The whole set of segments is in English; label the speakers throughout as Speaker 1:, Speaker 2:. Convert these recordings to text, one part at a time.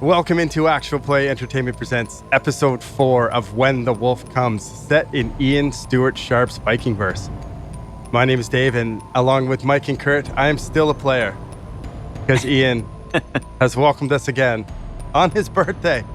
Speaker 1: Welcome into Actual Play Entertainment Presents Episode 4 of When the Wolf Comes, set in Ian Stewart Sharp's Vikingverse. My name is Dave, and along with Mike and Kurt, I am still a player, because Ian has welcomed us again on his birthday.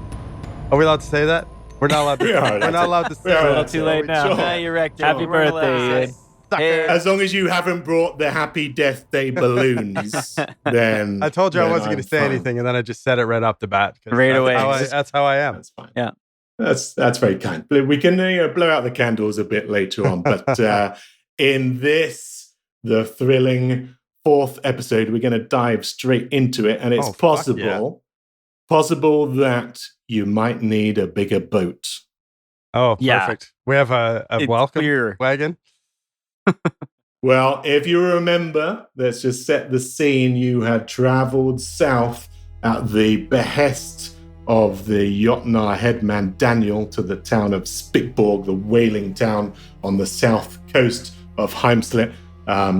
Speaker 1: Are we allowed to say that? We're not allowed to. We're not allowed to say that.
Speaker 2: It's too late now.
Speaker 3: Sure.
Speaker 2: You're wrecked.
Speaker 3: Happy birthday, Ian.
Speaker 1: Sucker.
Speaker 3: As long as you haven't brought the happy death day balloons, then
Speaker 1: I told you I
Speaker 3: then
Speaker 1: wasn't going to
Speaker 3: I'm
Speaker 1: say
Speaker 3: fine.
Speaker 1: anything, and then I just said it right off the bat.
Speaker 2: Right away.
Speaker 1: That's how I am.
Speaker 3: That's fine.
Speaker 2: Yeah.
Speaker 3: That's very kind. We can blow out the candles a bit later on, but in this, the thrilling fourth episode, we're going to dive straight into it, and it's possible that you might need a bigger boat.
Speaker 1: Oh,
Speaker 2: Yeah.
Speaker 1: perfect. We have a
Speaker 2: It's
Speaker 1: welcome
Speaker 2: clear.
Speaker 1: wagon.
Speaker 3: Well, if you remember, let's just set the scene. You had traveled south at the behest of the Jotnar headman Daniel to the town of Spikborg, the whaling town on the south coast of Heimslet.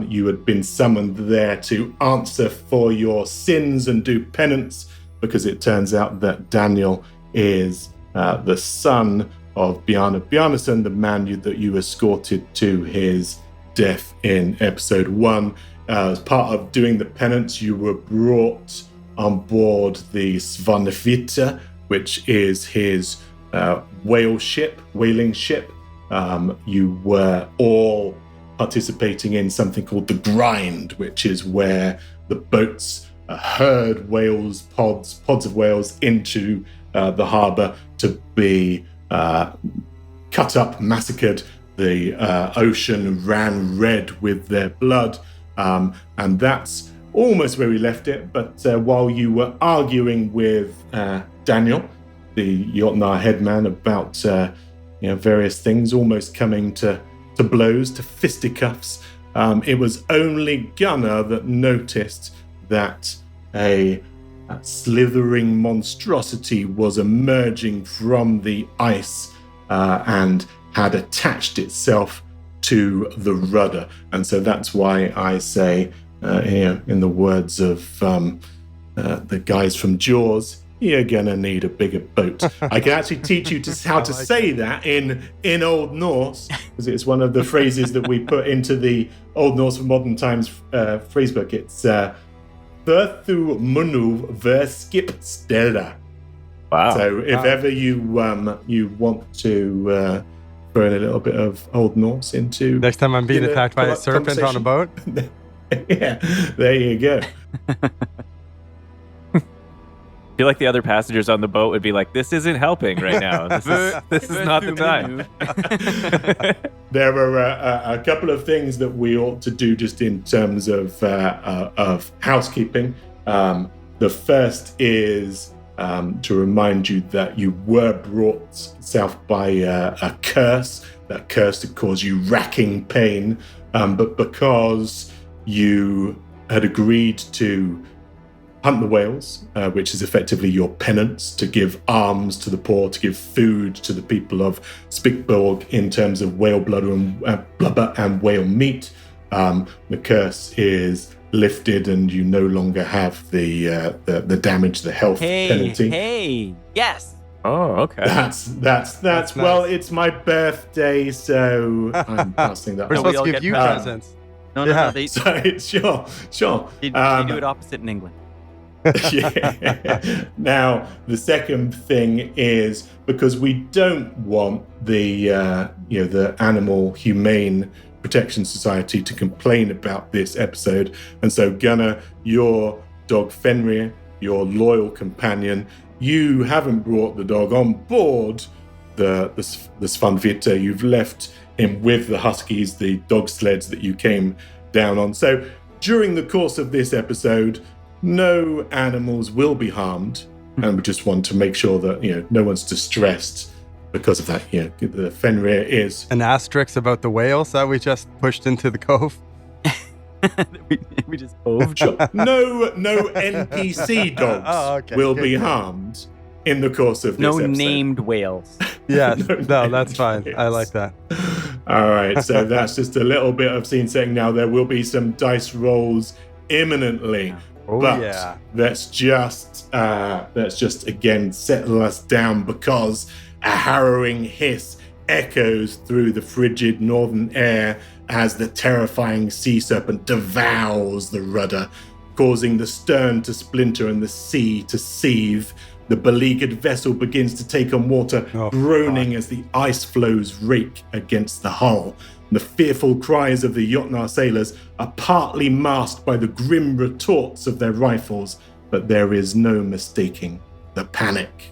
Speaker 3: You had been summoned there to answer for your sins and do penance, because it turns out that Daniel is the son of Bjarne Bjarnason, the man that you escorted to his death in episode 1. As part of doing the penance, you were brought on board the Svanefjita, which is his whaling ship. You were all participating in something called the grind, which is where the boats herd pods of whales into the harbour to be cut up, massacred. The ocean ran red with their blood, and that's almost where we left it. But while you were arguing with Daniel, the Jotnar headman, about various things, almost coming to blows, to fisticuffs, it was only Gunnar that noticed that a slithering monstrosity was emerging from the ice and had attached itself to the rudder. And so that's why I say, in the words of the guys from Jaws, you're gonna need a bigger boat. I can actually teach you how to say that in Old Norse, because it's one of the phrases that we put into the Old Norse for Modern Times phrasebook. It's Þurðu munnu verskip stella.
Speaker 2: Wow.
Speaker 3: So if ever you want to throw in a little bit of Old Norse into...
Speaker 1: Next time I'm being attacked by a serpent on a boat.
Speaker 3: Yeah, there you go.
Speaker 2: I feel like the other passengers on the boat would be like, this isn't helping right now. This is not the time.
Speaker 3: There are a couple of things that we ought to do just in terms of housekeeping. The first is to remind you that you were brought south by a curse. That curse to cause you racking pain, but because you had agreed to hunt the whales, which is effectively your penance, to give alms to the poor, to give food to the people of Spikborg in terms of whale blood and blubber and whale meat. The curse is lifted, and you no longer have the damage, the health penalty.
Speaker 4: Hey, yes.
Speaker 2: Oh, okay.
Speaker 3: That's well, it's my birthday, so I'm passing that
Speaker 1: We're
Speaker 3: on.
Speaker 1: supposed to give you presents.
Speaker 4: No,
Speaker 1: Yeah.
Speaker 4: they
Speaker 3: So sure.
Speaker 4: do it opposite in England.
Speaker 3: Yeah. Now, the second thing is, because we don't want the the Animal Humane Protection Society to complain about this episode, and so Gunnar, your dog Fenrir, your loyal companion, you haven't brought the dog on board the Svanefjita. You've left him with the huskies, the dog sleds that you came down on. So during the course of this episode, no animals will be harmed, and we just want to make sure that no one's distressed because of that. The Fenrir is
Speaker 1: An asterisk about the whales that we just pushed into the cove.
Speaker 4: we just
Speaker 3: no NPC dogs will be harmed in the course of this
Speaker 4: no
Speaker 3: episode.
Speaker 4: named whales.
Speaker 1: Yeah,
Speaker 3: No
Speaker 1: no, that's
Speaker 3: named
Speaker 1: fine. I like that.
Speaker 3: All right, so that's just a little bit of scene setting. Now there will be some dice rolls imminently
Speaker 1: Oh,
Speaker 3: but
Speaker 1: yeah.
Speaker 3: let's just again settle us down, because a harrowing hiss echoes through the frigid northern air as the terrifying sea serpent devours the rudder, causing the stern to splinter and the sea to seethe. The beleaguered vessel begins to take on water, groaning as the ice flows rake against the hull. The fearful cries of the Jotnar sailors are partly masked by the grim retorts of their rifles, but there is no mistaking the panic.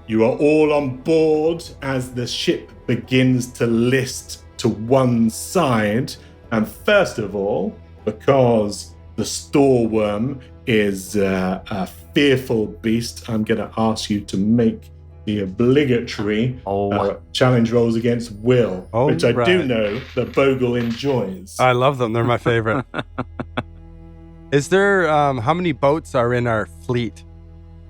Speaker 3: You are all on board as the ship begins to list to one side. And first of all, because the storeworm is a fearful beast, I'm going to ask you to make the obligatory challenge rolls against Will, which I do know that Bogle enjoys.
Speaker 1: I love them. They're my favorite. Is there, how many boats are in our fleet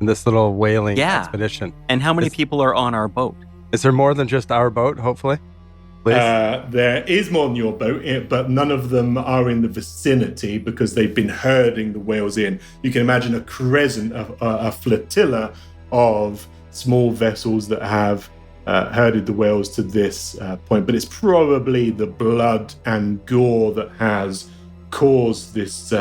Speaker 1: in this little whaling expedition?
Speaker 4: And how many people are on our boat?
Speaker 1: Is there more than just our boat, hopefully?
Speaker 3: There is more than your boat, but none of them are in the vicinity because they've been herding the whales in. You can imagine a crescent, a flotilla of small vessels that have herded the whales to this point. But it's probably the blood and gore that has caused this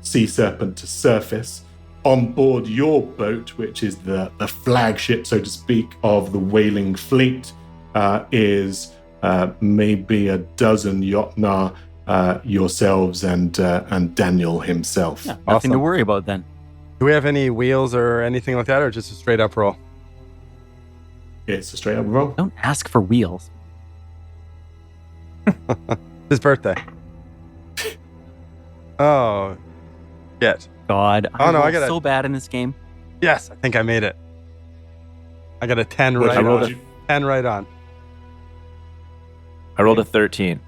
Speaker 3: sea serpent to surface. On board your boat, which is the flagship, so to speak, of the whaling fleet, is maybe a dozen Jotnar, yourselves, and Daniel himself.
Speaker 4: Yeah, nothing to worry about then.
Speaker 1: Do we have any wheels or anything like that, or just a straight up roll?
Speaker 3: It's a straight up roll.
Speaker 4: Don't ask for wheels.
Speaker 1: His birthday. Oh, shit.
Speaker 4: God.
Speaker 1: I got
Speaker 4: so bad in this game.
Speaker 1: Yes, I think I made it. I got a 10
Speaker 3: What
Speaker 1: right
Speaker 3: you
Speaker 1: on.
Speaker 3: rolled?
Speaker 1: 10 right on.
Speaker 2: I rolled a 13.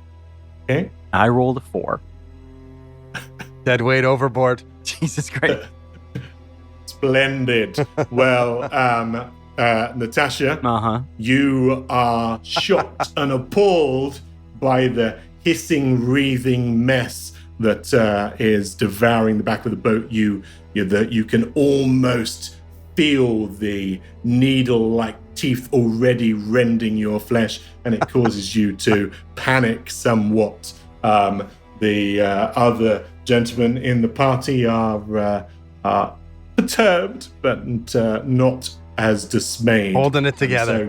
Speaker 3: Okay.
Speaker 4: I rolled a 4.
Speaker 1: Dead weight overboard.
Speaker 4: Jesus Christ.
Speaker 3: Splendid. Well, Natasha, you are shocked and appalled by the hissing, wreathing mess that is devouring the back of the boat. You can almost feel the needle-like teeth already rending your flesh, and it causes you to panic somewhat. The other gentlemen in the party are perturbed, but not as dismayed.
Speaker 1: Holding it together.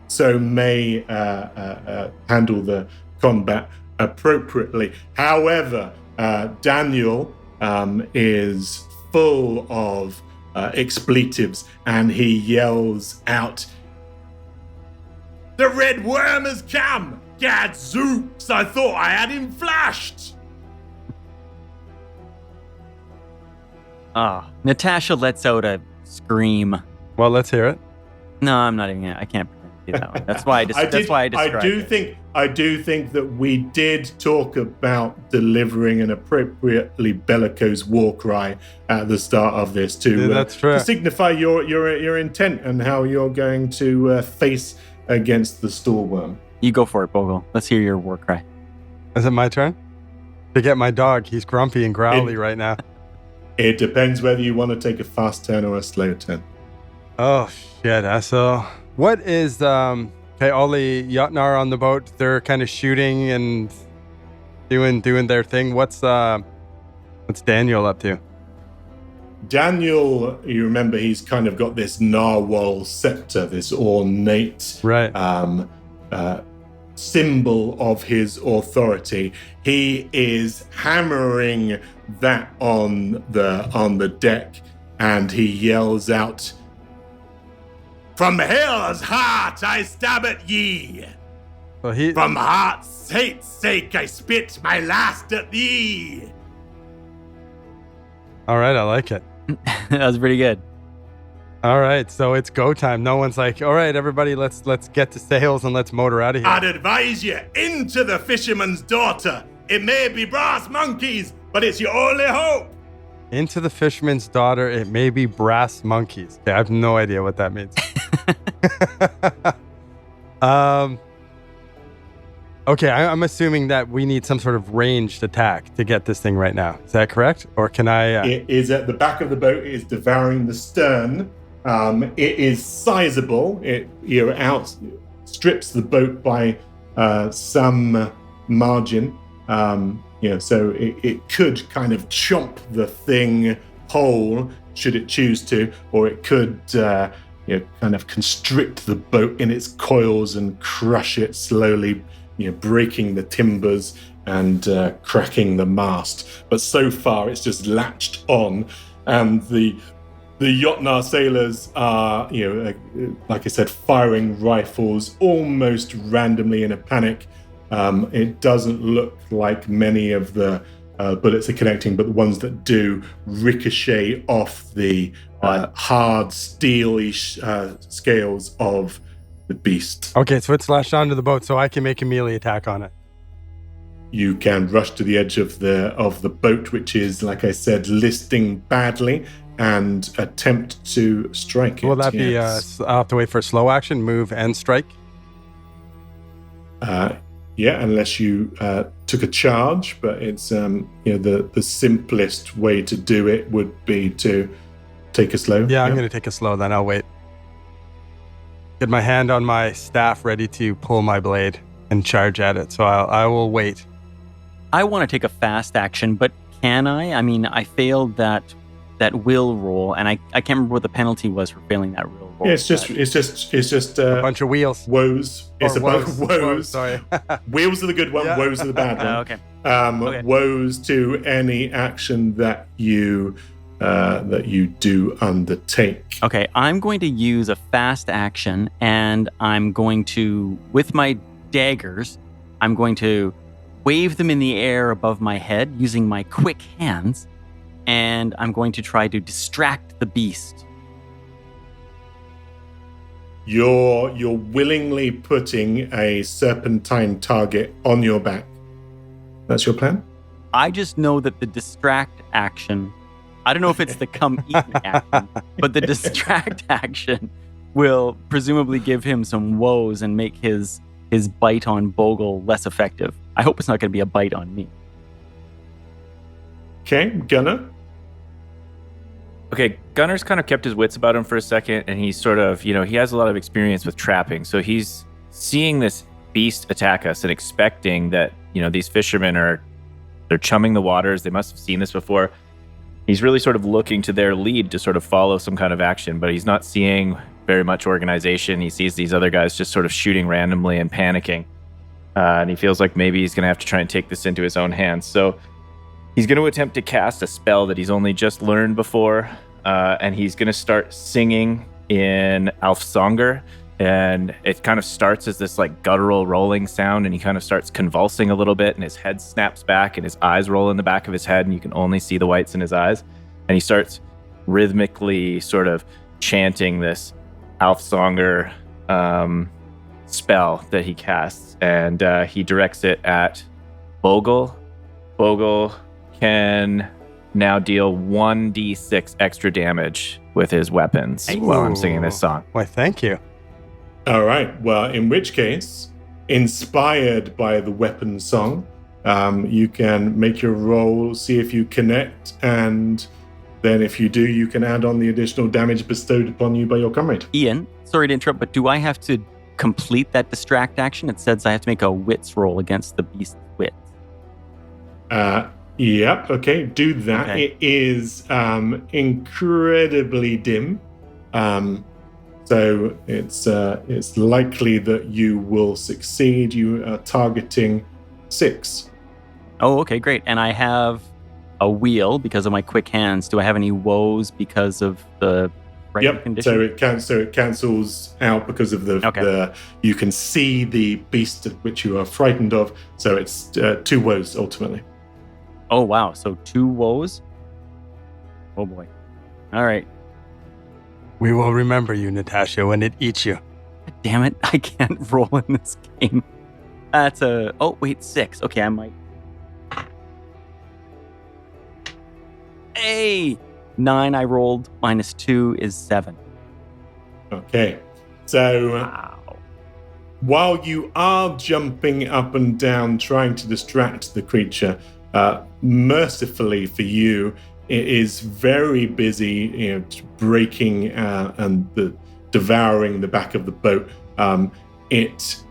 Speaker 3: So may handle the combat appropriately. However, Daniel is full of expletives, and he yells out, "The red worm has come! Gadzooks, I thought I had him flashed!"
Speaker 4: Natasha lets out a scream.
Speaker 1: Well, let's hear it.
Speaker 4: No, I'm not even gonna. I can't pretend to do that one. That's why I described it.
Speaker 3: I do think that we did talk about delivering an appropriately bellicose war cry at the start of this
Speaker 1: That's true.
Speaker 3: to signify your intent and how you're going to face against the storeworm.
Speaker 4: You go for it, Bogle. Let's hear your war cry.
Speaker 1: Is it my turn? To get my dog. He's grumpy and growly right now.
Speaker 3: It depends whether you want to take a fast turn or a slow turn.
Speaker 1: Oh, shit. So what is... Okay, all the Jotnar on the boat, they're kind of shooting and doing their thing. What's Daniel up to?
Speaker 3: Daniel, you remember, he's kind of got this narwhal scepter, this ornate symbol of his authority. He is hammering that on the deck, and he yells out, "From hell's heart I stab at ye! From heart's hate's sake I spit my last at thee!"
Speaker 1: All right, I like it.
Speaker 4: That was pretty good.
Speaker 1: All right, so it's go time. No one's like, all right, everybody, let's get to sails and let's motor out of here.
Speaker 3: I'd advise you into the fisherman's daughter. It may be brass monkeys, but it's your only hope.
Speaker 1: Into the fisherman's daughter, it may be brass monkeys. Okay, I have no idea what that means. Okay, I'm assuming that we need some sort of ranged attack to get this thing right now. Is that correct? Or can I...
Speaker 3: It is at the back of the boat. It is devouring the stern. It is sizable. It outstrips the boat by some margin. So it could kind of chomp the thing whole should it choose to, or it could kind of constrict the boat in its coils and crush it slowly, breaking the timbers and cracking the mast. But so far it's just latched on, and the Jotnar sailors are, like I said, firing rifles almost randomly in a panic. It doesn't look like many of the bullets are connecting, but the ones that do ricochet off the hard, steely scales of the beast.
Speaker 1: Okay, so it's lashed onto the boat, so I can make a melee attack on it.
Speaker 3: You can rush to the edge of the boat, which is, like I said, listing badly, and attempt to strike it.
Speaker 1: Will that be? I'll have to wait for a slow action, move, and strike.
Speaker 3: Unless you took a charge, but it's the simplest way to do it would be to take a slow.
Speaker 1: Yeah, I'm going to take a slow. Then I'll wait. Get my hand on my staff, ready to pull my blade and charge at it. So I will wait.
Speaker 4: I want to take a fast action, but can I? I mean, I failed that will roll, and I can't remember what the penalty was for failing that will roll.
Speaker 3: Yeah, it's just
Speaker 1: a bunch of wheels.
Speaker 3: Woes. It's a bunch of woes.
Speaker 1: Sorry.
Speaker 3: Wheels are the good one.
Speaker 4: Yeah.
Speaker 3: Woes are the bad one.
Speaker 4: Okay.
Speaker 3: Okay. Woes to any action that you do undertake.
Speaker 4: Okay, I'm going to use a fast action, and I'm going to, with my daggers, I'm going to wave them in the air above my head using my quick hands, and I'm going to try to distract the beast.
Speaker 3: You're willingly putting a serpentine target on your back. That's your plan?
Speaker 4: I just know that the distract action, I don't know if it's the come eat action, but the distract action will presumably give him some woes and make his bite on Bogle less effective. I hope it's not going to be a bite on me.
Speaker 3: Okay, Gunnar.
Speaker 2: Okay, Gunnar's kind of kept his wits about him for a second, and he's sort of, he has a lot of experience with trapping. So he's seeing this beast attack us and expecting that, these fishermen they're chumming the waters. They must have seen this before. He's really sort of looking to their lead to sort of follow some kind of action, but he's not seeing very much organization. He sees these other guys just sort of shooting randomly and panicking. And he feels like maybe he's going to have to try and take this into his own hands. So he's going to attempt to cast a spell that he's only just learned before, and he's going to start singing in Alfsonger, and it kind of starts as this like guttural rolling sound, and he kind of starts convulsing a little bit, and his head snaps back, and his eyes roll in the back of his head, and you can only see the whites in his eyes, and he starts rhythmically sort of chanting this Alfsonger spell that he casts, and he directs it at Bogle. Bogle can now deal 1d6 extra damage with his weapons while I'm singing this song.
Speaker 1: Why, thank you.
Speaker 3: All right. Well, in which case, inspired by the weapon song, you can make your roll, see if you connect, and then if you do, you can add on the additional damage bestowed upon you by your comrade.
Speaker 4: Ian, sorry to interrupt, but do I have to complete that distract action? It says I have to make a wits roll against the beast's wits.
Speaker 3: Yep. Okay. Do that.
Speaker 4: Okay.
Speaker 3: It is incredibly dim, so it's likely that you will succeed. You are targeting 6.
Speaker 4: Oh, okay, great. And I have a wheel because of my quick hands. Do I have any woes because of the condition?
Speaker 3: So it cancels out because of the you can see the beast which you are frightened of. So it's 2 woes ultimately.
Speaker 4: Oh, wow. So 2 woes? Oh, boy. All right.
Speaker 1: We will remember you, Natasha, when it eats you.
Speaker 4: God damn it. I can't roll in this game. That's 6. Okay, I might. Hey! 9 I rolled, minus 2 is 7.
Speaker 3: Okay. So
Speaker 4: Wow.
Speaker 3: while you are jumping up and down trying to distract the creature, mercifully for you, it is very busy, breaking and devouring the back of the boat. It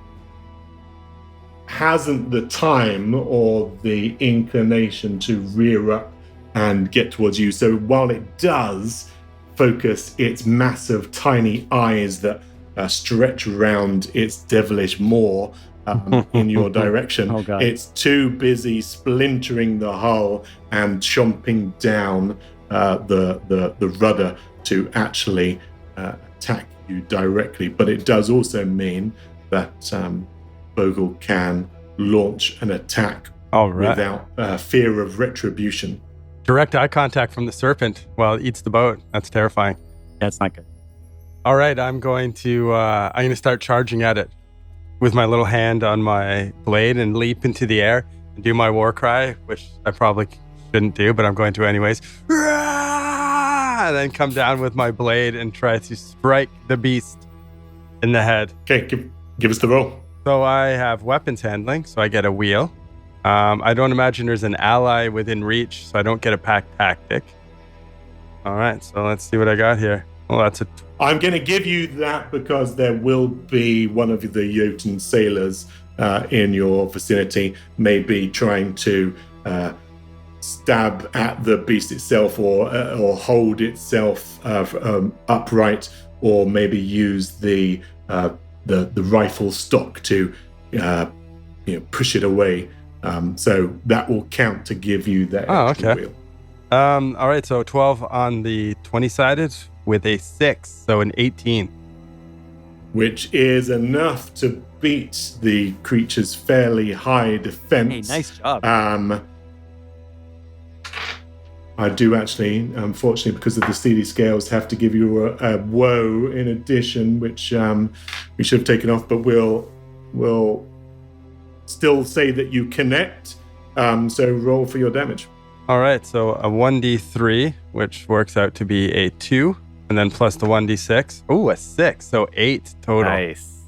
Speaker 3: hasn't the time or the inclination to rear up and get towards you. So while it does focus its massive, tiny eyes that stretch around its devilish maw in your direction,
Speaker 4: Oh, God.
Speaker 3: it's too busy splintering the hull and chomping down the rudder to actually attack you directly. But it does also mean that Bogle can launch an attack
Speaker 1: All right.
Speaker 3: without fear of retribution.
Speaker 1: Direct eye contact from the serpent while it eats the boat. That's terrifying.
Speaker 4: That's not good.
Speaker 1: All right, I'm going to start charging at it with my little hand on my blade and leap into the air and do my war cry, which I probably shouldn't do, but I'm going to anyways. And then come down with my blade and try to strike the beast in the head.
Speaker 3: Okay, give us the roll.
Speaker 1: So I have weapons handling, so I get a wheel. I don't imagine there's an ally within reach, so I don't get a pack tactic. All right, so let's see what I got here. Well, that's a...
Speaker 3: I'm going to give you that because there will be one of the Jotun sailors in your vicinity, maybe trying to stab at the beast itself or hold itself upright, or maybe use the rifle stock to push it away. So that will count to give you that extra wheel.
Speaker 1: All right, so 12 on the 20-sided with a 6, so an 18.
Speaker 3: Which is enough to beat the creature's fairly high defense.
Speaker 4: Hey, nice job.
Speaker 3: I do actually, unfortunately, because of the CD scales, have to give you a woe in addition, which we should have taken off, but we'll still say that you connect. So roll for your damage.
Speaker 1: All right, so a 1d3, which works out to be a 2, and then plus the 1d6. Oh, a 6, so 8 total.
Speaker 2: Nice.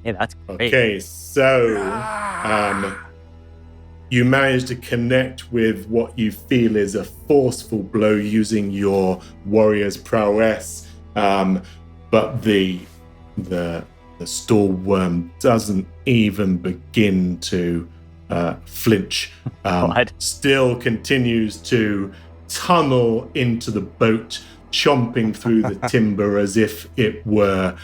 Speaker 4: Hey, that's great.
Speaker 3: Okay, so you manage to connect with what you feel is a forceful blow using your warrior's prowess, but the stallworm doesn't even begin to flinch. Still continues to tunnel into the boat, chomping through the timber as if it were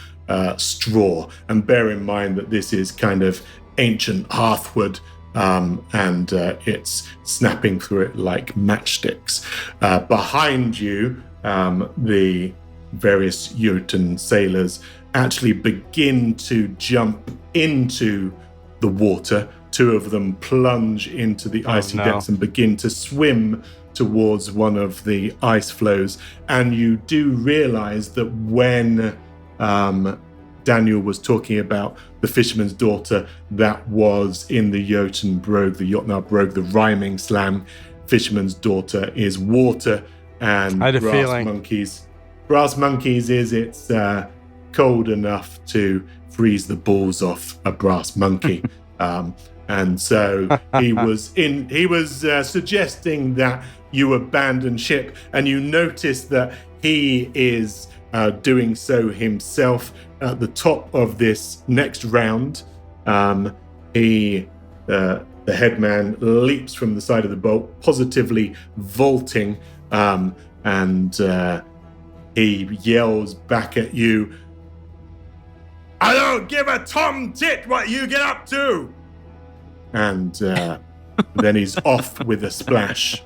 Speaker 3: straw. And bear in mind that this is kind of ancient hearthwood, and it's snapping through it like matchsticks. Behind you, the various Jotun sailors actually begin to jump into the water. 2 of them plunge into the icy depths and begin to swim towards one of the ice flows. And you do realize that when Daniel was talking about the fisherman's daughter, that was in the Jotun brogue, the Jotnar brogue, the rhyming slam. Fisherman's daughter is water, and
Speaker 1: I had a feeling.
Speaker 3: Brass monkeys is it's cold enough to freeze the balls off a brass monkey. And so he was suggesting that you abandon ship, and you notice that he is doing so himself at the top of this next round. The headman leaps from the side of the boat, positively vaulting, and he yells back at you, "I don't give a tom tit what you get up to!" And then he's off with a splash.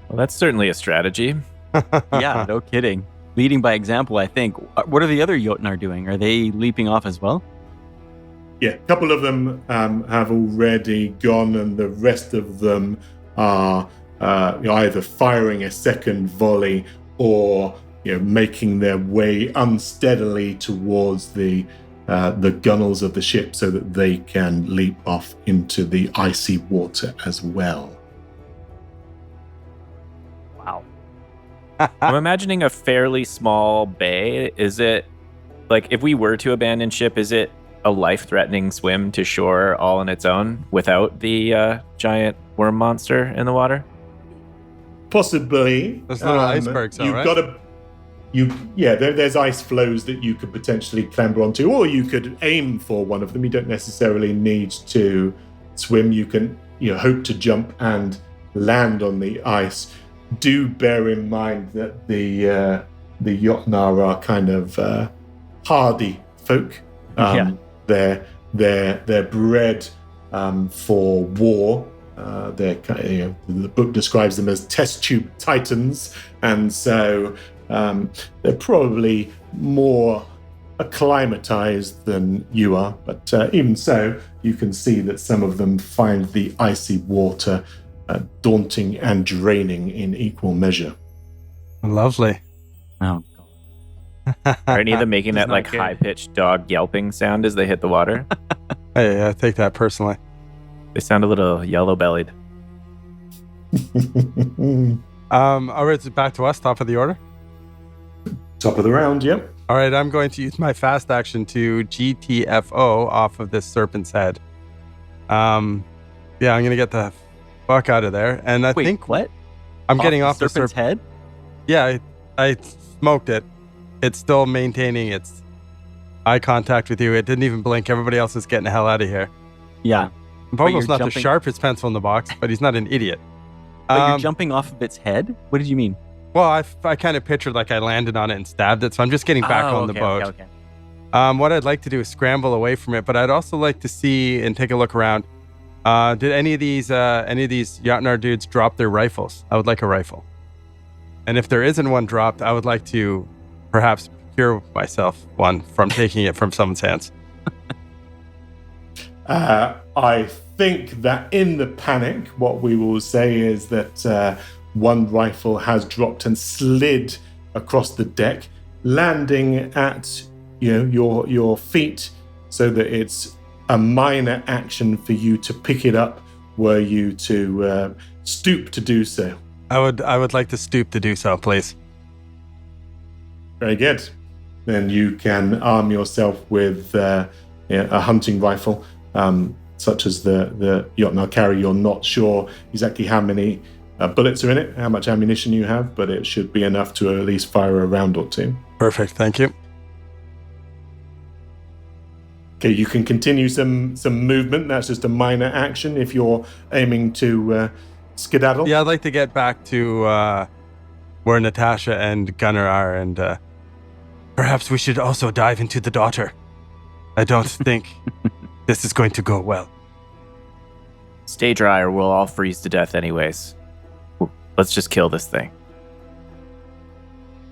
Speaker 2: Well, that's certainly a strategy.
Speaker 4: Yeah, no kidding. Leading by example, I think. What are the other Jotnar doing? Are they leaping off as well?
Speaker 3: Yeah, a couple of them have already gone, and the rest of them are either firing a second volley or making their way unsteadily towards the gunnels of the ship so that they can leap off into the icy water as well.
Speaker 4: Wow.
Speaker 2: I'm imagining a fairly small bay. Is it like if we were to abandon ship, is it a life-threatening swim to shore all on its own without the giant worm monster in the water?
Speaker 3: Possibly.
Speaker 1: There's little icebergs, though,
Speaker 3: You've
Speaker 1: right?
Speaker 3: got to. There's ice flows that you could potentially clamber onto, or you could aim for one of them. You don't necessarily need to swim. You can, hope to jump and land on the ice. Do bear in mind that the Jotnar are kind of hardy folk. They're bred for war. The book describes them as test tube titans, and so they're probably more acclimatized than you are. But even so, you can see that some of them find the icy water daunting and draining in equal measure.
Speaker 1: Lovely.
Speaker 4: Oh,
Speaker 2: Are any of them making
Speaker 4: He's
Speaker 2: that
Speaker 4: not
Speaker 2: like
Speaker 4: good.
Speaker 2: high-pitched dog yelping sound as they hit the water?
Speaker 1: Hey, I take that personally.
Speaker 2: They sound a little yellow-bellied.
Speaker 1: All right, so back to us, top of the order.
Speaker 3: Top of the round, yep.
Speaker 1: All right, I'm going to use my fast action to GTFO off of this serpent's head. I'm going to get the fuck out of there. And I
Speaker 4: Wait,
Speaker 1: think
Speaker 4: what?
Speaker 1: I'm getting
Speaker 4: the
Speaker 1: off the
Speaker 4: serpent's head?
Speaker 1: Yeah, I smoked it. It's still maintaining its eye contact with you. It didn't even blink. Everybody else is getting the hell out of here.
Speaker 4: Yeah.
Speaker 1: Vogel's
Speaker 4: you're
Speaker 1: not the
Speaker 4: jumping-
Speaker 1: sharpest pencil in the box, but he's not an idiot.
Speaker 4: But you're jumping off of its head? What did you mean?
Speaker 1: Well, I kind of pictured like I landed on it and stabbed it, so I'm just getting back on the boat.
Speaker 4: Okay.
Speaker 1: What I'd like to do is scramble away from it, but I'd also like to see and take a look around. Did any of these Jotnar dudes drop their rifles? I would like a rifle. And if there isn't one dropped, I would like to perhaps procure myself one from taking it from someone's hands.
Speaker 3: I think that in the panic, what we will say is that one rifle has dropped and slid across the deck, landing at your feet, so that it's a minor action for you to pick it up were you to stoop to do so.
Speaker 1: I would like to stoop to do so, please.
Speaker 3: Very good. Then you can arm yourself with a hunting rifle, such as the Jotnar carry. You're not sure exactly how many bullets are in it, how much ammunition you have, but it should be enough to at least fire a round or two.
Speaker 1: Perfect, thank you.
Speaker 3: Okay, you can continue some movement. That's just a minor action if you're aiming to skedaddle.
Speaker 1: Yeah, I'd like to get back to where Natasha and Gunnar are, and perhaps we should also dive into the daughter. I don't think this is going to go well.
Speaker 2: Stay dry or we'll all freeze to death anyways. Let's just kill this thing.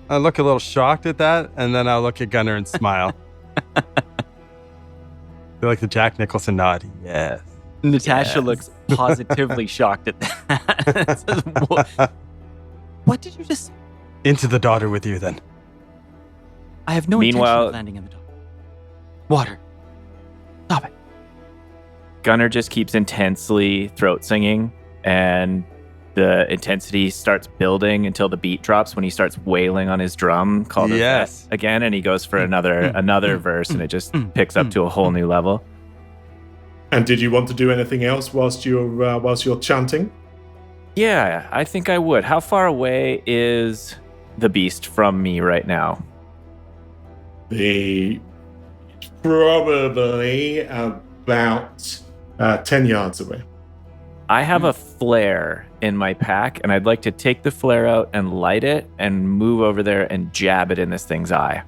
Speaker 1: I look a little shocked at that, and then I'll look at Gunnar and smile. I feel like the Jack Nicholson nod. Yes.
Speaker 4: Natasha
Speaker 1: Yes.
Speaker 4: looks positively shocked at that. Says, what did you just say?
Speaker 1: Into the daughter with you, then.
Speaker 4: I have no intention
Speaker 2: Meanwhile-
Speaker 4: of landing in the dark. Water. Stop it.
Speaker 2: Gunnar just keeps intensely throat singing, and the intensity starts building until the beat drops when he starts wailing on his drum called
Speaker 1: Yes.
Speaker 2: Yvette again, and he goes for another verse, and it just picks up to a whole new level.
Speaker 3: And did you want to do anything else whilst you're chanting?
Speaker 2: Yeah, I think I would. How far away is the beast from me right now?
Speaker 3: Probably about 10 yards away.
Speaker 2: I have a flare in my pack, and I'd like to take the flare out and light it and move over there and jab it in this thing's eye.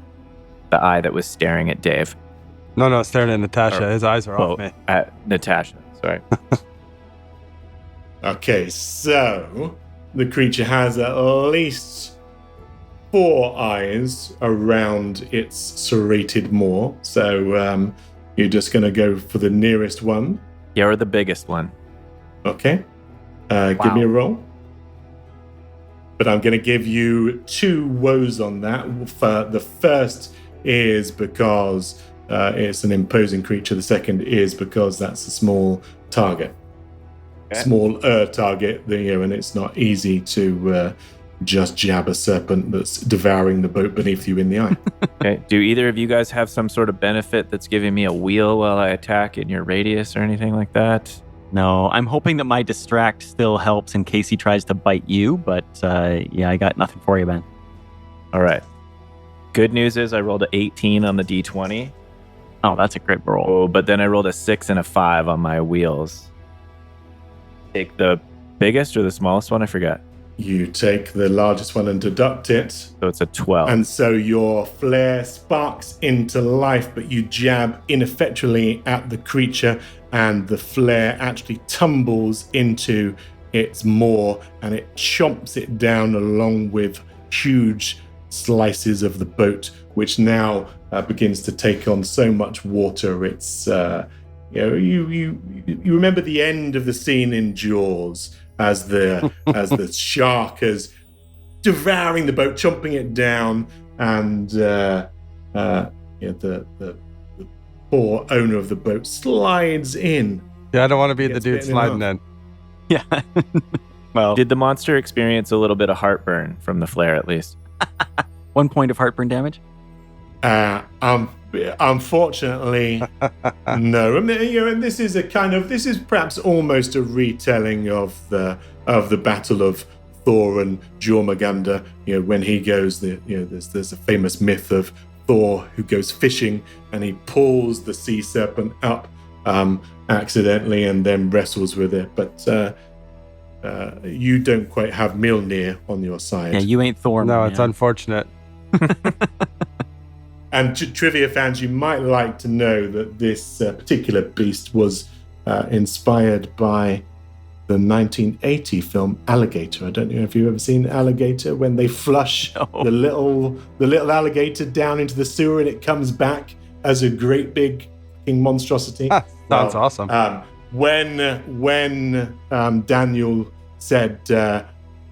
Speaker 2: The eye that was staring at Dave.
Speaker 1: No, staring at Natasha.
Speaker 2: Or-
Speaker 1: His eyes are
Speaker 2: Well,
Speaker 1: off me.
Speaker 2: at Natasha. Sorry.
Speaker 3: Okay, so the creature has at least 4 eyes around its serrated maw. So you're just going to go for the nearest one.
Speaker 2: Yeah, or the biggest one.
Speaker 3: Okay. Give me a roll. But I'm going to give you 2 woes on that. The first is because it's an imposing creature. The second is because that's a small target.
Speaker 2: Okay.
Speaker 3: Smaller target, and it's not easy to just jab a serpent that's devouring the boat beneath you in the eye.
Speaker 2: Okay. Do either of you guys have some sort of benefit that's giving me a wheel while I attack in your radius or anything like that?
Speaker 4: No, I'm hoping that my distract still helps in case he tries to bite you, but yeah, I got nothing for you, Ben.
Speaker 2: All right. Good news is I rolled an 18 on the D20.
Speaker 4: Oh, that's a great roll.
Speaker 2: Oh, but then I rolled a 6 and a 5 on my wheels. Take the biggest or the smallest one? I forgot.
Speaker 3: You take the largest one and deduct it.
Speaker 2: So it's a 12.
Speaker 3: And so your flare sparks into life, but you jab ineffectually at the creature, and the flare actually tumbles into its maw, and it chomps it down along with huge slices of the boat, which now begins to take on so much water. It's you remember the end of the scene in Jaws as the shark is devouring the boat, chomping it down, and the poor owner of the boat slides in.
Speaker 1: Yeah, I don't want to be the
Speaker 3: Gets
Speaker 1: dude
Speaker 3: bitten in
Speaker 1: sliding
Speaker 3: half.
Speaker 1: in.
Speaker 4: Yeah. Well,
Speaker 2: Did the monster experience a little bit of heartburn from the flare at least?
Speaker 4: 1 point of heartburn damage.
Speaker 3: Unfortunately, no. I mean, and this is perhaps almost a retelling of the battle of Thor and Jormungandr. When he goes, there's a famous myth of Thor who goes fishing and he pulls the sea serpent up accidentally and then wrestles with it. But you don't quite have Mjolnir on your side.
Speaker 4: Yeah, you ain't Thor.
Speaker 1: No,
Speaker 4: man.
Speaker 1: it's unfortunate.
Speaker 3: And trivia fans, you might like to know that this particular beast was inspired by the 1980 film Alligator. I don't know if you've ever seen Alligator, when they flush
Speaker 4: No.
Speaker 3: the little alligator down into the sewer and it comes back as a great big fucking monstrosity.
Speaker 1: Sounds awesome.
Speaker 3: When Daniel said,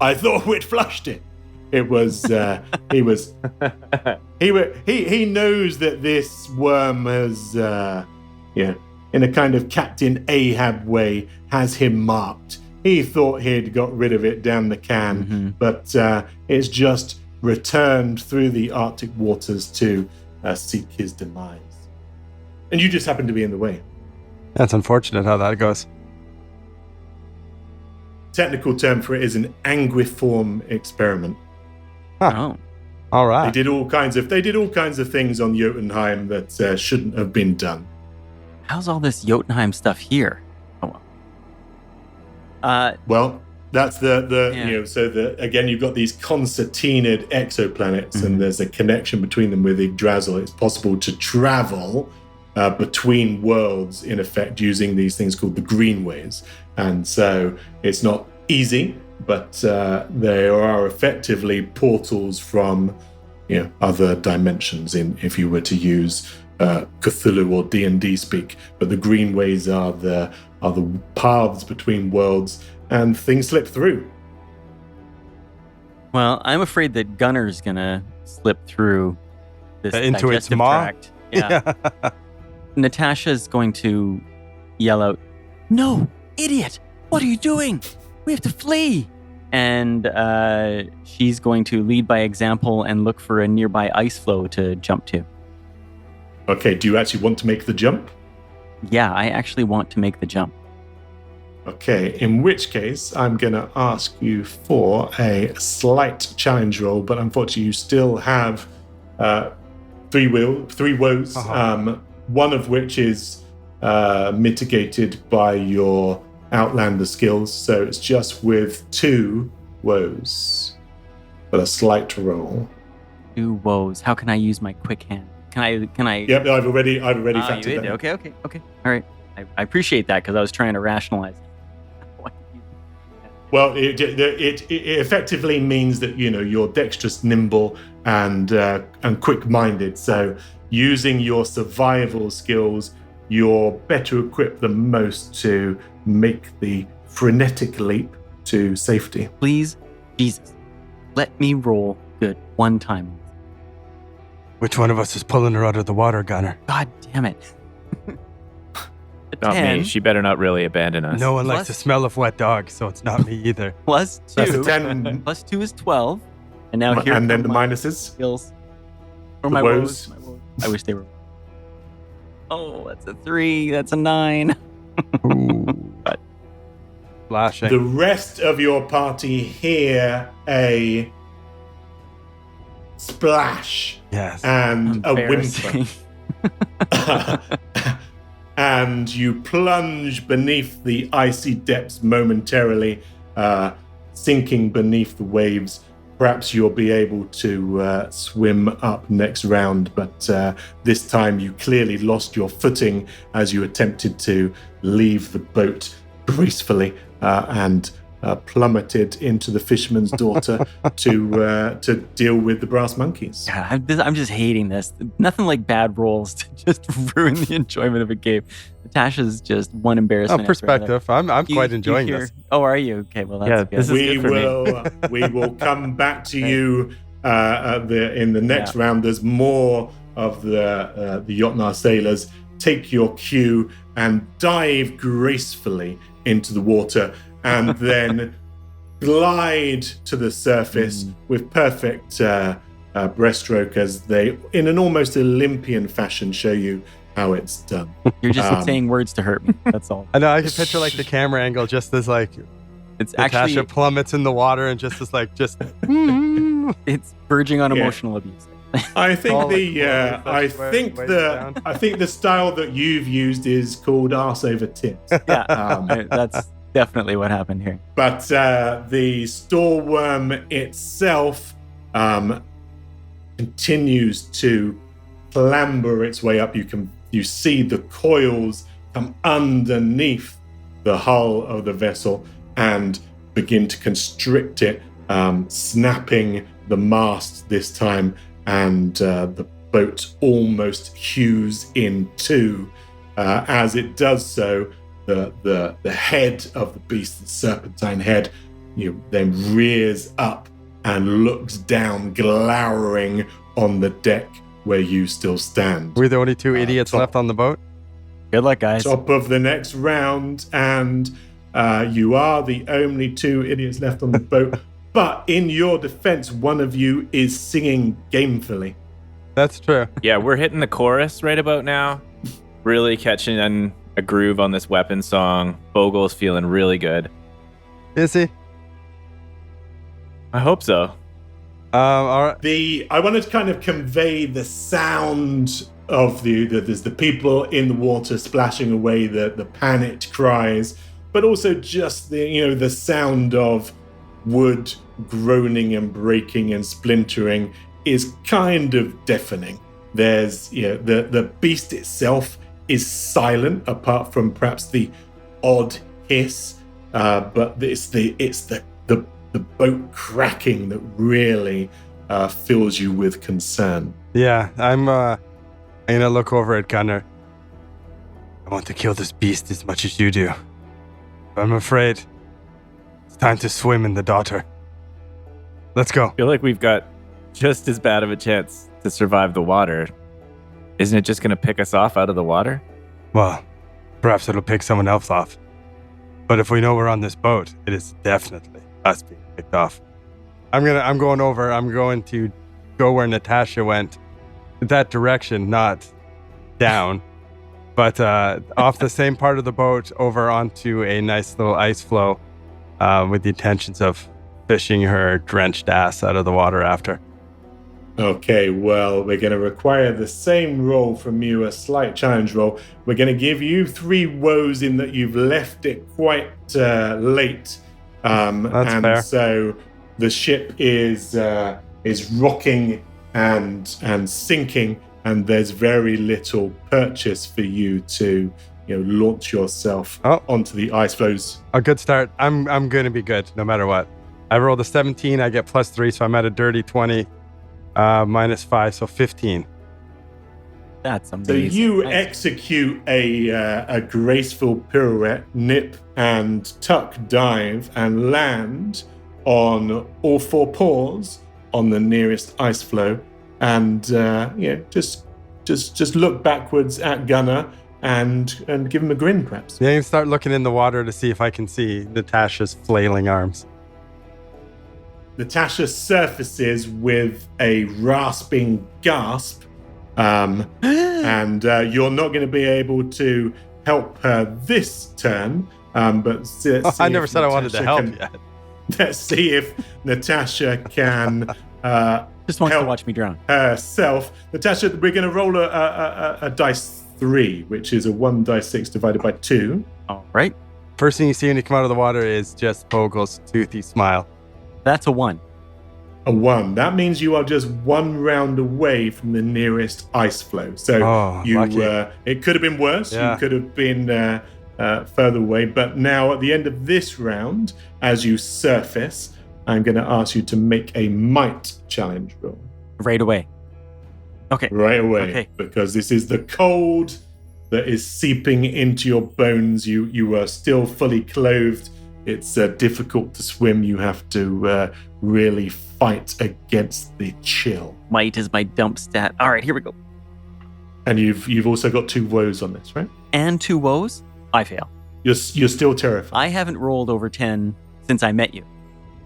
Speaker 3: "I thought we'd flushed it," it was he knows that this worm has in a kind of Captain Ahab way has him marked. He thought he'd got rid of it down the can, but it's just returned through the Arctic waters to seek his demise. And you just happen to be in the way.
Speaker 1: That's unfortunate how that goes.
Speaker 3: Technical term for it is an anguiform experiment.
Speaker 4: Oh.
Speaker 1: All
Speaker 3: They
Speaker 1: right.
Speaker 3: did all kinds of things on Jotunheim that shouldn't have been done.
Speaker 4: How's all this Jotunheim stuff here? Oh well.
Speaker 3: Well, that's
Speaker 4: Yeah.
Speaker 3: again, you've got these concertinaed exoplanets, and there's a connection between them with Yggdrasil. It's possible to travel between worlds, in effect, using these things called the greenways. And so it's not easy, but there are effectively portals from other dimensions if you were to use Cthulhu or D&D speak. But the greenways are the paths between worlds, and things slip through.
Speaker 4: Well, I'm afraid that Gunner's gonna slip through this
Speaker 1: Into its
Speaker 4: digestive
Speaker 1: maw?
Speaker 4: tract. Yeah. Natasha's going to yell out, "No, idiot! What are you doing? We have to flee!" And she's going to lead by example and look for a nearby ice floe to jump to.
Speaker 3: Okay, do you actually want to make the jump?
Speaker 4: Yeah, I actually want to make the jump.
Speaker 3: Okay, in which case I'm going to ask you for a slight challenge roll, but unfortunately you still have three woes, one of which is mitigated by your Outlander skills, so it's just with 2 woes, but a slight roll.
Speaker 4: 2 woes. How can I use my quick hand? Can I?
Speaker 3: Yep, I've already
Speaker 4: Ah,
Speaker 3: factored
Speaker 4: you did?
Speaker 3: that.
Speaker 4: Okay. All right. I appreciate that because I was trying to rationalize.
Speaker 3: Well, it effectively means that you're dexterous, nimble, and quick-minded. So, using your survival skills, you're better equipped than most to make the frenetic leap to safety.
Speaker 4: Please, Jesus, let me roll good one time.
Speaker 1: Which one of us is pulling her out of the water, Gunner?
Speaker 4: God damn it.
Speaker 2: Not
Speaker 4: 10
Speaker 2: me. She better not really abandon us.
Speaker 1: No one likes the
Speaker 4: Plus-
Speaker 1: smell of wet dog, so it's not me either.
Speaker 4: plus
Speaker 3: That's a
Speaker 4: 2.
Speaker 3: 10.
Speaker 4: Plus 2 is 12. And now here
Speaker 3: And then
Speaker 4: come
Speaker 3: the
Speaker 4: my
Speaker 3: minuses.
Speaker 4: skills. Or
Speaker 3: The
Speaker 4: my
Speaker 3: woes.
Speaker 4: woes. My woes. I wish they were. Oh, that's a 3. That's a 9.
Speaker 1: Flashing.
Speaker 3: The rest of your party hear a splash
Speaker 1: Yes.
Speaker 3: and a
Speaker 4: Embarrassing.
Speaker 3: whimper. And you plunge beneath the icy depths momentarily, sinking beneath the waves. Perhaps you'll be able to swim up next round, but this time you clearly lost your footing as you attempted to leave the boat gracefully and plummeted into the fisherman's daughter to deal with the brass monkeys.
Speaker 4: God, I'm just hating this. Nothing like bad rolls to just ruin the enjoyment of a game. Natasha's just one embarrassment. after another.
Speaker 1: Perspective. I'm
Speaker 4: You-
Speaker 1: quite
Speaker 4: you
Speaker 1: enjoying
Speaker 4: hear-
Speaker 1: this.
Speaker 4: Oh, are you? Okay, well, that's
Speaker 2: Yeah,
Speaker 4: good.
Speaker 2: this is
Speaker 3: we
Speaker 2: good for me.
Speaker 3: will come back to you in the next round. There's more of the Jotnar sailors. Take your cue and dive gracefully into the water, and then glide to the surface with perfect breaststroke as they, in an almost Olympian fashion, show you how it's done.
Speaker 4: You're just saying words to hurt me. That's all.
Speaker 1: I know. I can picture like the camera angle, just as like
Speaker 4: It's
Speaker 1: Natasha
Speaker 4: actually
Speaker 1: plummets in the water, and just as like just.
Speaker 4: it's verging on
Speaker 3: Yeah.
Speaker 4: emotional abuse.
Speaker 3: I think
Speaker 1: All
Speaker 3: the
Speaker 1: like
Speaker 3: I
Speaker 1: way
Speaker 3: think
Speaker 1: down.
Speaker 3: the I think the style that you've used is called arse over tits.
Speaker 4: Yeah, that's definitely what happened here.
Speaker 3: But the storeworm itself continues to clamber its way up. You see the coils come underneath the hull of the vessel and begin to constrict it, snapping the mast this time, and the boat almost hews in two. As it does so, the head of the beast, the serpentine head, then rears up and looks down, glowering on the deck where you still stand.
Speaker 1: We're the only two idiots
Speaker 3: top.
Speaker 1: left on the boat.
Speaker 4: Good luck, guys.
Speaker 3: Top of the next round, and you are the only two idiots left on the boat. But in your defense, one of you is singing gamefully.
Speaker 1: That's true.
Speaker 2: Yeah, we're hitting the chorus right about now. Really catching a groove on this weapon song. Bogle's feeling really good.
Speaker 1: Is he?
Speaker 2: I hope so.
Speaker 1: All right.
Speaker 3: I wanted to kind of convey the sound of there's the people in the water splashing away, the panicked cries, but also just the sound of wood groaning and breaking and splintering is kind of deafening. There's the beast itself is silent apart from perhaps the odd hiss, but it's the boat cracking that really fills you with concern.
Speaker 1: Yeah, I'm gonna look over at Gunnar. I want to kill this beast as much as you do. But I'm afraid it's time to swim in the daughter. Let's go.
Speaker 2: I feel like we've got just as bad of a chance to survive the water. Isn't it just going to pick us off out of the water?
Speaker 1: Well, perhaps it'll pick someone else off. But if we know we're on this boat, it is definitely us being picked off. I'm going to go where Natasha went. That direction, not down, but off the same part of the boat over onto a nice little ice floe with the intentions of fishing her drenched ass out of the water after.
Speaker 3: Okay, well, we're going to require the same roll from you, a slight challenge roll. We're going to give you 3 woes in that you've left it quite late.
Speaker 1: That's
Speaker 3: and
Speaker 1: fair.
Speaker 3: So the ship is rocking and sinking, and there's very little purchase for you to launch yourself onto the ice floes.
Speaker 1: A good start. I'm going to be good no matter what. I rolled a 17. I get +3, so I'm at a dirty 20. -5, so 15.
Speaker 4: That's
Speaker 3: So
Speaker 4: amazing.
Speaker 3: you
Speaker 4: Nice.
Speaker 3: execute a graceful pirouette, nip and tuck dive, and land on all 4 paws on the nearest ice floe, and just look backwards at Gunnar and give him a grin, perhaps.
Speaker 1: Yeah, you start looking in the water to see if I can see Natasha's flailing arms.
Speaker 3: Natasha surfaces with a rasping gasp, and you're not going to be able to help her this turn. But
Speaker 1: I never said I wanted to help yet.
Speaker 3: Let's see if Natasha can
Speaker 4: Just wants to
Speaker 3: help
Speaker 4: watch me drown.
Speaker 3: herself. Natasha, we're going to roll a dice 3, which is a 1d6 divided by 2.
Speaker 4: All right.
Speaker 1: First thing you see when you come out of the water is just Bogle's toothy smile.
Speaker 4: That's a 1.
Speaker 3: A 1. That means you are just one round away from the nearest ice flow. So
Speaker 1: lucky.
Speaker 3: It could have been worse.
Speaker 1: Yeah.
Speaker 3: You could have been further away. But now at the end of this round, as you surface, I'm going to ask you to make a might challenge roll.
Speaker 4: Right away. Okay.
Speaker 3: Right away.
Speaker 4: Okay.
Speaker 3: Because this is the cold that is seeping into your bones. You are still fully clothed. It's difficult to swim. You have to really fight against the chill.
Speaker 4: Might is my dump stat. All right, here we go.
Speaker 3: And you've also got 2 woes on this, right?
Speaker 4: And 2 woes. I fail.
Speaker 3: You're still terrified.
Speaker 4: I haven't rolled over 10 since I met you.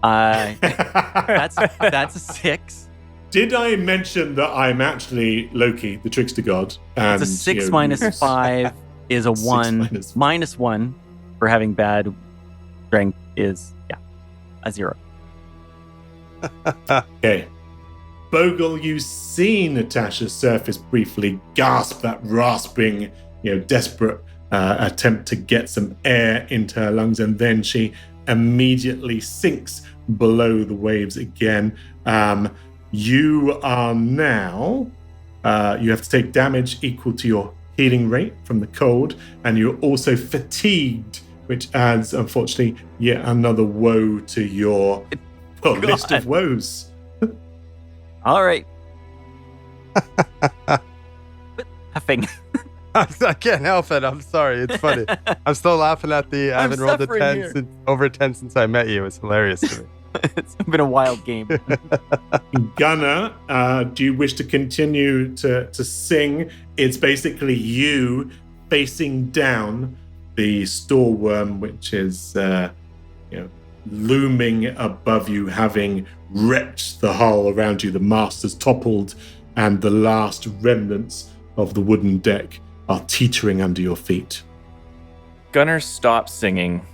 Speaker 4: That's a 6.
Speaker 3: Did I mention that I'm actually Loki, the trickster god? And,
Speaker 4: It's a 6 minus 5 is a
Speaker 3: 6
Speaker 4: 1. Minus 1 for having bad strength is, a 0.
Speaker 3: Okay. Bogle, you see Natasha surface briefly, gasp that rasping, desperate attempt to get some air into her lungs, and then she immediately sinks below the waves again. You are now, you have to take damage equal to your healing rate from the cold, and you're also fatigued, which adds, unfortunately, yet another woe to your list of woes.
Speaker 4: All right. Huffing.
Speaker 1: I can't help it. I'm sorry. It's funny. I'm still laughing at I haven't rolled a 10 since, over 10 since I met you. It's hilarious to me.
Speaker 4: It's been a wild game.
Speaker 3: Gunnar, do you wish to continue to sing? It's basically you facing down the storeworm, which is looming above you, having wrecked the hull around you. The mast has toppled, and the last remnants of the wooden deck are teetering under your feet.
Speaker 2: Gunnar stops singing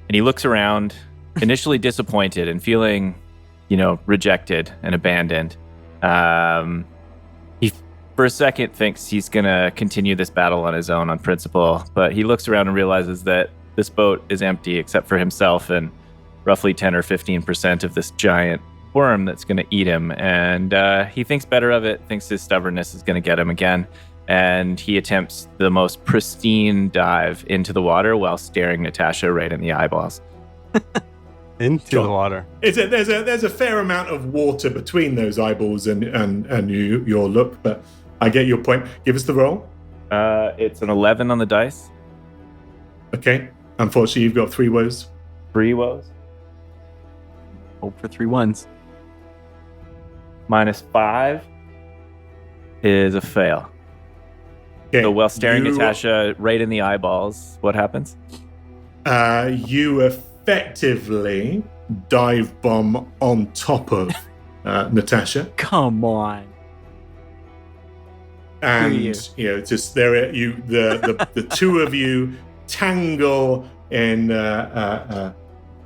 Speaker 2: and he looks around, initially disappointed and feeling, rejected and abandoned. He, for a second, thinks he's going to continue this battle on his own on principle, but he looks around and realizes that this boat is empty except for himself and roughly 10 or 15% of this giant worm that's going to eat him. And he thinks better of it, thinks his stubbornness is going to get him again. And he attempts the most pristine dive into the water while staring Natasha right in the eyeballs.
Speaker 1: Into the water.
Speaker 3: There's a fair amount of water between those eyeballs and your look, but I get your point. Give us the roll.
Speaker 2: It's an 11 on the dice.
Speaker 3: Okay. Unfortunately, you've got 3 woes.
Speaker 2: 3 woes.
Speaker 4: Hope for 3 1s.
Speaker 2: Minus 5 is a fail.
Speaker 3: Okay.
Speaker 2: So while staring Natasha right in the eyeballs, what happens?
Speaker 3: You effectively dive bomb on top of Natasha.
Speaker 4: Come on.
Speaker 3: And just there the 2 of you tangle in a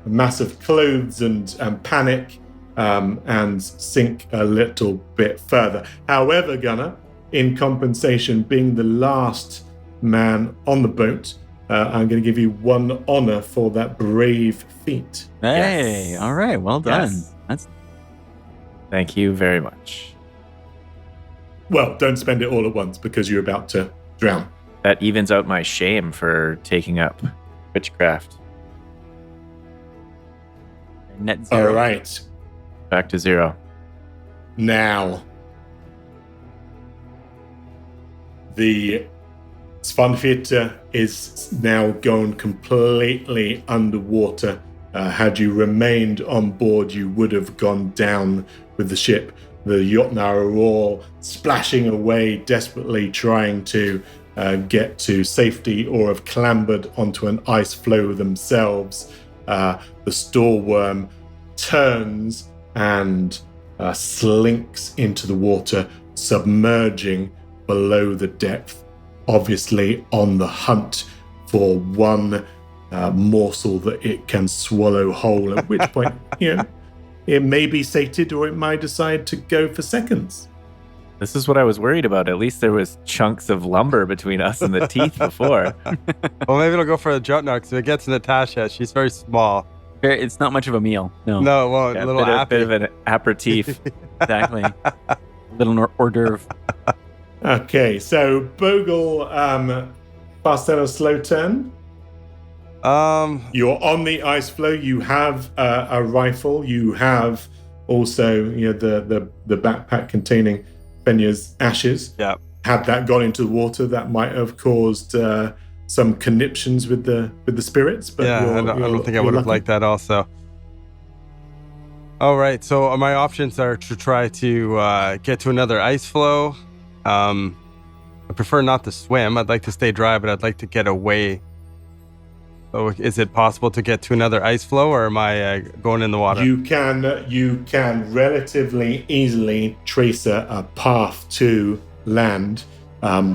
Speaker 3: mass of clothes and panic, and sink a little bit further. However, Gunnar, in compensation, being the last man on the boat, I'm going to give you 1 honor for that brave feat.
Speaker 4: Hey,
Speaker 2: Yes.
Speaker 4: all right, well done.
Speaker 2: Yes. Thank you very much.
Speaker 3: Well, don't spend it all at once because you're about to drown.
Speaker 2: That evens out my shame for taking up witchcraft.
Speaker 4: Net 0.
Speaker 3: All right.
Speaker 2: Back to 0.
Speaker 3: Now, the Svanhvita is now gone completely underwater. Had you remained on board, you would have gone down with the ship. The Jotnar are all splashing away, desperately trying to get to safety or have clambered onto an ice floe themselves, the storeworm turns and slinks into the water, submerging below the depth, obviously on the hunt for one morsel that it can swallow whole, at which point, it may be sated or it might decide to go for seconds.
Speaker 2: This is what I was worried about. At least there was chunks of lumber between us and the teeth before.
Speaker 1: Well, maybe it'll go for the Jotnar, because if it gets Natasha, she's very small.
Speaker 4: It's not much of a meal. No.
Speaker 1: No, it won't.
Speaker 2: Yeah,
Speaker 1: A little
Speaker 2: bit of an aperitif.
Speaker 4: Exactly. Little hors d'oeuvre.
Speaker 3: Okay, so Bogle, fast turn or slow turn? You're on the ice floe. You have a rifle. You have also the backpack containing Benya's ashes.
Speaker 1: Yeah.
Speaker 3: Had that gone into the water, that might have caused some conniptions with the spirits. But
Speaker 1: yeah, I don't think I would have liked that also. All right, so my options are to try to get to another ice floe. I prefer not to swim. I'd like to stay dry, but I'd like to get away. So is it possible to get to another ice floe, or am I going in the water?
Speaker 3: You can relatively easily trace a path to land,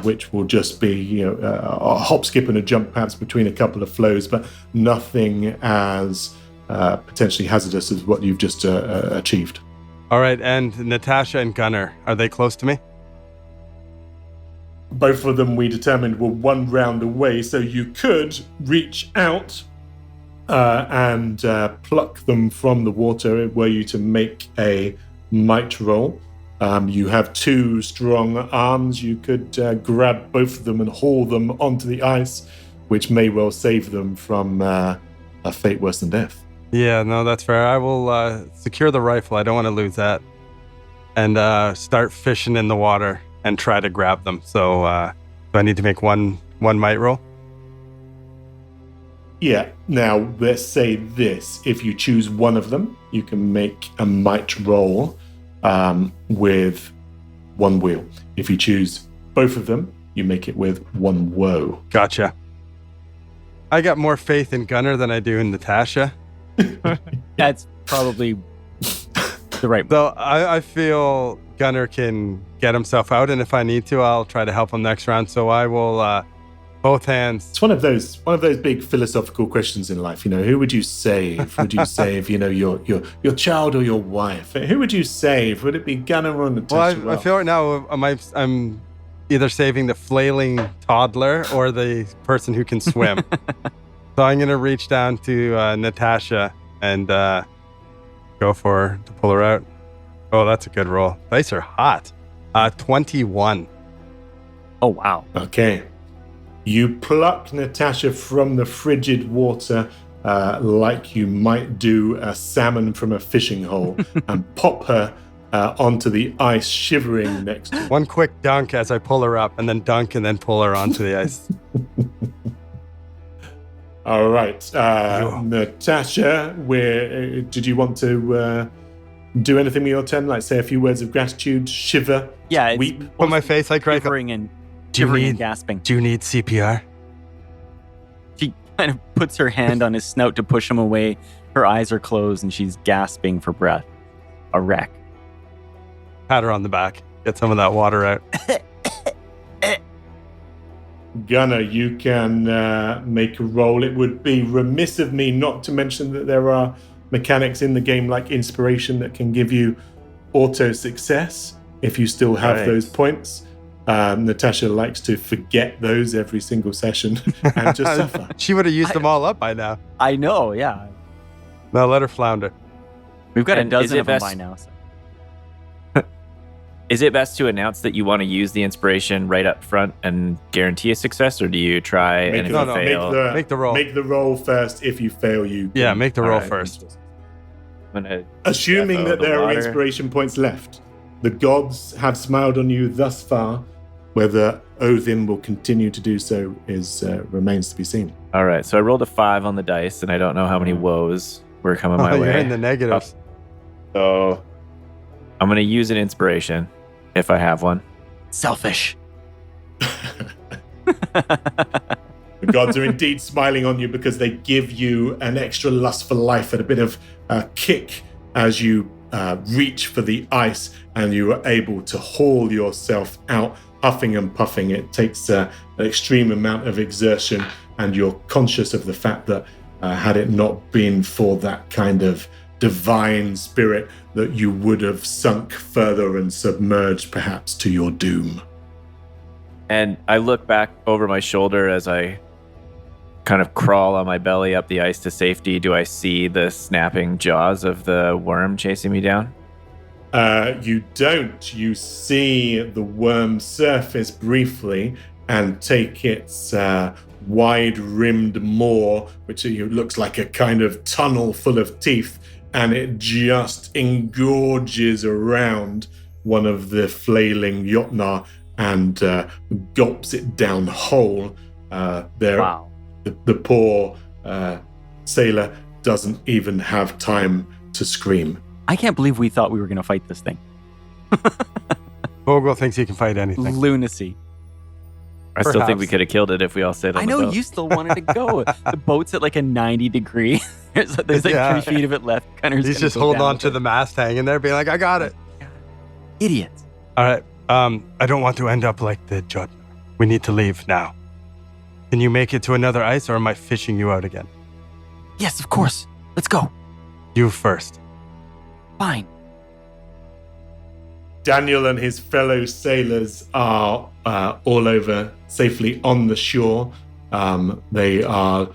Speaker 3: which will just be a hop, skip, and a jump, perhaps between a couple of flows, but nothing as potentially hazardous as what you've just achieved.
Speaker 1: All right, and Natasha and Gunnar, are they close to me?
Speaker 3: Both of them we determined were one round away, so you could reach out and pluck them from the water were you to make a might roll. You have two strong arms. You could grab both of them and haul them onto the ice, which may well save them from a fate worse than death.
Speaker 1: Yeah, no, that's fair. I will secure the rifle. I don't want to lose that. And start fishing in the water and try to grab them. So do I need to make one might roll?
Speaker 3: Yeah. Now, let's say this. If you choose one of them, you can make a might roll with one wheel. If you choose both of them, you make it with one woe.
Speaker 1: Gotcha. I got more faith in Gunnar than I do in Natasha.
Speaker 4: That's probably the right.
Speaker 1: So I feel Gunnar can get himself out, and if I need to, I'll try to help him next round. So I will both hands.
Speaker 3: It's one of those big philosophical questions in life. Who would you save? Would you save, your child or your wife? Who would you save? Would it be Gunnar or Natasha?
Speaker 1: Well, I feel right now I'm either saving the flailing toddler or the person who can swim. So I'm gonna reach down to Natasha and go to pull her out. Oh, that's a good roll. Dice are hot. 21.
Speaker 4: Oh, wow.
Speaker 3: Okay. You pluck Natasha from the frigid water like you might do a salmon from a fishing hole and pop her onto the ice, shivering next to you.
Speaker 1: One quick dunk as I pull her up, and then dunk and then pull her onto the ice.
Speaker 3: All right. Natasha, did you want to do anything with your turn? Like say a few words of gratitude, shiver,
Speaker 4: Yeah,
Speaker 3: weep?
Speaker 1: Put my face like right.
Speaker 4: shivering and
Speaker 1: Do you
Speaker 4: shivering
Speaker 1: need-
Speaker 4: and gasping.
Speaker 1: Do you need CPR?
Speaker 4: She kind of puts her hand on his snout to push him away. Her eyes are closed and she's gasping for breath. A wreck.
Speaker 1: Pat her on the back. Get some of that water out.
Speaker 3: Gunnar, you can make a roll. It would be remiss of me not to mention that there are mechanics in the game like inspiration that can give you auto success if you still have
Speaker 1: Right.
Speaker 3: those points. Natasha likes to forget those every single session and just suffer.
Speaker 1: She would have used them all up by now.
Speaker 4: I know, yeah.
Speaker 1: No, let her flounder.
Speaker 4: We've got a
Speaker 2: And
Speaker 4: dozen
Speaker 2: is it
Speaker 4: of them
Speaker 2: best-
Speaker 4: by now. So.
Speaker 2: Is it best to announce that you want to use the inspiration right up front and guarantee a success, or do you try and if you fail?
Speaker 1: Make the roll.
Speaker 3: Make the roll first. If you fail, you can,
Speaker 1: Yeah, make the roll
Speaker 3: Alright.
Speaker 1: first.
Speaker 2: I'm gonna
Speaker 3: Assuming
Speaker 2: Defo
Speaker 3: that
Speaker 2: the
Speaker 3: there are
Speaker 2: water.
Speaker 3: inspiration points left, the gods have smiled on you thus far. Whether Odin will continue to do so remains to be seen.
Speaker 2: All right, so I rolled a 5 on the dice, and I don't know how many woes were coming my
Speaker 1: You're
Speaker 2: way.
Speaker 1: in the negatives.
Speaker 2: So I'm gonna use an inspiration if I have one.
Speaker 4: Selfish.
Speaker 3: The gods are indeed smiling on you because they give you an extra lust for life and a bit of kick as you reach for the ice and you are able to haul yourself out, huffing and puffing. It takes an extreme amount of exertion, and you're conscious of the fact that had it not been for that kind of divine spirit, that you would have sunk further and submerged perhaps to your doom.
Speaker 2: And I look back over my shoulder as I kind of crawl on my belly up the ice to safety. Do I see the snapping jaws of the worm chasing me down?
Speaker 3: You don't. You see the worm surface briefly and take its wide-rimmed maw, which looks like a kind of tunnel full of teeth, and it just engorges around one of the flailing Jotnar and gulps it down whole.
Speaker 4: Wow.
Speaker 3: The poor sailor doesn't even have time to scream.
Speaker 4: I can't believe we thought we were going to fight this thing.
Speaker 1: Bogle thinks he can fight anything.
Speaker 4: Lunacy.
Speaker 2: I still think we
Speaker 1: Perhaps.
Speaker 2: could have killed it if we all stayed on
Speaker 4: I
Speaker 2: the
Speaker 4: know
Speaker 2: boat.
Speaker 4: you still wanted to go. The boat's at like a 90 degree. There's like
Speaker 1: Yeah.
Speaker 4: 3 feet of it left. Gunner's
Speaker 1: He's
Speaker 4: gonna
Speaker 1: just
Speaker 4: go
Speaker 1: holding
Speaker 4: down
Speaker 1: on
Speaker 4: with
Speaker 1: to
Speaker 4: it.
Speaker 1: the mast hanging there, being like, I got it.
Speaker 4: Idiots.
Speaker 1: All right. I don't want to end up like the Jotnar. We need to leave now. Can you make it to another ice, or am I fishing you out again?
Speaker 4: Yes, of course. Let's go.
Speaker 1: You first.
Speaker 4: Fine.
Speaker 3: Daniel and his fellow sailors are all over safely on the shore. They are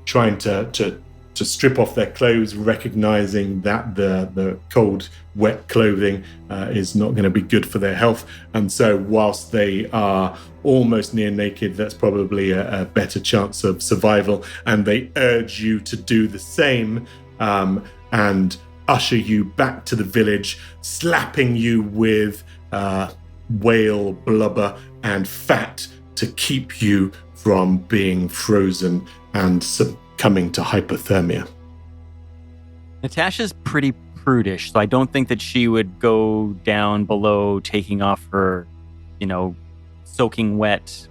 Speaker 3: trying to strip off their clothes, recognizing that the cold, wet clothing is not going to be good for their health. And so whilst they are almost near naked, that's probably a better chance of survival. And they urge you to do the same and usher you back to the village, slapping you with whale blubber and fat to keep you from being frozen and succumbing to hypothermia.
Speaker 4: Natasha's pretty prudish, so I don't think that she would go down below taking off her, soaking wet,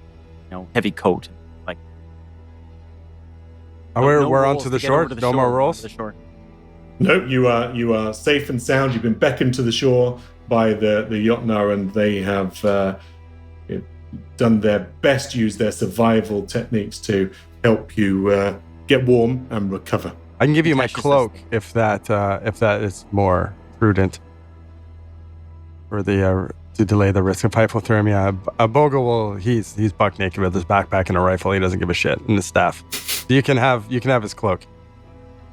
Speaker 4: heavy coat. Like
Speaker 1: We're
Speaker 4: no
Speaker 1: on
Speaker 4: rolls
Speaker 1: to the
Speaker 4: get over
Speaker 1: shore.
Speaker 4: to the
Speaker 1: No
Speaker 4: shore,
Speaker 1: more
Speaker 4: to
Speaker 1: rolls.
Speaker 4: the shore.
Speaker 3: No, you are safe and sound. You've been beckoned to the shore by the Jotnar, and they have done their best, use their survival techniques to help you get warm and recover.
Speaker 1: I can give you my
Speaker 4: Natasha says-
Speaker 1: cloak if that is more prudent for the to delay the risk of hypothermia. Bogle he's buck naked with his backpack and a rifle. He doesn't give a shit, and his staff. So you can have his cloak.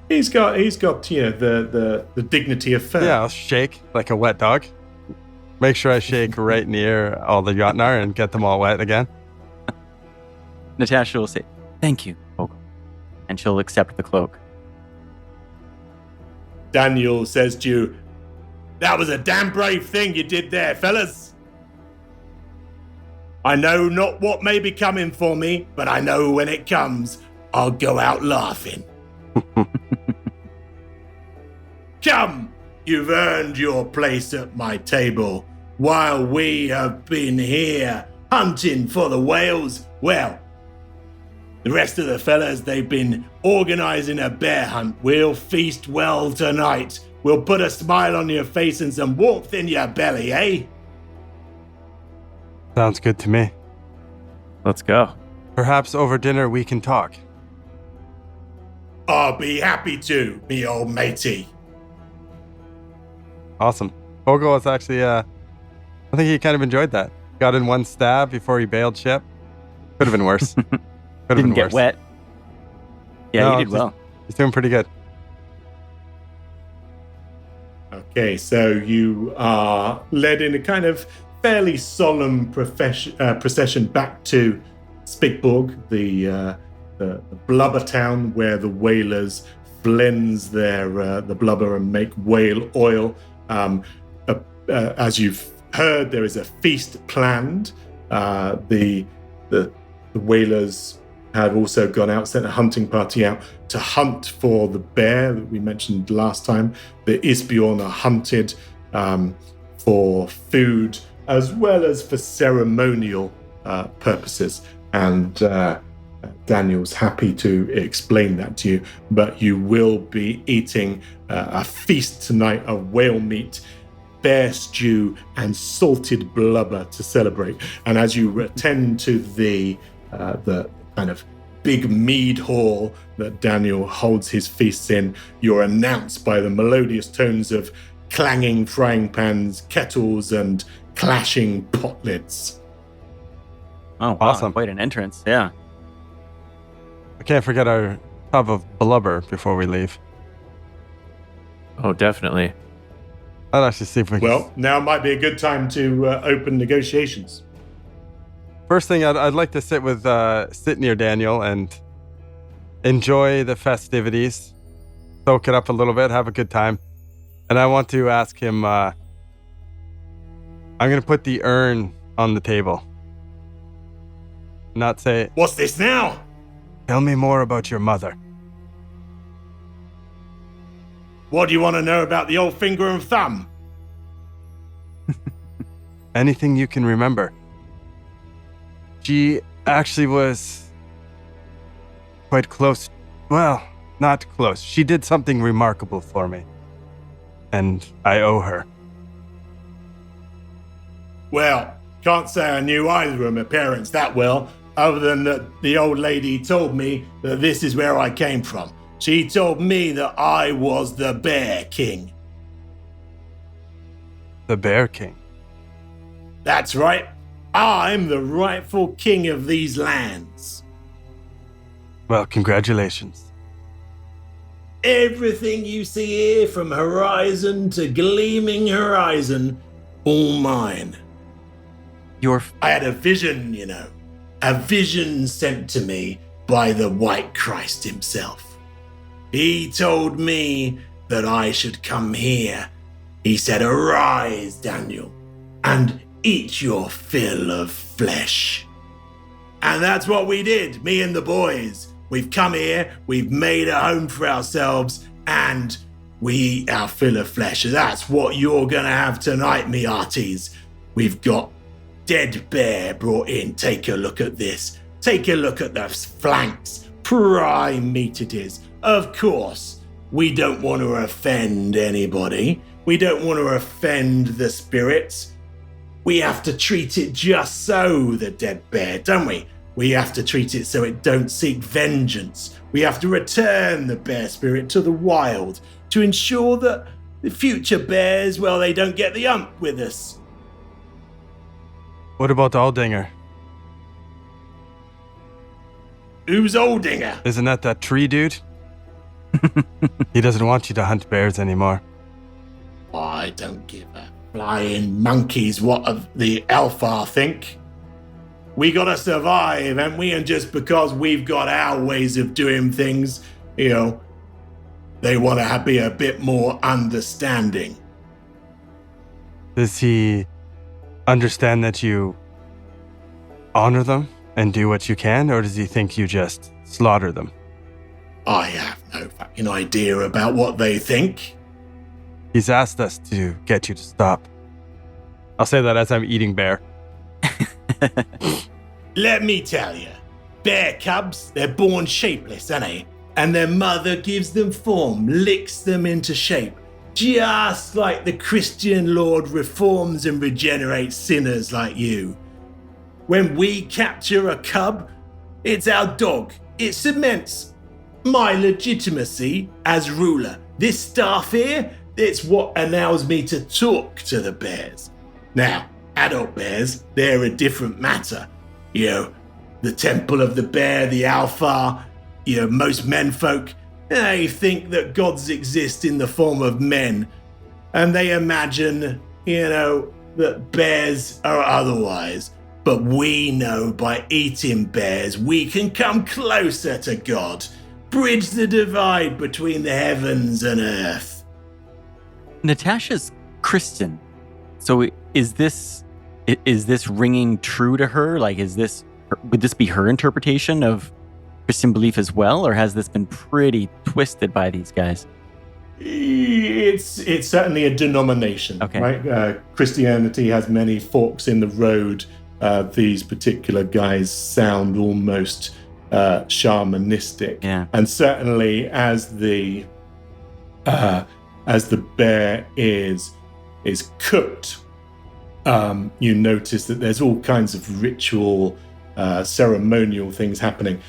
Speaker 3: He's got the dignity of fur.
Speaker 1: Yeah, I'll shake like a wet dog. Make sure I shake right near all the Jotnar and get them all wet again.
Speaker 4: Natasha will say, "Thank you, Bogle," and she'll accept the cloak.
Speaker 3: Daniel says to you, "That was a damn brave thing you did there, fellas. I know not what may be coming for me, but I know when it comes, I'll go out laughing. Come, you've earned your place at my table. While we have been here hunting for the whales, well, the rest of the fellas, they've been organizing a bear hunt. We'll feast well tonight. We'll put a smile on your face and some warmth in your belly, eh?
Speaker 1: Sounds good to me.
Speaker 2: Let's go.
Speaker 1: Perhaps over dinner we can talk.
Speaker 3: I'll be happy to, me old matey."
Speaker 1: Awesome. Bogle was actually, I think he kind of enjoyed that. Got in one stab before he bailed ship. Could have been worse. Could have
Speaker 4: Didn't
Speaker 1: been
Speaker 4: get
Speaker 1: worse.
Speaker 4: wet. Yeah,
Speaker 1: No,
Speaker 4: you did well.
Speaker 1: He's doing pretty good.
Speaker 3: Okay, so you are led in a kind of fairly solemn procession back to Spigborg, the blubber town where the whalers blends the blubber and make whale oil. As you've heard, there is a feast planned. The whalers have also gone out, sent a hunting party out to hunt for the bear that we mentioned last time. The Isbjorn are hunted for food as well as for ceremonial purposes. And Daniel's happy to explain that to you, but you will be eating a feast tonight of whale meat, bear stew, and salted blubber to celebrate. And as you attend to the kind of big mead hall that Daniel holds his feasts in, you're announced by the melodious tones of clanging frying pans, kettles, and clashing pot lids.
Speaker 4: Oh, wow.
Speaker 1: Awesome.
Speaker 4: Quite an entrance. Yeah.
Speaker 1: I can't forget our tub of blubber before we leave.
Speaker 2: Oh, definitely.
Speaker 1: I'll actually see if we can.
Speaker 3: Well, now might be a good time to open negotiations.
Speaker 1: First thing, I'd like to sit near Daniel and enjoy the festivities, soak it up a little bit, have a good time. And I want to ask him, I'm going to put the urn on the table. Not say,
Speaker 3: What's this now?
Speaker 1: tell me more about your mother.
Speaker 3: What do you want to know about the old finger and thumb?
Speaker 1: Anything you can remember. She actually was quite close. Well, not close. She did something remarkable for me. And I owe her.
Speaker 3: Well, can't say I knew either of my parents that well, other than that the old lady told me that this is where I came from. She told me that I was the Bear King.
Speaker 1: The Bear King.
Speaker 3: That's right. I'm the rightful king of these lands.
Speaker 1: Well, congratulations.
Speaker 3: Everything you see here, from horizon to gleaming horizon, all mine. I had a vision, you know. A vision sent to me by the White Christ himself. He told me that I should come here. He said, "Arise, Daniel, and eat your fill of flesh." And that's what we did, me and the boys. We've come here, we've made a home for ourselves, and we eat our fill of flesh. That's what you're gonna have tonight, me hearties. We've got dead bear brought in. Take a look at this. Take a look at the flanks. Prime meat it is. Of course, we don't want to offend anybody. We don't want to offend the spirits. We have to treat it just so, the dead bear, don't we? We have to treat it so it don't seek vengeance. We have to return the bear spirit to the wild to ensure that the future bears, well, they don't get the ump with us.
Speaker 1: What about Aldinger?
Speaker 3: Who's Oldinger?
Speaker 1: Isn't that tree dude? He doesn't want you to hunt bears anymore.
Speaker 3: I don't give a flying monkeys what of the Alpha think. We gotta survive, haven't we? And just because we've got our ways of doing things, you know, they want to be a bit more understanding.
Speaker 1: Does he understand that you honor them and do what you can, or does he think you just slaughter them?
Speaker 3: I have no fucking idea about what they think.
Speaker 1: He's asked us to get you to stop. I'll say that as I'm eating bear.
Speaker 3: Let me tell you, bear cubs, they're born shapeless, ain't they? And their mother gives them form, licks them into shape, just like the Christian Lord reforms and regenerates sinners like you. When we capture a cub, it's our dog. It cements my legitimacy as ruler. This staff here, it's what allows me to talk to the bears. Now, adult bears, they're a different matter. You know, the temple of the bear, the alpha, you know, most menfolk, they think that gods exist in the form of men. And they imagine, you know, that bears are otherwise. But we know by eating bears, we can come closer to God, bridge the divide between the heavens and earth.
Speaker 4: Natasha's Christian. So is this ringing true to her? Like, would this be her interpretation of Christian belief as well? Or has this been pretty twisted by these guys?
Speaker 3: It's certainly a denomination,
Speaker 4: okay.
Speaker 3: Right? Christianity has many forks in the road, these particular guys sound almost shamanistic.
Speaker 4: Yeah.
Speaker 3: And certainly as the bear is cooked, you notice that there's all kinds of ritual, ceremonial things happening.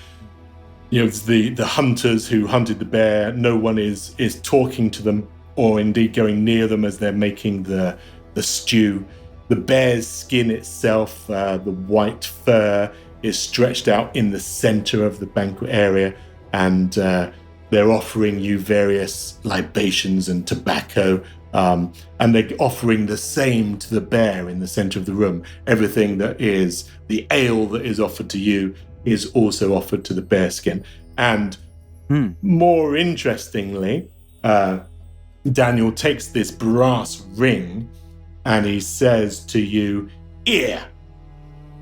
Speaker 3: You know, it's the hunters who hunted the bear. No one is talking to them or indeed going near them as they're making the stew. The bear's skin itself, the white fur, is stretched out in the center of the banquet area, and they're offering you various libations and tobacco, and they're offering the same to the bear in the center of the room. Everything that is the ale that is offered to you is also offered to the bearskin. And more interestingly, Daniel takes this brass ring and he says to you, "Here,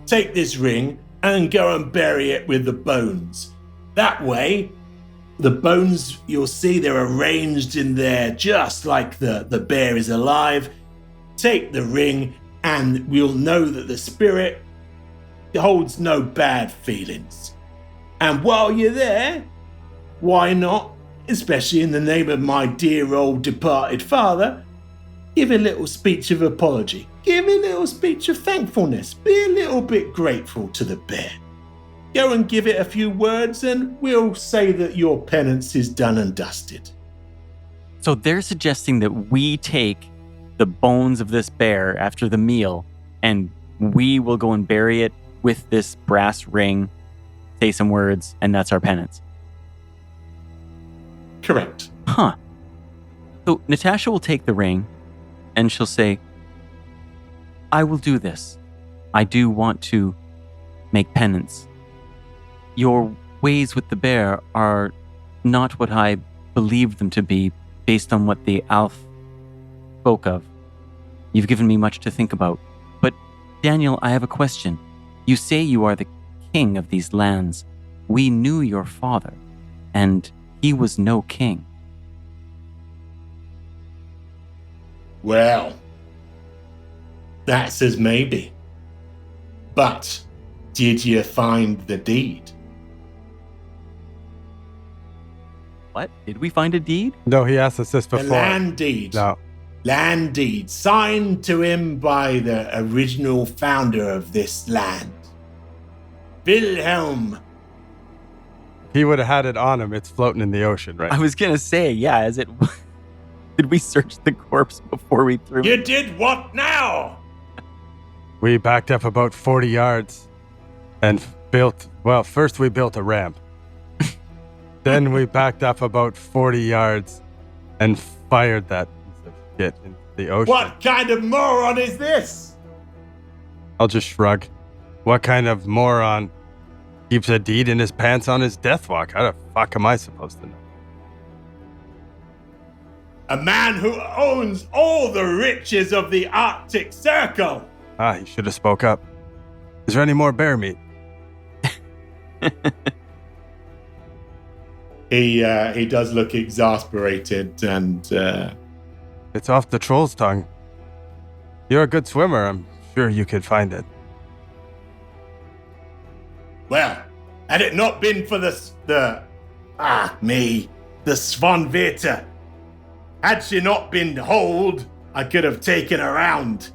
Speaker 3: take this ring and go and bury it with the bones. That way, the bones, you'll see they're arranged in there just like the bear is alive. Take the ring and we'll know that the spirit holds no bad feelings. And while you're there, why not, especially in the name of my dear old departed father, give a little speech of apology. Give a little speech of thankfulness. Be a little bit grateful to the bear. Go and give it a few words and we'll say that your penance is done and dusted."
Speaker 4: So they're suggesting that we take the bones of this bear after the meal and we will go and bury it with this brass ring, say some words, and that's our penance.
Speaker 3: Correct.
Speaker 4: Huh. So Natasha will take the ring and she'll say, "I will do this. I do want to make penance. Your ways with the bear are not what I believed them to be based on what the Alf spoke of. You've given me much to think about. But Daniel, I have a question. You say you are the king of these lands. We knew your father, and he was no king."
Speaker 3: Well, that says maybe. But did you find the deed?
Speaker 4: What? Did we find a deed?
Speaker 1: No, he asked us this
Speaker 3: The
Speaker 1: before.
Speaker 3: land deed.
Speaker 1: No.
Speaker 3: Land deed signed to him by the original founder of this land, Wilhelm.
Speaker 1: He would have had it on him. It's floating in the ocean, right?
Speaker 4: I was going to say, yeah, is it... Did we search the corpse before we threw
Speaker 3: You
Speaker 4: it?
Speaker 3: did what now?
Speaker 1: We backed up about 40 yards and first we built a ramp. Then we backed up about 40 yards and fired that piece of shit into the ocean.
Speaker 3: What kind of moron is this?
Speaker 1: I'll just shrug. What kind of moron keeps a deed in his pants on his death walk? How the fuck am I supposed to know?
Speaker 3: A man who owns all the riches of the Arctic Circle.
Speaker 1: He should have spoke up. Is there any more bear meat?
Speaker 3: He does look exasperated and
Speaker 1: It's off the troll's tongue. You're a good swimmer. I'm sure you could find it.
Speaker 3: well, had it not been for the Svanvita, had she not been holed, I could have taken her around.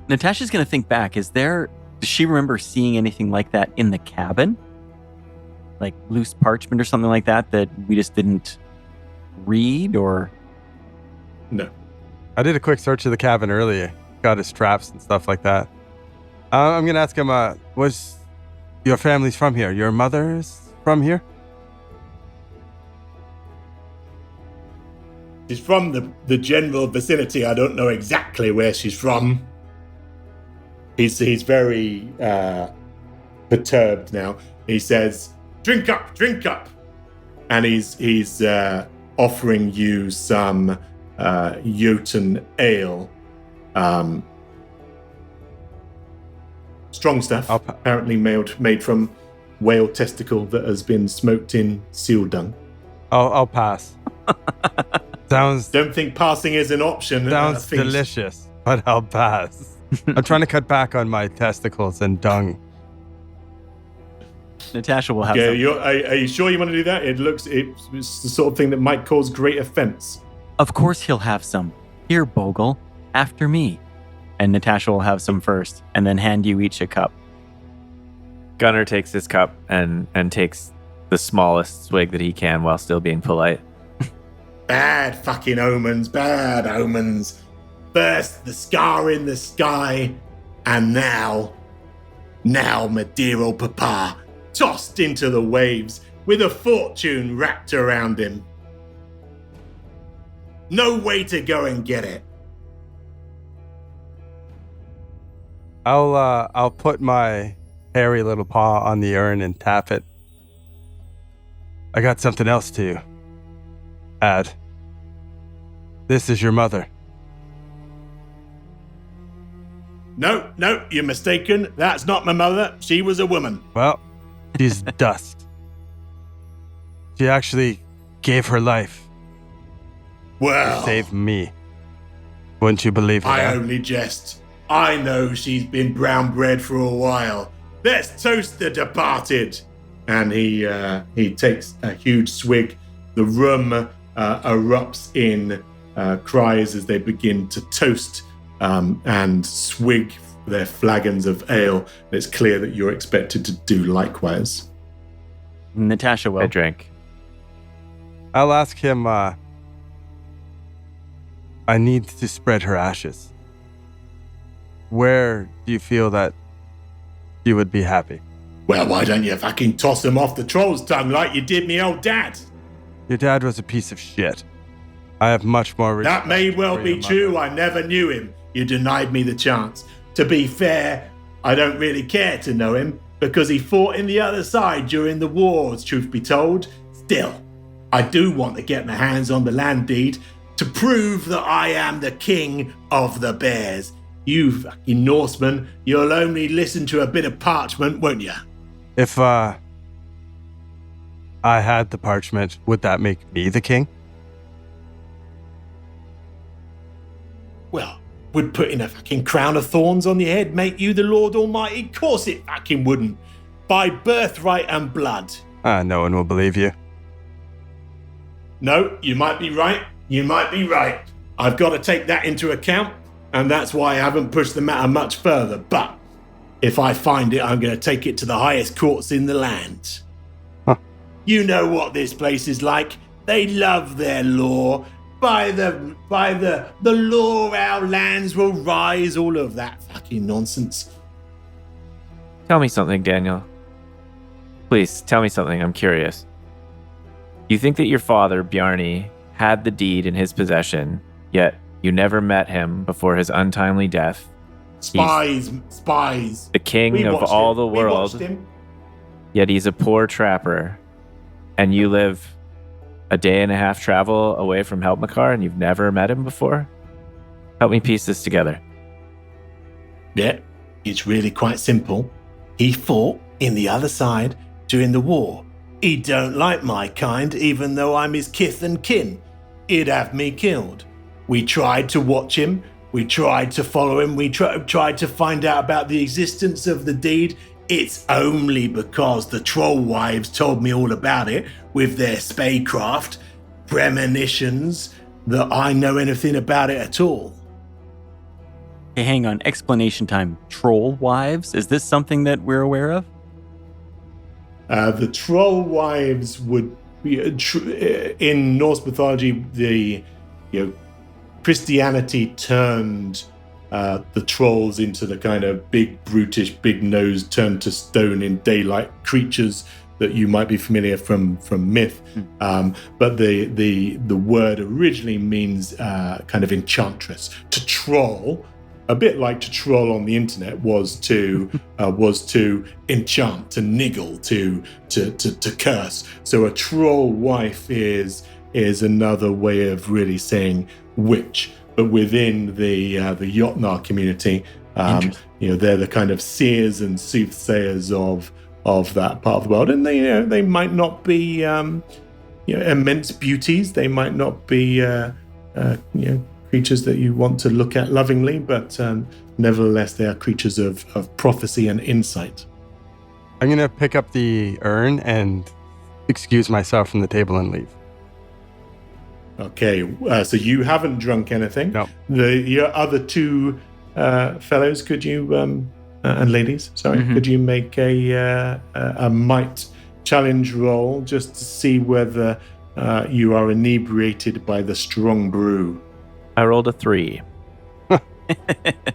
Speaker 4: Natasha's going to think back. Does she remember seeing anything like that in the cabin? Like loose parchment or something like that we just didn't read, or?
Speaker 3: No.
Speaker 1: I did a quick search of the cabin earlier. Got his straps and stuff like that. I'm going to ask him, was your family's from here? Your mother's from here?
Speaker 3: She's from the general vicinity. I don't know exactly where she's from. He's very perturbed now. He says, drink up. And he's offering you some Jotnar ale. Strong stuff, apparently made from whale testicle that has been smoked in seal dung.
Speaker 1: I'll pass. Sounds
Speaker 3: Don't think passing is an option.
Speaker 1: delicious, but I'll pass. I'm trying to cut back on my testicles and dung.
Speaker 4: Natasha will have
Speaker 3: Okay,
Speaker 4: some.
Speaker 3: are you sure you want to do that? It's the sort of thing that might cause great offense.
Speaker 4: Of course he'll have some. Here, Bogle, after me. And Natasha will have some first, and then hand you each a cup.
Speaker 2: Gunnar takes his cup and takes the smallest swig that he can while still being polite.
Speaker 3: Bad fucking omens, bad omens. First, the scar in the sky, and now my dear old papa, tossed into the waves with a fortune wrapped around him. No way to go and get it.
Speaker 1: I'll put my hairy little paw on the urn and tap it. I got something else to add. This is your mother.
Speaker 3: No, you're mistaken. That's not my mother. She was a woman.
Speaker 1: Well, she's dust. She actually gave her life
Speaker 3: Well,
Speaker 1: to save me. Wouldn't you believe it?
Speaker 3: I
Speaker 1: huh?
Speaker 3: only jest. I know she's been brown bread for a while. Let's toast the departed. And he takes a huge swig. The room erupts in cries as they begin to toast and swig their flagons of ale. It's clear that you're expected to do likewise.
Speaker 4: Natasha will.
Speaker 2: I drank.
Speaker 1: I'll ask him, I need to spread her ashes. Where do you feel that you would be happy?
Speaker 3: Well, why don't you fucking toss them off the troll's tongue like you did me old dad?
Speaker 1: Your dad was a piece of shit. I have much more respect
Speaker 3: That may well
Speaker 1: for
Speaker 3: be
Speaker 1: your
Speaker 3: true.
Speaker 1: mother.
Speaker 3: I never knew him. You denied me the chance. To be fair, I don't really care to know him because he fought in the other side during the wars, truth be told. Still, I do want to get my hands on the land deed to prove that I am the king of the bears. You fucking Norseman, you'll only listen to a bit of parchment, won't you?
Speaker 1: If I had the parchment, would that make me the king?
Speaker 3: Well, would putting a fucking crown of thorns on your head make you the Lord Almighty? Of course it fucking wouldn't. By birthright and blood.
Speaker 1: No one will believe you.
Speaker 3: No, you might be right. You might be right. I've got to take that into account, and that's why I haven't pushed the matter much further. But if I find it, I'm going to take it to the highest courts in the land.
Speaker 1: Huh.
Speaker 3: You know what this place is like. They love their law. By the law, our lands will rise. All of that fucking nonsense.
Speaker 2: Tell me something, Daniel. Please, tell me something. I'm curious. You think that your father, Bjarni, had the deed in his possession, yet you never met him before his untimely death.
Speaker 3: Spies.
Speaker 2: The king
Speaker 3: We
Speaker 2: of
Speaker 3: watched
Speaker 2: all
Speaker 3: him.
Speaker 2: the
Speaker 3: We
Speaker 2: world,
Speaker 3: watched him.
Speaker 2: yet he's a poor trapper. And you live a day and a half travel away from Helpmakar and you've never met him before? Help me piece this together.
Speaker 3: Yeah, it's really quite simple. He fought in the other side during the war. He don't like my kind, even though I'm his kith and kin. He'd have me killed. We tried to watch him. We tried to follow him. We tried to find out about the existence of the deed. It's only because the troll wives told me all about it with their spacecraft premonitions that I know anything about it at all.
Speaker 4: Hey, hang on. Explanation time. Troll wives? Is this something that we're aware of?
Speaker 3: The troll wives would be in Norse mythology. Christianity turned the trolls into the kind of big, brutish, big-nosed, turned to stone in daylight creatures that you might be familiar from myth. But the word originally means kind of enchantress. To troll, a bit like to troll on the internet, was to enchant, to niggle, to curse. So a troll wife is another way of really saying witch. But within the Jotnar community, they're the kind of seers and soothsayers of that part of the world, and they might not be immense beauties. They might not be creatures that you want to look at lovingly, but nevertheless, they are creatures of prophecy and insight.
Speaker 1: I'm going to pick up the urn and excuse myself from the table and leave.
Speaker 3: Okay, so you haven't drunk anything.
Speaker 1: No.
Speaker 3: Your other two fellows, could you, and ladies, sorry, could you make a might challenge roll just to see whether you are inebriated by the strong brew?
Speaker 2: I rolled a 3.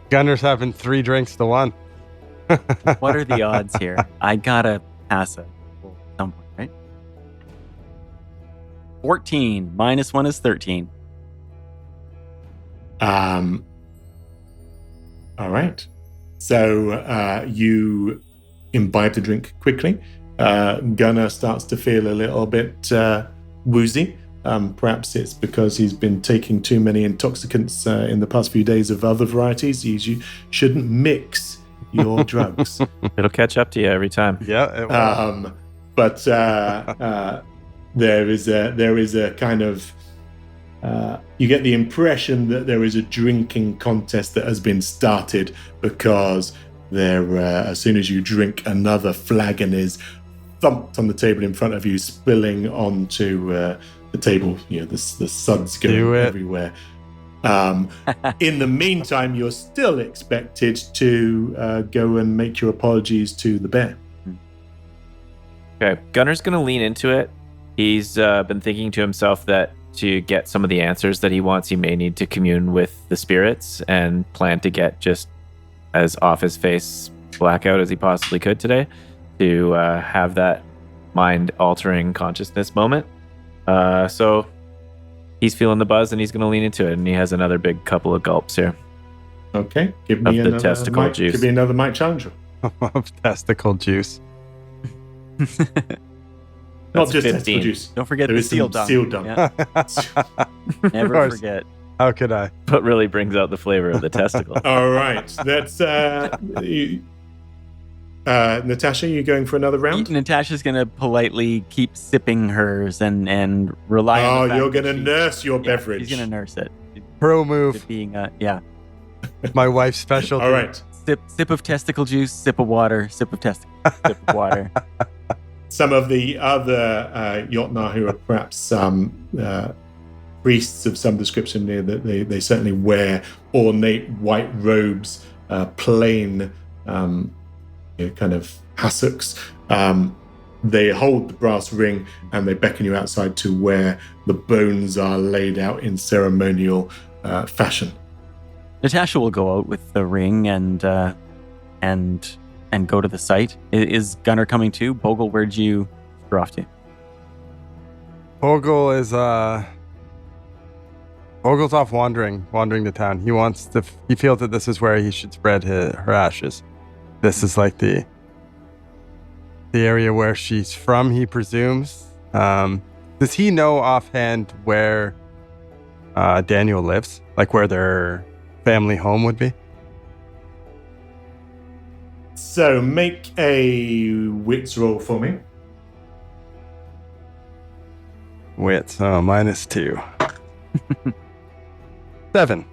Speaker 1: Gunner's having 3 drinks to 1.
Speaker 4: What are the odds here? I gotta pass it at some point, right? 14 minus 1 is 13.
Speaker 3: All right. So you imbibe the drink quickly. Gunner starts to feel a little bit woozy. Perhaps it's because he's been taking too many intoxicants in the past few days of other varieties. You shouldn't mix your drugs.
Speaker 2: It'll catch up to you every time.
Speaker 1: Yeah. It will.
Speaker 3: But there is a kind of you get the impression that there is a drinking contest that has been started because there as soon as you drink, another flagon is thumped on the table in front of you, spilling onto the table. The suds going everywhere. In the meantime, you're still expected to go and make your apologies to the bear.
Speaker 2: Okay, Gunner's going to lean into it. He's been thinking to himself that to get some of the answers that he wants, he may need to commune with the spirits, and plan to get just as off his face blackout as he possibly could today to have that mind-altering consciousness moment. So he's feeling the buzz, and he's going to lean into it, and he has another big couple of gulps here.
Speaker 3: Okay, give me
Speaker 2: the
Speaker 3: another
Speaker 2: testicle
Speaker 3: mic,
Speaker 2: juice.
Speaker 3: Give me another mic challenger.
Speaker 1: Of testicle juice.
Speaker 3: Not
Speaker 2: That's
Speaker 3: just
Speaker 2: 15.
Speaker 3: testicle juice.
Speaker 4: Don't forget
Speaker 3: There
Speaker 4: the
Speaker 3: is
Speaker 4: seal
Speaker 3: some
Speaker 4: dung.
Speaker 3: seal dung.
Speaker 4: Yeah,
Speaker 1: Of
Speaker 4: never
Speaker 1: course.
Speaker 4: forget.
Speaker 1: How could I?
Speaker 2: But really brings out the flavor of the testicle.
Speaker 3: All right, that's Natasha. You going for another round?
Speaker 4: Natasha's gonna politely keep sipping hers and rely on. the fact
Speaker 3: You're
Speaker 4: that
Speaker 3: gonna
Speaker 4: she-
Speaker 3: nurse your
Speaker 4: yeah,
Speaker 3: beverage.
Speaker 4: She's gonna nurse it.
Speaker 1: Pro move.
Speaker 4: It being yeah.
Speaker 1: My wife's specialty.
Speaker 3: All right.
Speaker 4: Sip of testicle juice, sip of water, sip of testicle, sip of water.
Speaker 3: Some of the other Jotnar who are perhaps priests of some description here, that they certainly wear ornate white robes, plain kind of hassocks. They hold the brass ring and they beckon you outside to where the bones are laid out in ceremonial fashion.
Speaker 4: Natasha will go out with the ring and go to the site. Is Gunner coming too? Bogle, where'd you screw off to?
Speaker 1: Bogle is Bogle's off wandering the town. He feels that this is where he should spread her ashes. This is like the area where she's from, he presumes. Does he know offhand where Daniel lives? Like where their family home would be?
Speaker 3: So make a wits roll for me.
Speaker 1: Wits, -2. 7.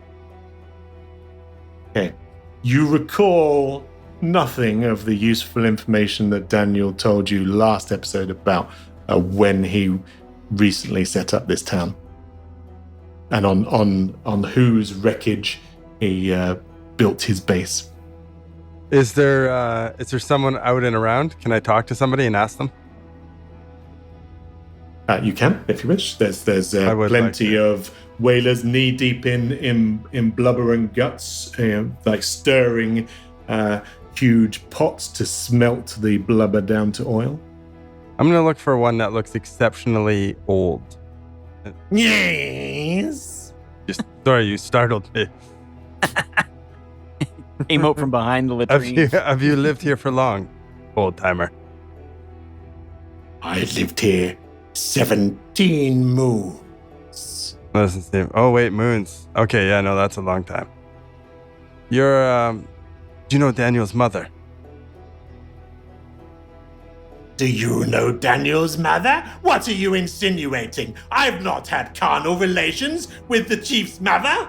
Speaker 3: Okay. You recall nothing of the useful information that Daniel told you last episode about when he recently set up this town, and on whose wreckage he built his base.
Speaker 1: Is there someone out and around? Can I talk to somebody and ask them?
Speaker 3: You can, if you wish. There's
Speaker 1: I would
Speaker 3: plenty
Speaker 1: like
Speaker 3: of whalers knee deep in blubber and guts, like stirring huge pots to smelt the blubber down to oil.
Speaker 1: I'm gonna look for one that looks exceptionally old.
Speaker 3: Yes.
Speaker 1: Sorry, you startled me.
Speaker 4: Came out from behind the latrine.
Speaker 1: Have you lived here for long, old timer?
Speaker 3: I lived here 17 moons.
Speaker 1: Listen, Steve. Oh wait, moons. Okay, yeah, no, that's a long time. You're do you know Daniel's mother?
Speaker 3: Do you know Daniel's mother? What are you insinuating? I've not had carnal relations with the chief's mother.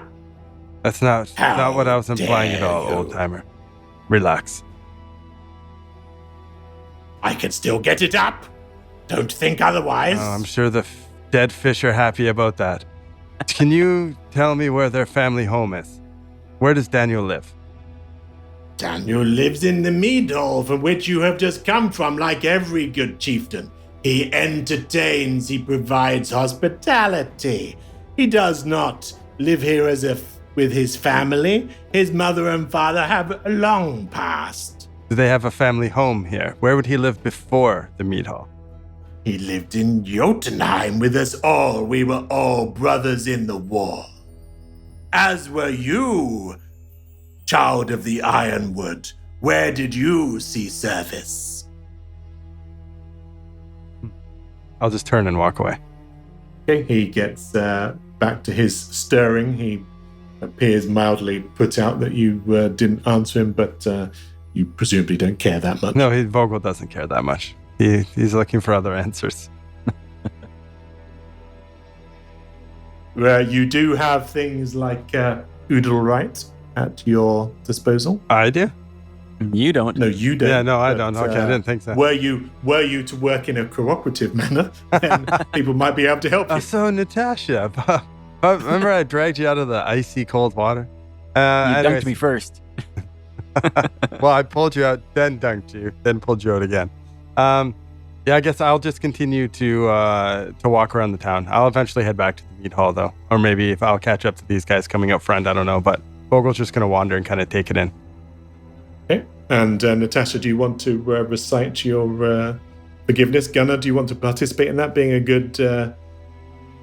Speaker 1: That's not what I was implying at all,
Speaker 3: dare you.
Speaker 1: old timer. Relax.
Speaker 3: I can still get it up. Don't think otherwise.
Speaker 1: Oh, I'm sure the dead fish are happy about that. Can you tell me where their family home is? Where does Daniel live?
Speaker 3: Daniel lives in the mead hall from which you have just come from, like every good chieftain. He entertains, he provides hospitality. He does not live here as if with his family. His mother and father have long passed.
Speaker 1: Do they have a family home here? Where would he live before the mead hall?
Speaker 3: He lived in Jotunheim with us all. We were all brothers in the war. As were you, child of the Ironwood. Where did you see service?
Speaker 1: I'll just turn and walk away.
Speaker 3: Okay, he gets back to his stirring. He appears mildly put out that you didn't answer him, but you presumably don't care that much.
Speaker 1: No, Vogel doesn't care that much. He's looking for other answers.
Speaker 3: You do have things like Oodle at your disposal.
Speaker 1: I do?
Speaker 4: You don't.
Speaker 3: No, you don't.
Speaker 1: Yeah, no, I
Speaker 3: but,
Speaker 1: don't. Okay, I didn't think so.
Speaker 3: Were you to work in a cooperative manner, then people might be able to help you.
Speaker 1: So, Natasha, remember I dragged you out of the icy cold water?
Speaker 4: You
Speaker 1: anyways.
Speaker 4: dunked me first.
Speaker 1: Well, I pulled you out, then dunked you, then pulled you out again. Yeah, I guess I'll just continue to walk around the town. I'll eventually head back to the mead hall, though. Or maybe if I'll catch up to these guys coming up front, I don't know. But Vogel's just going to wander and kind of take it in.
Speaker 3: Okay. And Natasha, do you want to recite your forgiveness? Gunnar, do you want to participate in that, being a good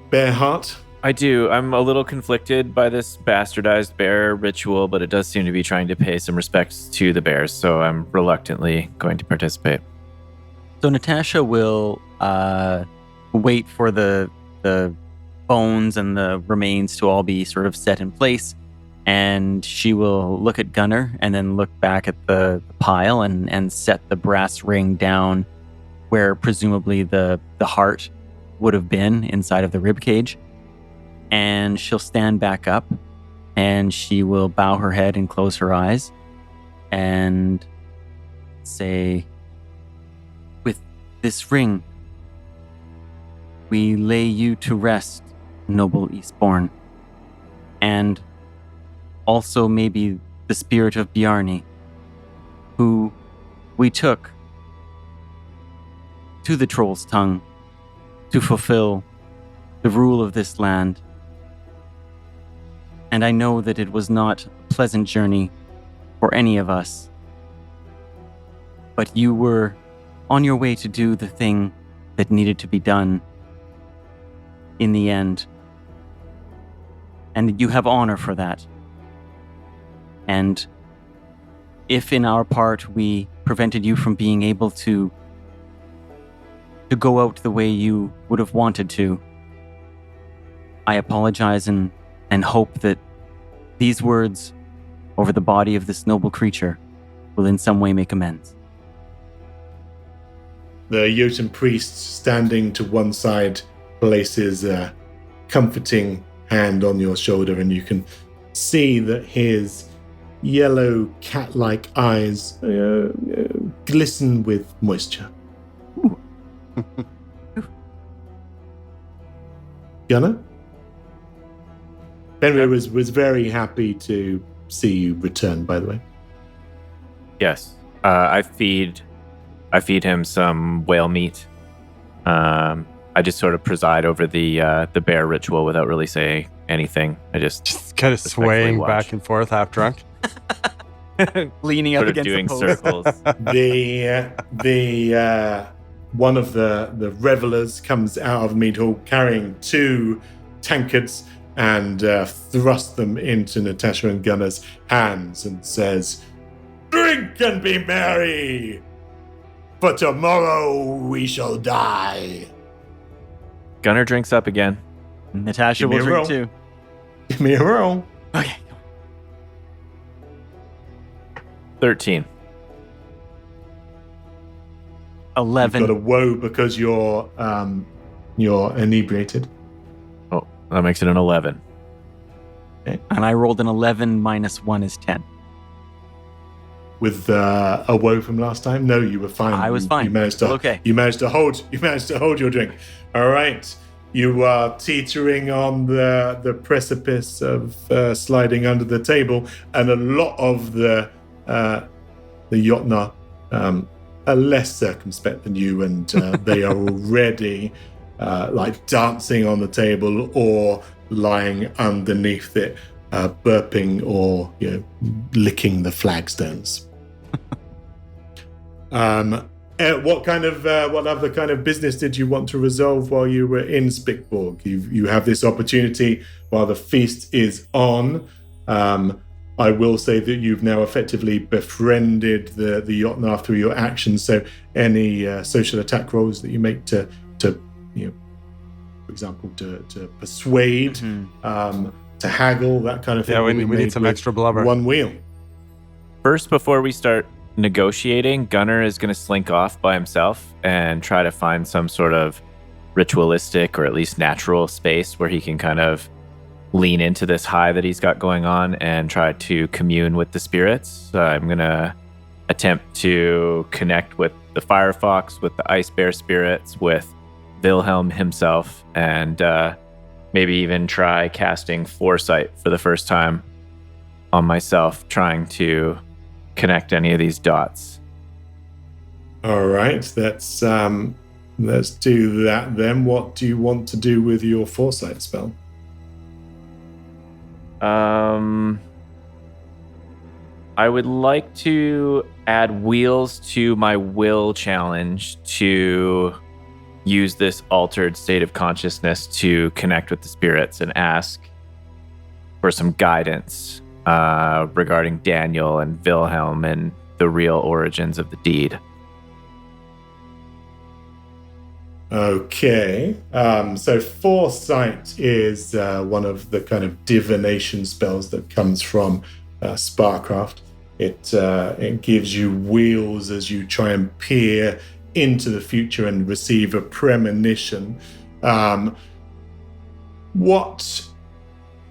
Speaker 3: bear heart?
Speaker 2: I do. I'm a little conflicted by this bastardized bear ritual, but it does seem to be trying to pay some respects to the bears, so I'm reluctantly going to participate.
Speaker 4: So Natasha will wait for the bones and the remains to all be sort of set in place, and she will look at Gunnar and then look back at the pile and set the brass ring down where presumably the heart would have been inside of the rib cage. And she'll stand back up and she will bow her head and close her eyes and say, "With this ring, we lay you to rest, noble Eastbourne, and also maybe the spirit of Bjarni, who we took to the Troll's Tongue to fulfill the rule of this land. And I know that it was not a pleasant journey for any of us. But you were on your way to do the thing that needed to be done in the end. And you have honor for that. And if in our part we prevented you from being able to go out the way you would have wanted to, I apologize and hope that these words over the body of this noble creature will in some way make amends."
Speaker 3: The Jotun priest, standing to one side, places a comforting hand on your shoulder, and you can see that his yellow cat-like eyes glisten with moisture. Gunnar? Benry was very happy to see you return, by the way.
Speaker 2: Yes. I feed him some whale meat. I just sort of preside over the bear ritual without really saying anything. I just
Speaker 1: kind of swaying
Speaker 2: watch.
Speaker 1: back and forth, half drunk.
Speaker 4: Leaning up
Speaker 2: sort of
Speaker 4: against
Speaker 2: doing
Speaker 4: the post.
Speaker 2: circles.
Speaker 3: The one of the revelers comes out of Mead Hall carrying 2 tankards and thrusts them into Natasha and Gunnar's hands and says, "Drink and be merry, for tomorrow we shall die."
Speaker 2: Gunnar drinks up again.
Speaker 4: Natasha
Speaker 3: Give me
Speaker 4: will
Speaker 3: a
Speaker 4: drink
Speaker 3: roll.
Speaker 4: too.
Speaker 3: Give me a roll.
Speaker 4: Okay.
Speaker 2: 13.
Speaker 4: 11.
Speaker 3: You've got a woe because you're inebriated.
Speaker 2: Oh, that makes it an 11.
Speaker 4: And I rolled an 11 minus 1 is 10.
Speaker 3: With a woe from last time? No, you were fine.
Speaker 4: I was fine.
Speaker 3: You managed to.
Speaker 4: Okay.
Speaker 3: You managed to hold. You managed to hold your drink. All right. You are teetering on the precipice of sliding under the table, and a lot of the Jotnar are less circumspect than you, and they are already like dancing on the table or lying underneath it, burping or licking the flagstones. What other kind of business did you want to resolve while you were in Spickborg? You have this opportunity while the feast is on. I will say that you've now effectively befriended the Jotnar through your actions. So any social attack rolls that you make to for example, to persuade, to haggle, that kind of thing.
Speaker 1: Yeah, we need some extra blubber.
Speaker 3: One wheel.
Speaker 2: First, before we start negotiating, Gunnar is going to slink off by himself and try to find some sort of ritualistic or at least natural space where he can kind of lean into this high that he's got going on and try to commune with the spirits. I'm going to attempt to connect with the Firefox, with the Ice Bear spirits, with Wilhelm himself, and maybe even try casting Foresight for the first time on myself, trying to connect any of these dots.
Speaker 3: All right, let's do that then. What do you want to do with your Foresight spell?
Speaker 2: I would like to add wheels to my will challenge to use this altered state of consciousness to connect with the spirits and ask for some guidance regarding Daniel and Wilhelm and the real origins of the deed.
Speaker 3: Okay. So Foresight is one of the kind of divination spells that comes from Sparcraft. It gives you wheels as you try and peer into the future and receive a premonition. What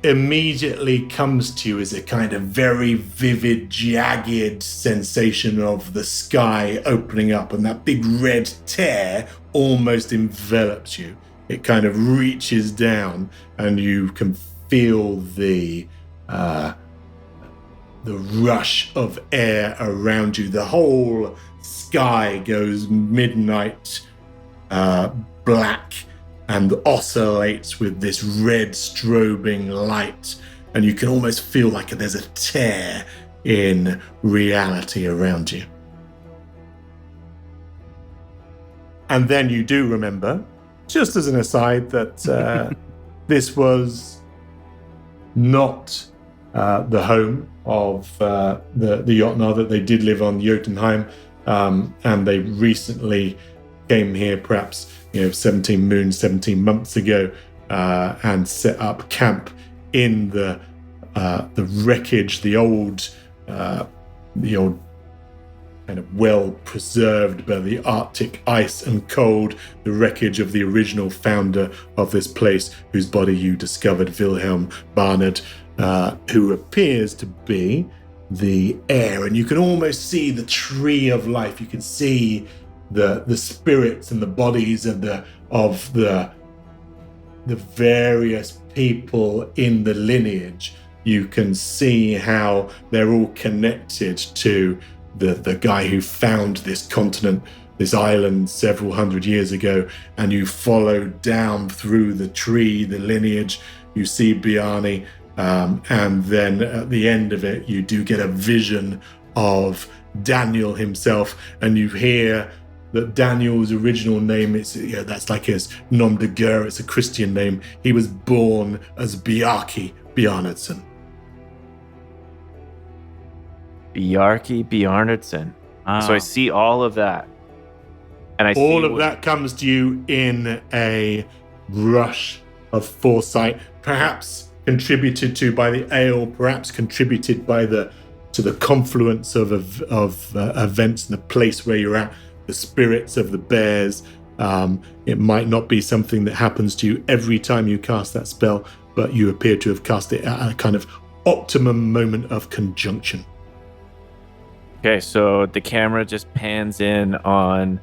Speaker 3: immediately comes to you is a kind of very vivid, jagged sensation of the sky opening up, and that big red tear almost envelops you. It kind of reaches down, and you can feel the rush of air around you. The whole sky goes midnight black and oscillates with this red strobing light, and you can almost feel like there's a tear in reality around you. And then you do remember, just as an aside, that this was not the home of the Jotnar, that they did live on Jotunheim, and they recently came here, perhaps 17 moons, 17 months ago, and set up camp in the wreckage, the old kind of well preserved by the Arctic ice and cold, the wreckage of the original founder of this place, whose body you discovered, Wilhelm Barnard, who appears to be the heir. And you can almost see the tree of life. You can see the spirits and the bodies of the various people in the lineage. You can see how they're all connected to the guy who found this continent, this island, several hundred years ago. And you follow down through the tree, the lineage. You see Bjarni, and then at the end of it, you do get a vision of Daniel himself, and you hear that Daniel's original name is, that's like his nom de guerre, it's a Christian name. He was born as Bjarki Bjarnason.
Speaker 2: Bjarki Bjarnason. So I see all of that. And I
Speaker 3: all
Speaker 2: see
Speaker 3: of that comes to you in a rush of foresight, perhaps contributed to by the ale, perhaps contributed by the confluence of events and the place where you're at, the spirits of the bears. It might not be something that happens to you every time you cast that spell, but you appear to have cast it at a kind of optimum moment of conjunction.
Speaker 2: Okay, so the camera just pans in on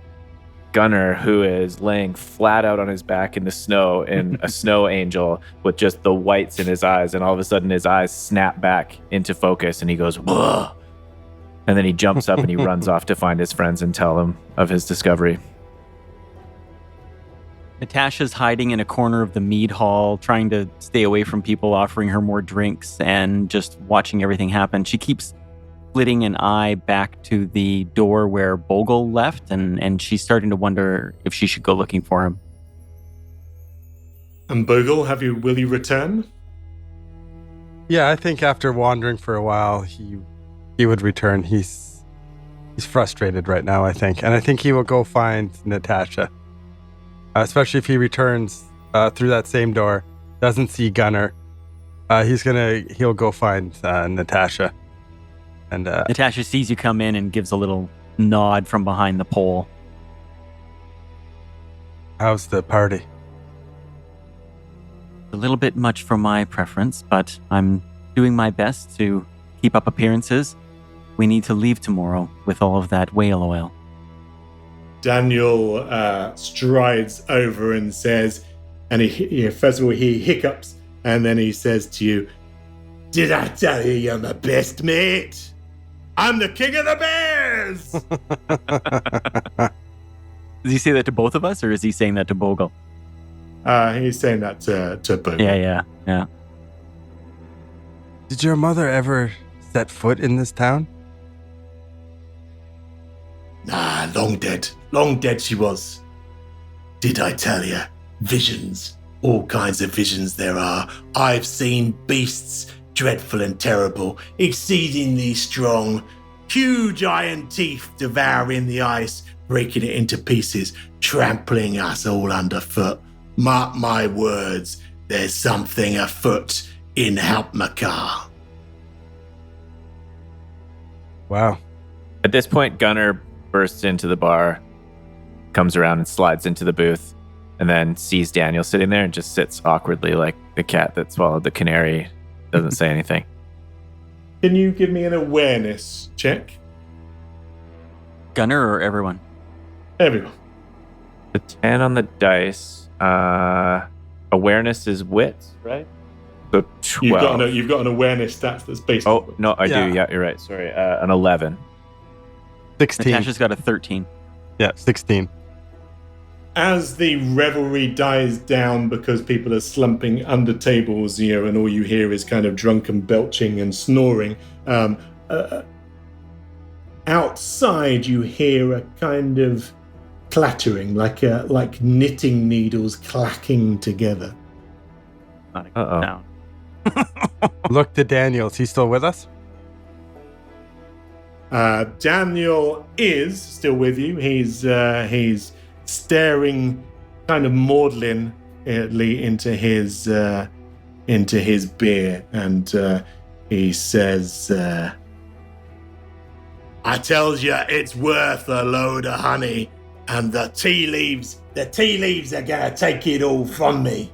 Speaker 2: Gunnar, who is laying flat out on his back in the snow in a snow angel with just the whites in his eyes, and all of a sudden his eyes snap back into focus and he goes, "Whoa!" And then he jumps up and he runs off to find his friends and tell them of his discovery.
Speaker 4: Natasha's hiding in a corner of the mead hall, trying to stay away from people offering her more drinks and just watching everything happen. She keeps flitting an eye back to the door where Bogle left, and she's starting to wonder if she should go looking for him.
Speaker 3: And Bogle, will you return?
Speaker 1: Yeah, I think after wandering for a while, he would return. He's frustrated right now, I think. And I think he will go find Natasha. Especially if he returns through that same door, doesn't see Gunnar. He'll go find Natasha. And
Speaker 4: Natasha sees you come in and gives a little nod from behind the pole.
Speaker 1: How's the party?
Speaker 4: A little bit much for my preference, but I'm doing my best to keep up appearances. We need to leave tomorrow with all of that whale oil.
Speaker 3: Daniel strides over and says, and first of all he hiccups, and then he says to you, "Did I tell you you're my best mate? I'm the king of the bears!"
Speaker 4: Does he say that to both of us, or is he saying that to Bogle?
Speaker 3: He's saying that to Bogle.
Speaker 4: Yeah.
Speaker 1: Did your mother ever set foot in this town?
Speaker 3: Nah, long dead she was. Did I tell you? Visions, all kinds of visions there are. I've seen beasts, dreadful and terrible, exceedingly strong, huge iron teeth devouring the ice, breaking it into pieces, trampling us all underfoot. Mark my words, there's something afoot in Halpmakar.
Speaker 1: Wow.
Speaker 2: At this point, Gunnar bursts into the bar, comes around and slides into the booth, and then sees Daniel sitting there and just sits awkwardly like the cat that swallowed the canary. Doesn't say anything.
Speaker 3: Can you give me an awareness check?
Speaker 4: Gunnar or everyone?
Speaker 3: Everyone.
Speaker 2: The 10 on the dice. Awareness is wits, right? So 12.
Speaker 3: You've got an awareness stats that's based
Speaker 2: Oh,
Speaker 3: on
Speaker 2: no, I
Speaker 1: Yeah.
Speaker 2: do. Yeah, you're right. Sorry. An 11.
Speaker 1: 16.
Speaker 4: Natasha's got a 13.
Speaker 1: Yeah, 16.
Speaker 3: As the revelry dies down because people are slumping under tables, and all you hear is kind of drunken belching and snoring. Outside, you hear a kind of clattering, like knitting needles clacking together.
Speaker 4: Not a
Speaker 2: Uh-oh.
Speaker 4: down.
Speaker 1: Look to Daniel. Is he still with us?
Speaker 3: Daniel is still with you. He's staring kind of maudlinly into his beer, and he says, "I tells you, it's worth a load of honey, and the tea leaves are gonna take it all from me."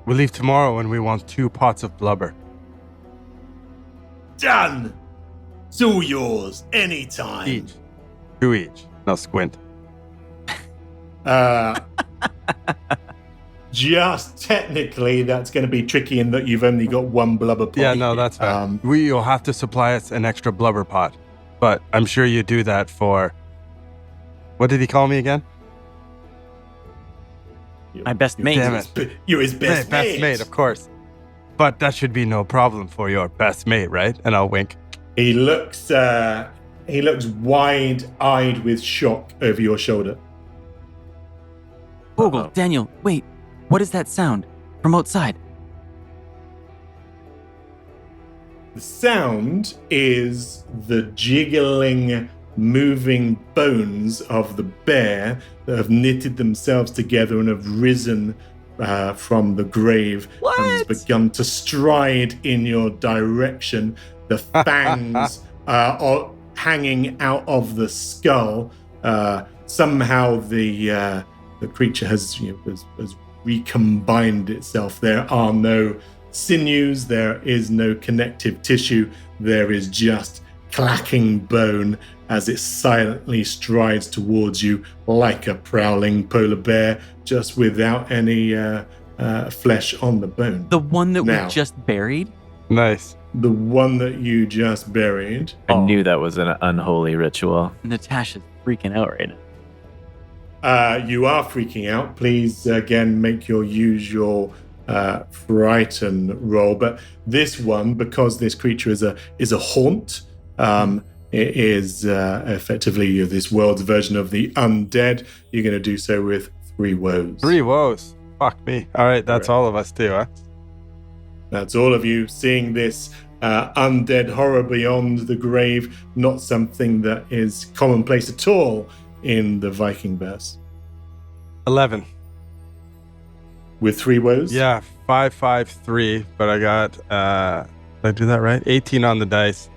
Speaker 1: We leave tomorrow and we want 2 pots of blubber.
Speaker 3: Done. It's all yours, anytime.
Speaker 1: Each. 2 each. No squint.
Speaker 3: Just technically, that's going to be tricky in that you've only got 1 blubber pot.
Speaker 1: Yeah, no, that's fine. You'll have to supply us an extra blubber pot. But I'm sure you do that for... What did he call me again?
Speaker 4: My best mate.
Speaker 1: Damn it.
Speaker 3: You're his best mate.
Speaker 1: Best mate, of course. But that should be no problem for your best mate, right? And I'll wink.
Speaker 3: He looks wide-eyed with shock over your shoulder.
Speaker 4: Bogle,
Speaker 2: Uh-oh.
Speaker 4: Daniel, wait. What is that sound from outside?
Speaker 3: The sound is the jiggling, moving bones of the bear that have knitted themselves together and have risen from the grave and has begun to stride in your direction. The fangs are hanging out of the skull. Somehow the creature has recombined itself. There are no sinews, there is no connective tissue, there is just clacking bone as it silently strides towards you like a prowling polar bear, just without any flesh on the bone.
Speaker 4: The one that
Speaker 3: Now,
Speaker 4: we just buried?
Speaker 1: Nice.
Speaker 3: the one that you just buried.
Speaker 2: I knew that was an unholy ritual.
Speaker 4: Natasha's freaking out right now.
Speaker 3: You are freaking out. Please, again, make your usual frighten roll. But this one, because this creature is a haunt, it is effectively this world's version of the undead. You're going to do so with 3 woes.
Speaker 1: 3 woes. Fuck me. All right, that's all of us too, huh?
Speaker 3: That's all of you seeing this undead horror beyond the grave, not something that is commonplace at all in the Viking verse.
Speaker 1: 11.
Speaker 3: With 3 woes?
Speaker 1: Yeah, 5, 5, 3. But I got, did I do that right? 18 on the dice.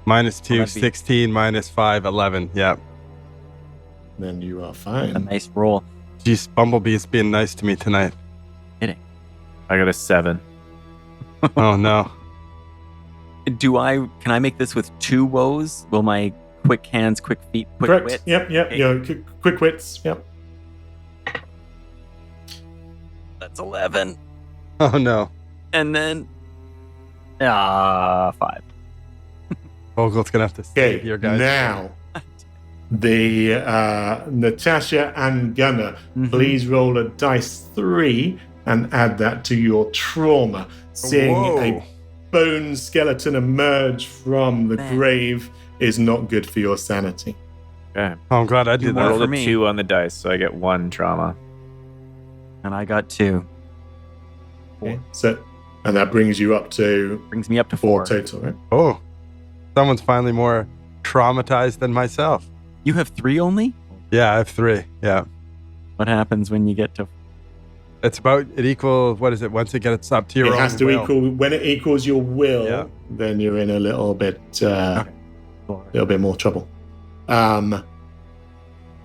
Speaker 1: Minus 2,
Speaker 4: that'd be-
Speaker 1: 16, minus 5, 11. Yeah.
Speaker 3: Then you are
Speaker 4: A
Speaker 3: fine.
Speaker 4: nice roll.
Speaker 1: Jeez, Bumblebee's being nice to me tonight.
Speaker 2: I got a 7.
Speaker 1: Oh, no.
Speaker 4: Can I make this with 2 woes? Will my quick hands, quick feet, quick
Speaker 3: Correct.
Speaker 4: wit?
Speaker 3: Yep.
Speaker 4: Okay.
Speaker 3: Your quick wits. Yep.
Speaker 4: That's 11.
Speaker 1: Oh, no.
Speaker 4: And then 5.
Speaker 1: Vogel's going to have to
Speaker 3: Okay.
Speaker 1: save your guys.
Speaker 3: Now, the Natasha and Gunnar,
Speaker 4: Mhm.
Speaker 3: please roll a dice 3 and add that to your trauma. Seeing
Speaker 1: Whoa.
Speaker 3: a bone skeleton emerge from the
Speaker 4: Man.
Speaker 3: grave is not good for your sanity.
Speaker 2: Okay.
Speaker 1: Oh, I'm glad I
Speaker 4: Do
Speaker 1: did
Speaker 2: I
Speaker 4: more
Speaker 1: that.
Speaker 2: rolled
Speaker 4: for
Speaker 2: a
Speaker 4: me.
Speaker 2: 2 on the dice, so I get 1 trauma.
Speaker 4: And I got 2.
Speaker 3: Okay. So, and that brings you up to
Speaker 4: Brings me up to
Speaker 3: 4
Speaker 4: 4.
Speaker 3: total, right?
Speaker 1: Oh, someone's finally more traumatized than myself.
Speaker 4: You have 3 only?
Speaker 1: Yeah, I have 3. Yeah.
Speaker 4: What happens when you get to...
Speaker 1: It's about, it equals, what is it? Once it gets up to your
Speaker 3: It
Speaker 1: own
Speaker 3: has to
Speaker 1: will.
Speaker 3: equal when it equals your will.
Speaker 1: Yeah.
Speaker 3: Then you're in a little bit more trouble.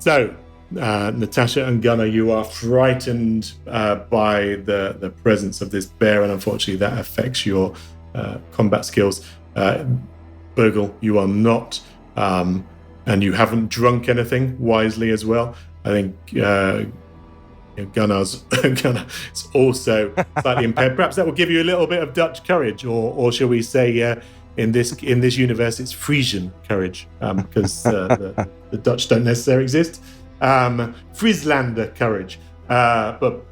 Speaker 3: So, Natasha and Gunnar, you are frightened by the presence of this bear, and unfortunately, that affects your combat skills. Bogle, you are not, and you haven't drunk anything wisely as well. I think Gunnar is also slightly impaired. Perhaps that will give you a little bit of Dutch courage, or shall we say, in this universe, it's Frisian courage, because the Dutch don't necessarily exist. Frislander courage, but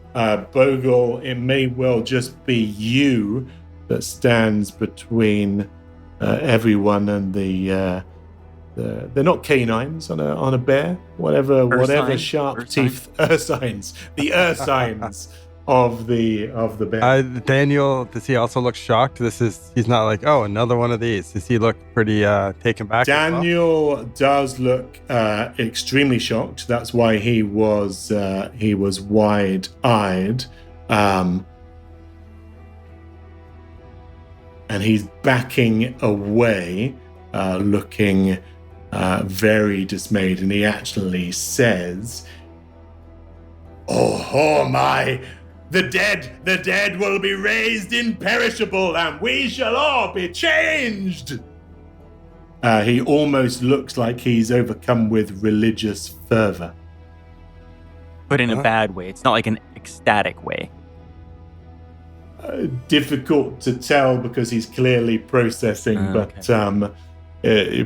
Speaker 3: Bogle, it may well just be you that stands between everyone and the. They're not canines on a bear. Whatever
Speaker 4: Ursine?
Speaker 3: sharp
Speaker 4: Ursine?
Speaker 3: teeth, ursines, the ursines of the bear.
Speaker 1: Daniel, does he also look shocked? He's not like, oh, another one of these. Does he look pretty taken back? as well?
Speaker 3: Daniel does look extremely shocked. That's why he was wide-eyed, and he's backing away, looking very dismayed. And he actually says, "Oh my! The dead will be raised imperishable, and we shall all be changed." He almost looks like he's overcome with religious fervor.
Speaker 4: But in a
Speaker 1: Huh?
Speaker 4: bad way. It's not like an ecstatic way.
Speaker 3: Difficult to tell because he's clearly processing, but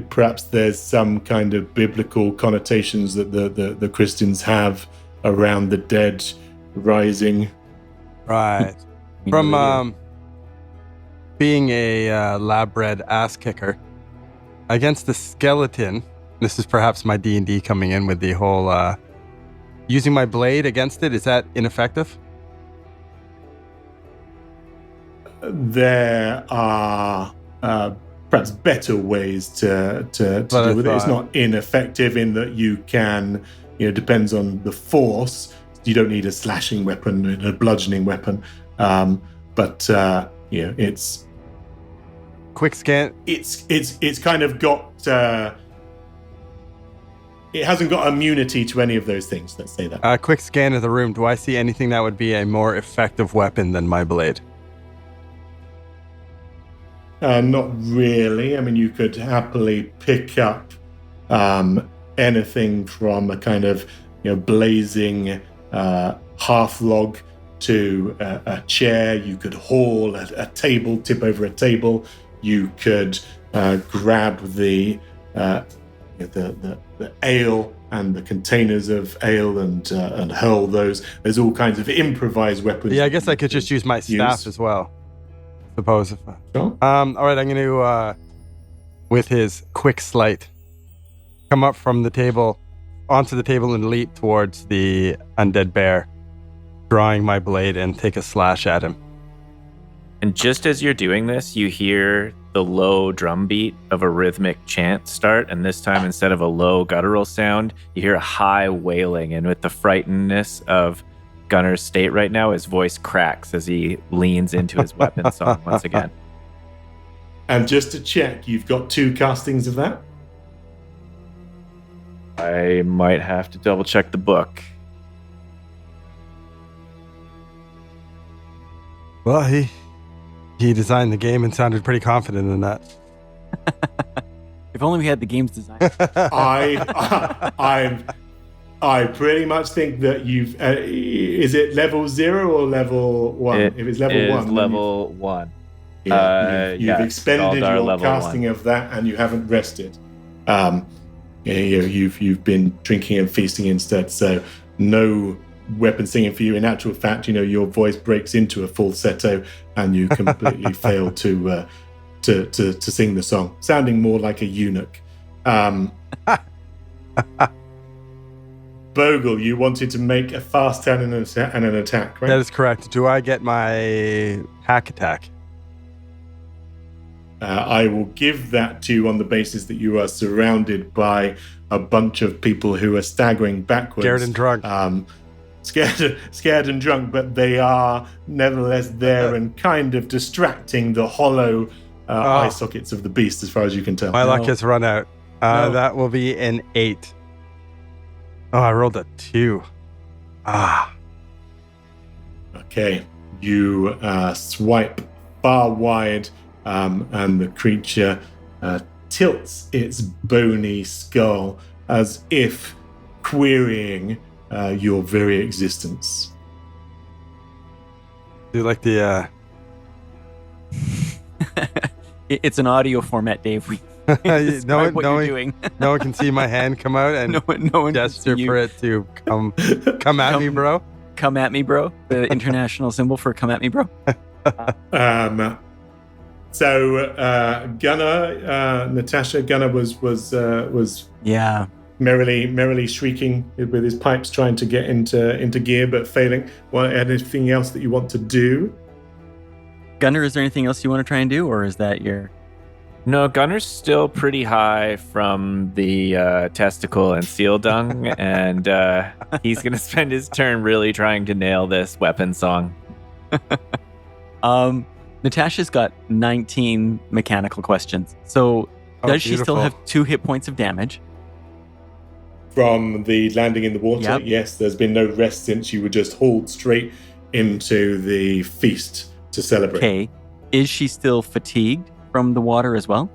Speaker 3: perhaps there's some kind of biblical connotations that the Christians have around the dead rising.
Speaker 1: Right.
Speaker 4: You know,
Speaker 1: From being a lab-bred ass kicker against the skeleton, this is perhaps my D&D coming in with the whole using my blade against it. Is that ineffective?
Speaker 3: There are perhaps better ways to
Speaker 1: What I
Speaker 3: deal with it. It's
Speaker 1: thought.
Speaker 3: not ineffective in that you can, depends on the force. You don't need a slashing weapon and a bludgeoning weapon, but it's
Speaker 1: Quick scan.
Speaker 3: it's kind of got it hasn't got immunity to any of those things. Let's say that.
Speaker 1: A quick scan of the room. Do I see anything that would be a more effective weapon than my blade?
Speaker 3: Not really. I mean, you could happily pick up anything from a kind of blazing half log to a chair. You could haul a table, tip over a table. You could grab the ale and the containers of ale and hurl those. There's all kinds of improvised weapons.
Speaker 1: Yeah, I guess I could just use my staff as well. Suppose.
Speaker 3: Sure.
Speaker 1: All right, I'm going to, with his quick sleight, come up from the table, onto the table and leap towards the undead bear, drawing my blade and take a slash at him.
Speaker 2: And just as you're doing this, you hear the low drum beat of a rhythmic chant start. And this time, instead of a low guttural sound, you hear a high wailing. And with the frightenedness of Gunnar's state right now, his voice cracks as he leans into his weapon song once again.
Speaker 3: And just to check, you've got 2 castings of that?
Speaker 2: I might have to double check the book.
Speaker 1: Well, he designed the game and sounded pretty confident in that.
Speaker 4: If only we had the game's design.
Speaker 3: I pretty much think that you've. Is it level 0 or level 1? If it's level 1,
Speaker 2: level 1.
Speaker 3: You've expended your casting
Speaker 2: 1.
Speaker 3: of that, and you haven't rested. You've been drinking and feasting instead, so no weapon singing for you. In actual fact, your voice breaks into a falsetto, and you completely fail to sing the song, sounding more like a eunuch. Bogle, you wanted to make a fast turn and an attack, right?
Speaker 1: That is correct. Do I get my hack attack?
Speaker 3: I will give that to you on the basis that you are surrounded by a bunch of people who are staggering backwards.
Speaker 1: Scared and drunk.
Speaker 3: Scared and drunk, but they are nevertheless there and kind of distracting the hollow eye sockets of the beast, as far as you can tell.
Speaker 1: My luck has run out. That will be an 8. Oh, I rolled a 2.
Speaker 3: Okay. You swipe far wide, and the creature tilts its bony skull as if querying your very existence.
Speaker 1: Do you like the...
Speaker 4: It's an audio format, Dave.
Speaker 1: no
Speaker 4: you're doing.
Speaker 1: No one can see my hand come out and
Speaker 4: no one
Speaker 1: gesture for it to come at me, bro.
Speaker 4: Come at me, bro. The international symbol for come at me, bro.
Speaker 3: So Natasha Gunnar was
Speaker 4: yeah,
Speaker 3: merrily shrieking with his pipes, trying to get into gear but failing. Anything else that you want to do?
Speaker 4: Gunnar, is there anything else you want to try and do, or is that your...
Speaker 2: No, Gunnar's still pretty high from the testicle and seal dung, and he's going to spend his turn really trying to nail this weapon song.
Speaker 4: Natasha's got 19 mechanical questions. So does she still have 2 hit points of damage?
Speaker 3: From the landing in the water?
Speaker 4: Yep.
Speaker 3: Yes, there's been no rest since you were just hauled straight into the feast to celebrate.
Speaker 4: Okay. Is she still fatigued from the water as well?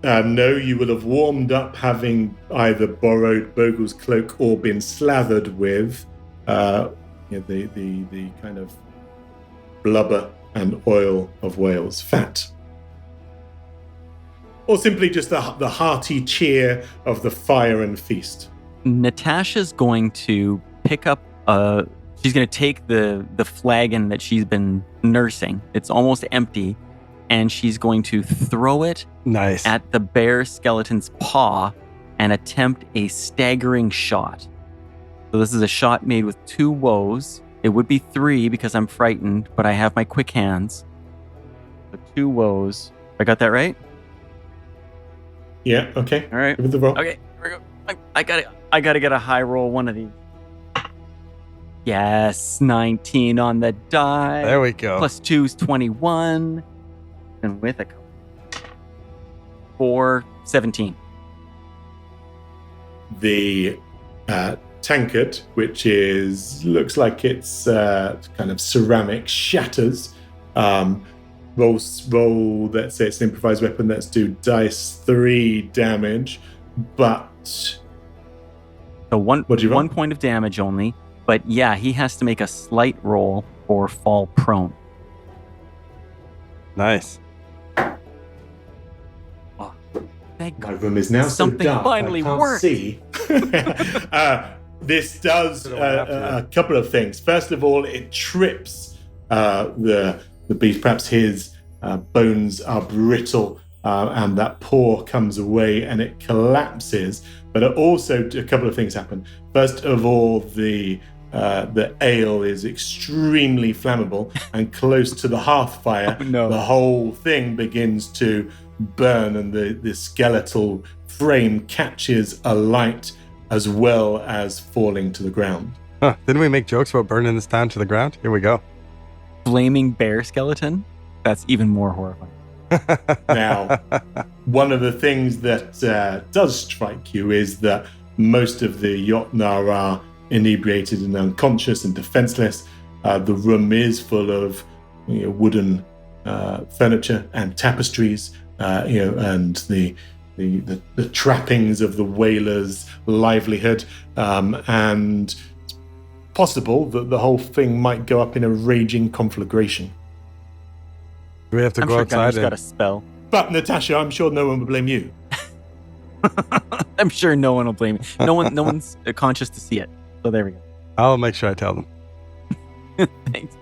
Speaker 3: No, you will have warmed up having either borrowed Bogle's cloak or been slathered with the kind of blubber and oil of whales, fat. Or simply just the hearty cheer of the fire and feast.
Speaker 4: Natasha's going to pick up she's going to take the flagon that she's been nursing. It's almost empty. And she's going to throw it at the bear skeleton's paw and attempt a staggering shot. So this is a shot made with 2 woes. It would be 3 because I'm frightened, but I have my quick hands. So 2 woes. I got that right?
Speaker 3: Yeah, okay.
Speaker 4: All right.
Speaker 3: Give it the roll.
Speaker 4: Okay, here we go. I gotta get a high roll one of these. Yes, 19 on the die.
Speaker 1: There we go.
Speaker 4: Plus 2 is 21. And with a 4, 17.
Speaker 3: the tankard, which looks like it's kind of ceramic, shatters. Roll. Let's say it's an improvised weapon. Let's do dice 3 damage, but
Speaker 4: So one
Speaker 3: What'd you roll?
Speaker 4: 1 point of damage only. But yeah, he has to make a slight roll or fall prone.
Speaker 1: Nice.
Speaker 4: Oh, thank
Speaker 3: my
Speaker 4: God.
Speaker 3: room is now
Speaker 4: Something
Speaker 3: so dark
Speaker 4: finally
Speaker 3: I can't
Speaker 4: worked.
Speaker 3: see. This does a couple of things. First of all, it trips the beast. Perhaps his bones are brittle, and that paw comes away and it collapses. But it also, a couple of things happen. First of all, the ale is extremely flammable, and close to the hearth fire,
Speaker 4: Oh, no.
Speaker 3: the whole thing begins to burn, and the skeletal frame catches alight as well as falling to the ground.
Speaker 1: Huh. Didn't we make jokes about burning this down to the ground? Here we go.
Speaker 4: Flaming bear skeleton? That's even more horrifying.
Speaker 3: Now, one of the things that does strike you is that most of the Jotnar are inebriated and unconscious and defenseless. The room is full of wooden furniture and tapestries, and the trappings of the whalers' livelihood, and it's possible that the whole thing might go up in a raging conflagration.
Speaker 1: Do we have to
Speaker 4: I'm
Speaker 1: go
Speaker 4: sure
Speaker 1: outside?
Speaker 4: Gunner's got a spell.
Speaker 3: But Natasha, I'm sure no one will blame you.
Speaker 4: I'm sure no one will blame me. No one's conscious to see it. So there we go.
Speaker 1: I'll make sure I tell them.
Speaker 4: Thanks.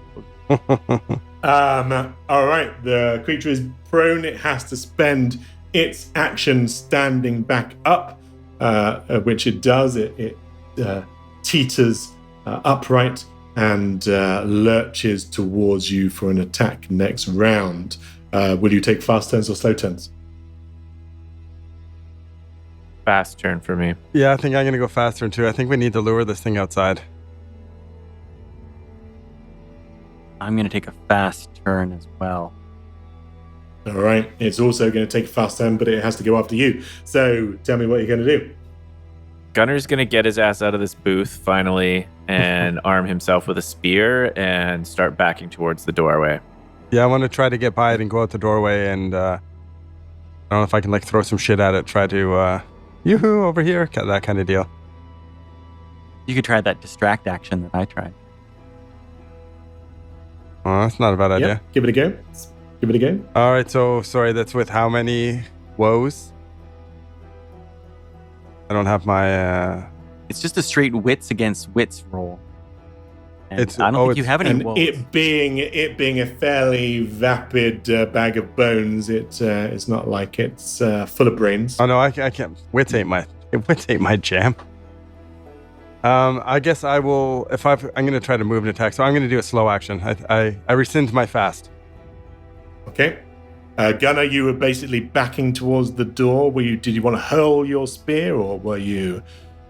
Speaker 3: All right, the creature is prone. It has to spend its action standing back up, which it does. It teeters upright and lurches towards you for an attack next round. Will you take fast turns or slow turns?
Speaker 2: Fast turn for me.
Speaker 1: Yeah, I think I'm going to go faster too. I think we need to lure this thing outside.
Speaker 4: I'm going to take a fast turn as well.
Speaker 3: All right, it's also going to take a fast turn, but it has to go after you. So tell me what you're going to do.
Speaker 2: Gunner's going to get his ass out of this booth finally and arm himself with a spear and start backing towards the doorway.
Speaker 1: Yeah, I want to try to get by it and go out the doorway, and I don't know if I can throw some shit at it, try to yoo-hoo over here, that kind of deal.
Speaker 4: You could try that distract action that I tried.
Speaker 1: Oh, that's not a bad idea.
Speaker 3: Yep, give it a go. Give it a go.
Speaker 1: All right, so sorry, that's with how many woes? I don't have my
Speaker 4: It's just a straight wits against wits roll. And
Speaker 1: It's-
Speaker 4: I don't
Speaker 1: oh,
Speaker 4: think you
Speaker 1: it's-
Speaker 4: have any
Speaker 3: And
Speaker 4: woes.
Speaker 3: it being a fairly vapid bag of bones, it's not like it's full of brains.
Speaker 1: Oh no, I can't. Wits ain't my jam. I guess I will. I'm going to try to move and attack. So I'm going to do a slow action. I rescind my fast.
Speaker 3: Okay. Gunnar, you were basically backing towards the door. Did you want to hurl your spear, or were you?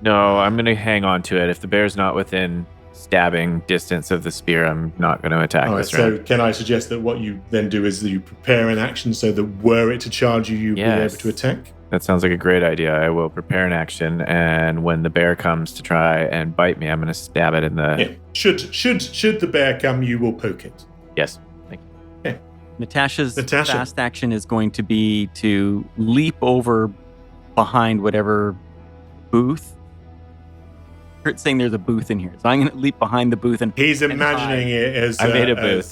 Speaker 2: No, I'm going to hang on to it. If the bear's not within stabbing distance of the spear, I'm not going to attack
Speaker 3: All right,
Speaker 2: this
Speaker 3: so
Speaker 2: round.
Speaker 3: can I suggest that what you then do is that you prepare an action so that were it to charge you, you'll be
Speaker 2: Yes.
Speaker 3: able to attack?
Speaker 2: That sounds like a great idea. I will prepare an action, and when the bear comes to try and bite me, I'm going to stab it in the...
Speaker 3: Yeah. Should the bear come, you will poke it.
Speaker 2: Yes.
Speaker 4: Natasha's
Speaker 3: Natasha.
Speaker 4: fast action is going to be to leap over behind whatever booth. Kurt's saying there's a booth in here. So I'm going to leap behind the booth and
Speaker 3: He's
Speaker 4: and
Speaker 3: imagining
Speaker 4: hide.
Speaker 3: it as...
Speaker 2: I made a booth.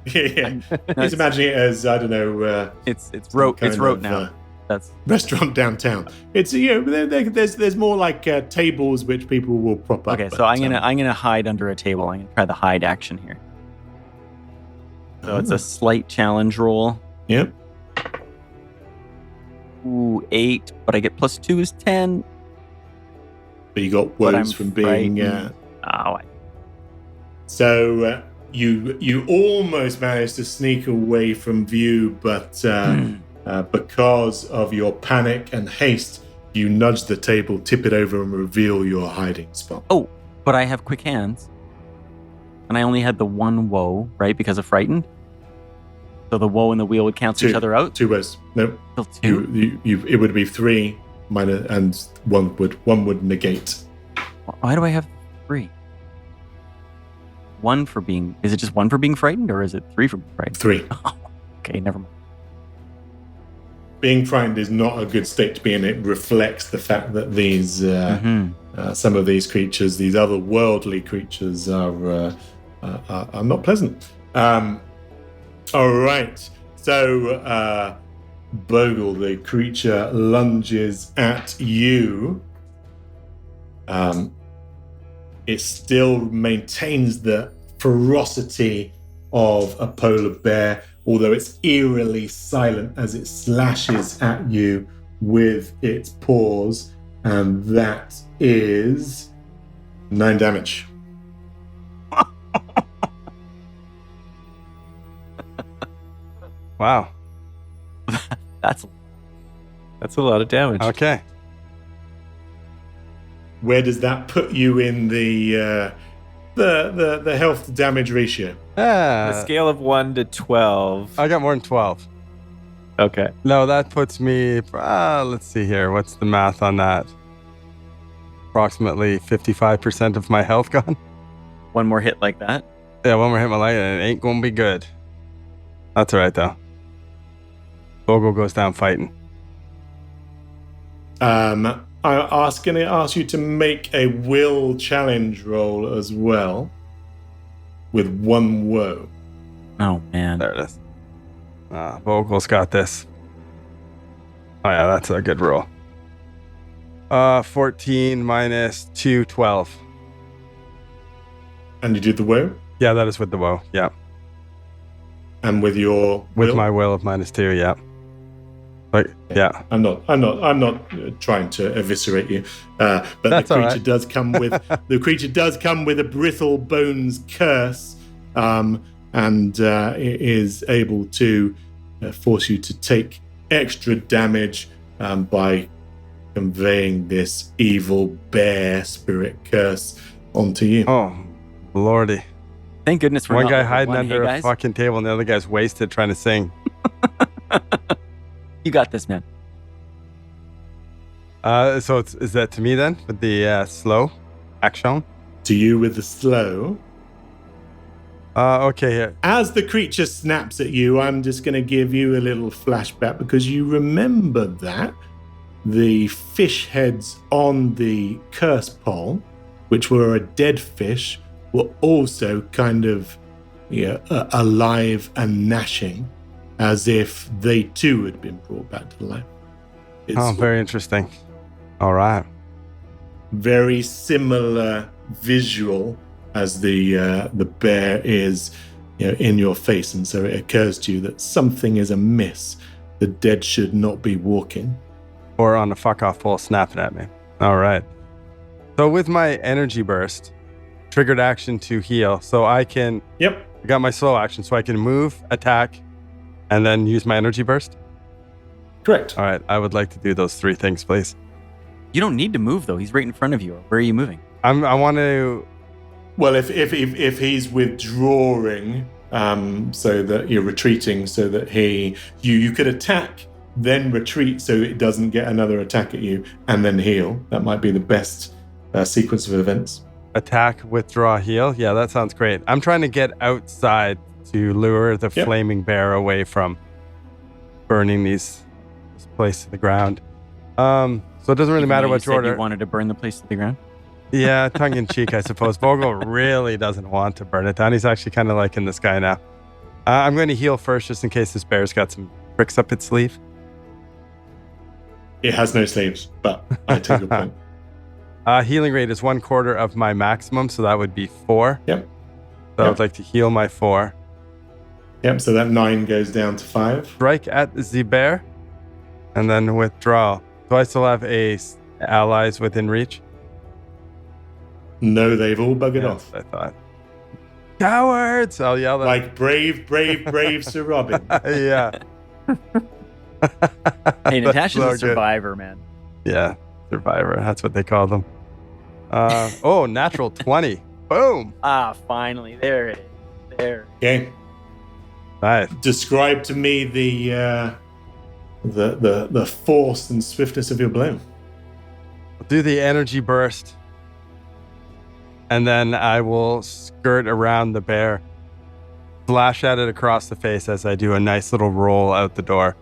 Speaker 3: He's imagining it as, I don't know...
Speaker 4: It's
Speaker 3: some
Speaker 4: rote.
Speaker 3: kind
Speaker 4: It's rote
Speaker 3: of,
Speaker 4: now. That's
Speaker 3: restaurant downtown. It's there's more like tables which people will prop up.
Speaker 4: okay. So
Speaker 3: but,
Speaker 4: I'm gonna hide under a table. I'm gonna try the hide action here. So it's a slight challenge roll.
Speaker 3: Yep.
Speaker 4: Ooh, 8, but I get +2 is 10.
Speaker 3: But you got
Speaker 4: But I'm
Speaker 3: woes from being.
Speaker 4: frightened.
Speaker 3: So you almost managed to sneak away from view, but because of your panic and haste, you nudge the table, tip it over, and reveal your hiding spot.
Speaker 4: Oh, but I have quick hands, and I only had the one woe, right? Because of frightened. So the woe and the wheel would cancel each other out.
Speaker 3: 2 woes. No,
Speaker 4: Still 2.
Speaker 3: it would be 3 minus, and one would negate.
Speaker 4: Why do I have 3? One for being... Is it just 1 for being frightened, or is it 3 for being frightened?
Speaker 3: 3.
Speaker 4: Okay, never mind.
Speaker 3: Being frightened is not a good state to be in. It reflects the fact that these some of these creatures, these otherworldly creatures, are not pleasant. All right. So, Bogle, the creature, lunges at you. It still maintains the ferocity of a polar bear, although it's eerily silent as it slashes at you with its paws, and that is 9 damage.
Speaker 1: Wow.
Speaker 2: That's a lot of damage.
Speaker 1: Okay.
Speaker 3: Where does that put you in the health to damage ratio?
Speaker 2: On a scale of 1 to 12.
Speaker 1: I got more than 12.
Speaker 2: Okay.
Speaker 1: No, that puts me, let's see here. What's the math on that? Approximately 55% of my health gone.
Speaker 4: One more hit like that.
Speaker 1: Yeah, one more hit my leg and it ain't gonna be good. That's all right, though. Bogle goes down fighting.
Speaker 3: I'm going to ask you to make a will challenge roll as well, with 1 woe.
Speaker 4: Oh, man.
Speaker 1: There it is. Bogle's got this. Oh, yeah, that's a good roll. 14 minus 2, 12.
Speaker 3: And you did the woe?
Speaker 1: Yeah, that is with the woe. Yeah.
Speaker 3: And with your
Speaker 1: With
Speaker 3: will?
Speaker 1: my will of -2, yeah. Like, yeah.
Speaker 3: I'm not trying to eviscerate you, but
Speaker 1: That's
Speaker 3: the
Speaker 1: all
Speaker 3: creature
Speaker 1: right.
Speaker 3: does come with a brittle bones curse, and it is able to force you to take extra damage by conveying this evil bear spirit curse onto you.
Speaker 1: Oh, lordy.
Speaker 4: Thank goodness we're
Speaker 1: One
Speaker 4: not
Speaker 1: guy
Speaker 4: level
Speaker 1: hiding
Speaker 4: 1.
Speaker 1: under
Speaker 4: Hey,
Speaker 1: a
Speaker 4: guys,
Speaker 1: fucking table and the other guy's wasted trying to sing.
Speaker 4: you got this, man.
Speaker 1: So is that to me then with the slow action?
Speaker 3: To you with the slow.
Speaker 1: Okay, here.
Speaker 3: As the creature snaps at you, I'm just going to give you a little flashback because you remember that the fish heads on the curse pole, which were a dead fish, were also kind of alive and gnashing, as if they too had been brought back to life. It's
Speaker 1: Very interesting. All right.
Speaker 3: very similar visual as the bear is in your face, and so it occurs to you that something is amiss. The dead should not be walking.
Speaker 1: Or on a fuck off pole snapping at me. All right. So with my energy burst, triggered action to heal. So I got my slow action, so I can move, attack, and then use my energy burst.
Speaker 3: Correct.
Speaker 1: All right. I would like to do those 3 things, please.
Speaker 4: You don't need to move, though. He's right in front of you. Where are you moving?
Speaker 1: I want to.
Speaker 3: Well, if he's withdrawing, so that you're retreating, so that you could attack, then retreat, so it doesn't get another attack at you, and then heal. That might be the best sequence of events.
Speaker 1: Attack, withdraw, heal. Yeah, that sounds great. I'm trying to get outside to lure the flaming bear away from burning this place to the ground. So it doesn't really
Speaker 4: Even
Speaker 1: matter
Speaker 4: though you
Speaker 1: which
Speaker 4: said
Speaker 1: order.
Speaker 4: You wanted to burn the place to the ground?
Speaker 1: Yeah, tongue in cheek, I suppose. Bogle really doesn't want to burn it down. He's actually kind of liking this guy now. I'm going to heal first just in case this bear's got some tricks up its sleeve.
Speaker 3: It has no sleeves, but I take your point.
Speaker 1: Healing rate is 1/4 of my maximum, so that would be 4.
Speaker 3: Yep.
Speaker 1: So I would like to heal my 4.
Speaker 3: Yep, so that 9 goes down to 5.
Speaker 1: Strike at the bear, and then withdraw. Do I still have allies within reach?
Speaker 3: No, they've all buggered
Speaker 1: Yes,
Speaker 3: off.
Speaker 1: I thought. Cowards! I'll yell that.
Speaker 3: Like brave Sir Robin.
Speaker 1: Yeah.
Speaker 4: Hey,
Speaker 1: That's
Speaker 4: Natasha's
Speaker 1: so
Speaker 4: a
Speaker 1: good.
Speaker 4: survivor, man.
Speaker 1: Yeah, survivor. That's what they call them. Natural 20. Boom.
Speaker 4: Ah, finally. There it is. There.
Speaker 3: Okay.
Speaker 1: Nice.
Speaker 3: Describe to me the force and swiftness of your blow.
Speaker 1: I'll do the energy burst. And then I will skirt around the bear, flash at it across the face as I do a nice little roll out the door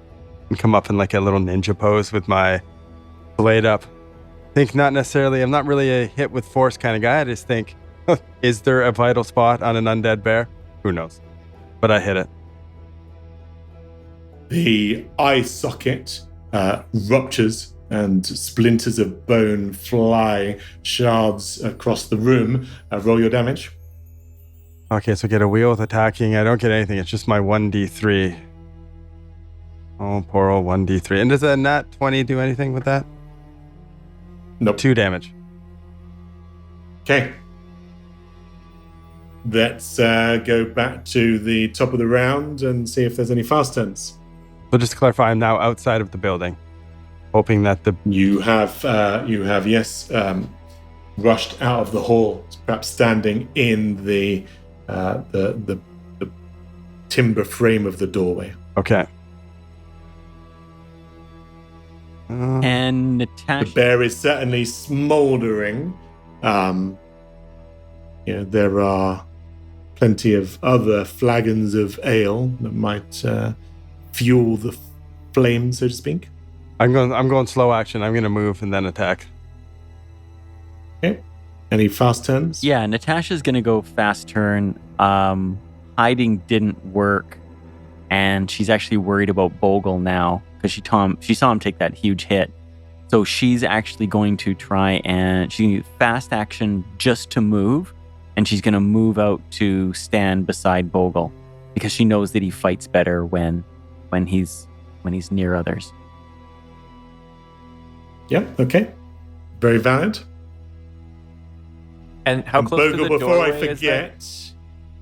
Speaker 1: and come up in like a little ninja pose with my blade up. I'm not really a hit with force kind of guy. I just think, is there a vital spot on an undead bear? Who knows? But I hit it.
Speaker 3: The eye socket ruptures and splinters of bone fly shards across the room. Roll your damage.
Speaker 1: Okay, so get a wheel with attacking. I don't get anything. It's just my 1d3. Oh, poor old 1d3. And does a nat 20 do anything with that?
Speaker 3: Nope.
Speaker 1: 2 damage.
Speaker 3: Okay. Let's go back to the top of the round and see if there's any fast turns.
Speaker 1: So just to clarify, I'm now outside of the building, hoping that the...
Speaker 3: You have rushed out of the hall, perhaps standing in the timber frame of the doorway.
Speaker 1: Okay.
Speaker 4: And Natasha.
Speaker 3: The bear is certainly smouldering. There are plenty of other flagons of ale that might fuel the flame, so to speak.
Speaker 1: I'm going slow action. I'm going to move and then attack.
Speaker 3: Okay. Any fast turns?
Speaker 4: Yeah, Natasha's going to go fast turn. Hiding didn't work, and she's actually worried about Bogle now because she saw him take that huge hit. So she's actually going to try and she fast action just to move, and she's going to move out to stand beside Bogle because she knows that he fights better when he's near others.
Speaker 3: Yeah, okay. Very valid.
Speaker 2: And how close
Speaker 3: Bogle,
Speaker 2: to the
Speaker 3: before I
Speaker 2: doorway is that?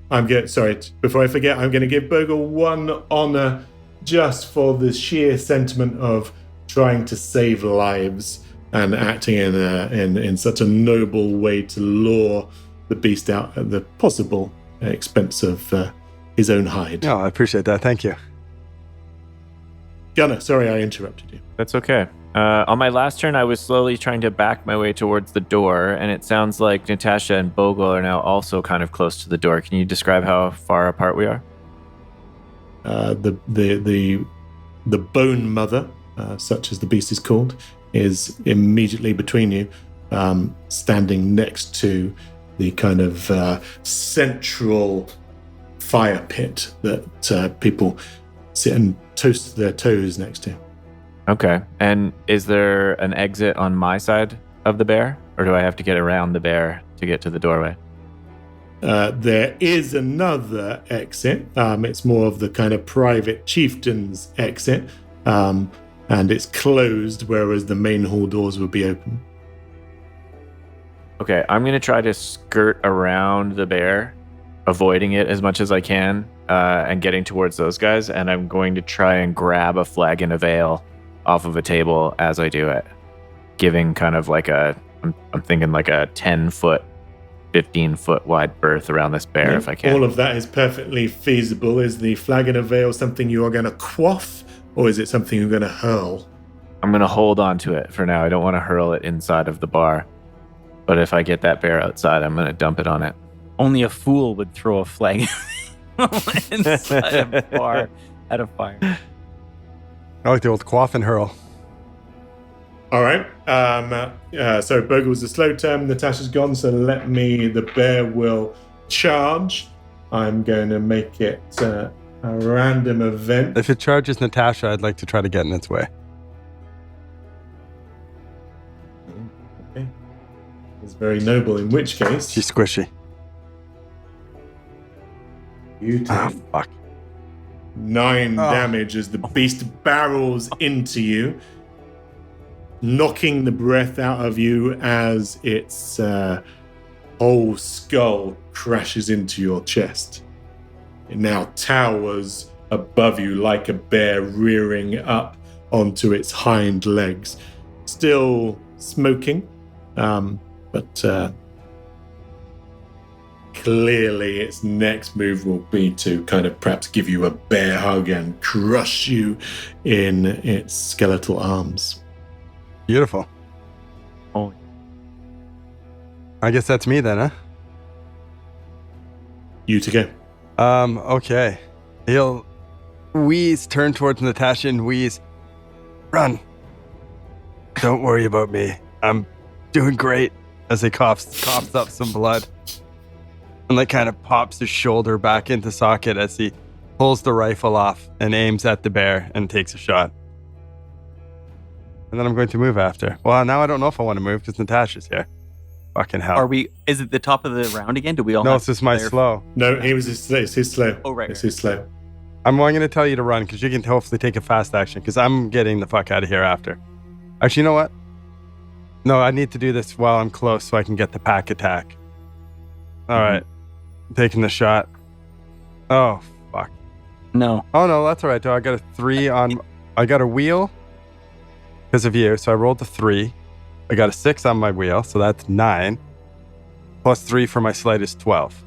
Speaker 3: forget, before I forget, I'm going to give Bogle one honor just for the sheer sentiment of trying to save lives and acting in such a noble way to lure the beast out at the possible expense of his own hide.
Speaker 1: No, I appreciate that. Thank you.
Speaker 3: Gunnar, sorry I interrupted you.
Speaker 2: That's okay. On my last turn, I was slowly trying to back my way towards the door, and it sounds like Natasha and Bogle are now also kind of close to the door. Can you describe how far apart we are?
Speaker 3: The bone mother, such as the beast is called, is immediately between you, standing next to the kind of central fire pit that people sit and toast their toes next to.
Speaker 2: Okay. And is there an exit on my side of the bear, or do I have to get around the bear to get to the doorway?
Speaker 3: There is another exit. It's more of the kind of private chieftain's exit, and it's closed, whereas the main hall doors would be open.
Speaker 2: Okay, I'm going to try to skirt around the bear, avoiding it as much as I can, and getting towards those guys, and I'm going to try and grab a flagon of ale off of a table as I do it, giving kind of like I'm thinking like a 10-foot, 15-foot wide berth around this bear if I can.
Speaker 3: All of that is perfectly feasible. Is the flagon of ale something you are going to quaff, or is it something you're going to hurl?
Speaker 2: I'm going to hold on to it for now. I don't want to hurl it inside of the bar. But if I get that bear outside, I'm going to dump it on it.
Speaker 4: Only a fool would throw a flag inside a bar at a fire.
Speaker 1: I like the old quaff and hurl.
Speaker 3: All right. So Bogle's a slow term. Natasha's gone. So the bear will charge. I'm going to make it a random event.
Speaker 1: If it charges Natasha, I'd like to try to get in its way.
Speaker 3: Okay. It's very noble, in which case
Speaker 1: She's squishy.
Speaker 3: you take
Speaker 1: Ah, fuck.
Speaker 3: 9 damage as the beast barrels into you, knocking the breath out of you as its whole skull crashes into your chest. It now towers above you like a bear rearing up onto its hind legs. Still smoking, but clearly its next move will be to kind of perhaps give you a bear hug and crush you in its skeletal arms.
Speaker 1: Beautiful.
Speaker 4: Oh,
Speaker 1: I guess that's me then, huh?
Speaker 3: You to go.
Speaker 1: Okay. He'll wheeze, turn towards Natasha and wheeze. Run. Don't worry about me. I'm doing great. As he coughs up some blood. And like kind of pops his shoulder back into socket as he pulls the rifle off and aims at the bear and takes a shot. And then I'm going to move after. Well, now I don't know if I want to move because Natasha's here. Fucking hell.
Speaker 4: are we? Is it the top of the round again? Do we all?
Speaker 1: No,
Speaker 4: have
Speaker 1: it's just my
Speaker 4: to declare-
Speaker 1: slow.
Speaker 3: No, it's his slow.
Speaker 4: Oh, right.
Speaker 3: It's his slow.
Speaker 1: I'm going to tell you to run because you can hopefully take a fast action because I'm getting the fuck out of here after. Actually, you know what? No, I need to do this while I'm close so I can get the pack attack. All right. Taking the shot. Oh, fuck.
Speaker 4: No.
Speaker 1: Oh, no, that's all right, though. I got a 3 on... I got a wheel because of you, so I rolled a 3. I got a 6 on my wheel, so that's 9. Plus 3 for my slide is 12.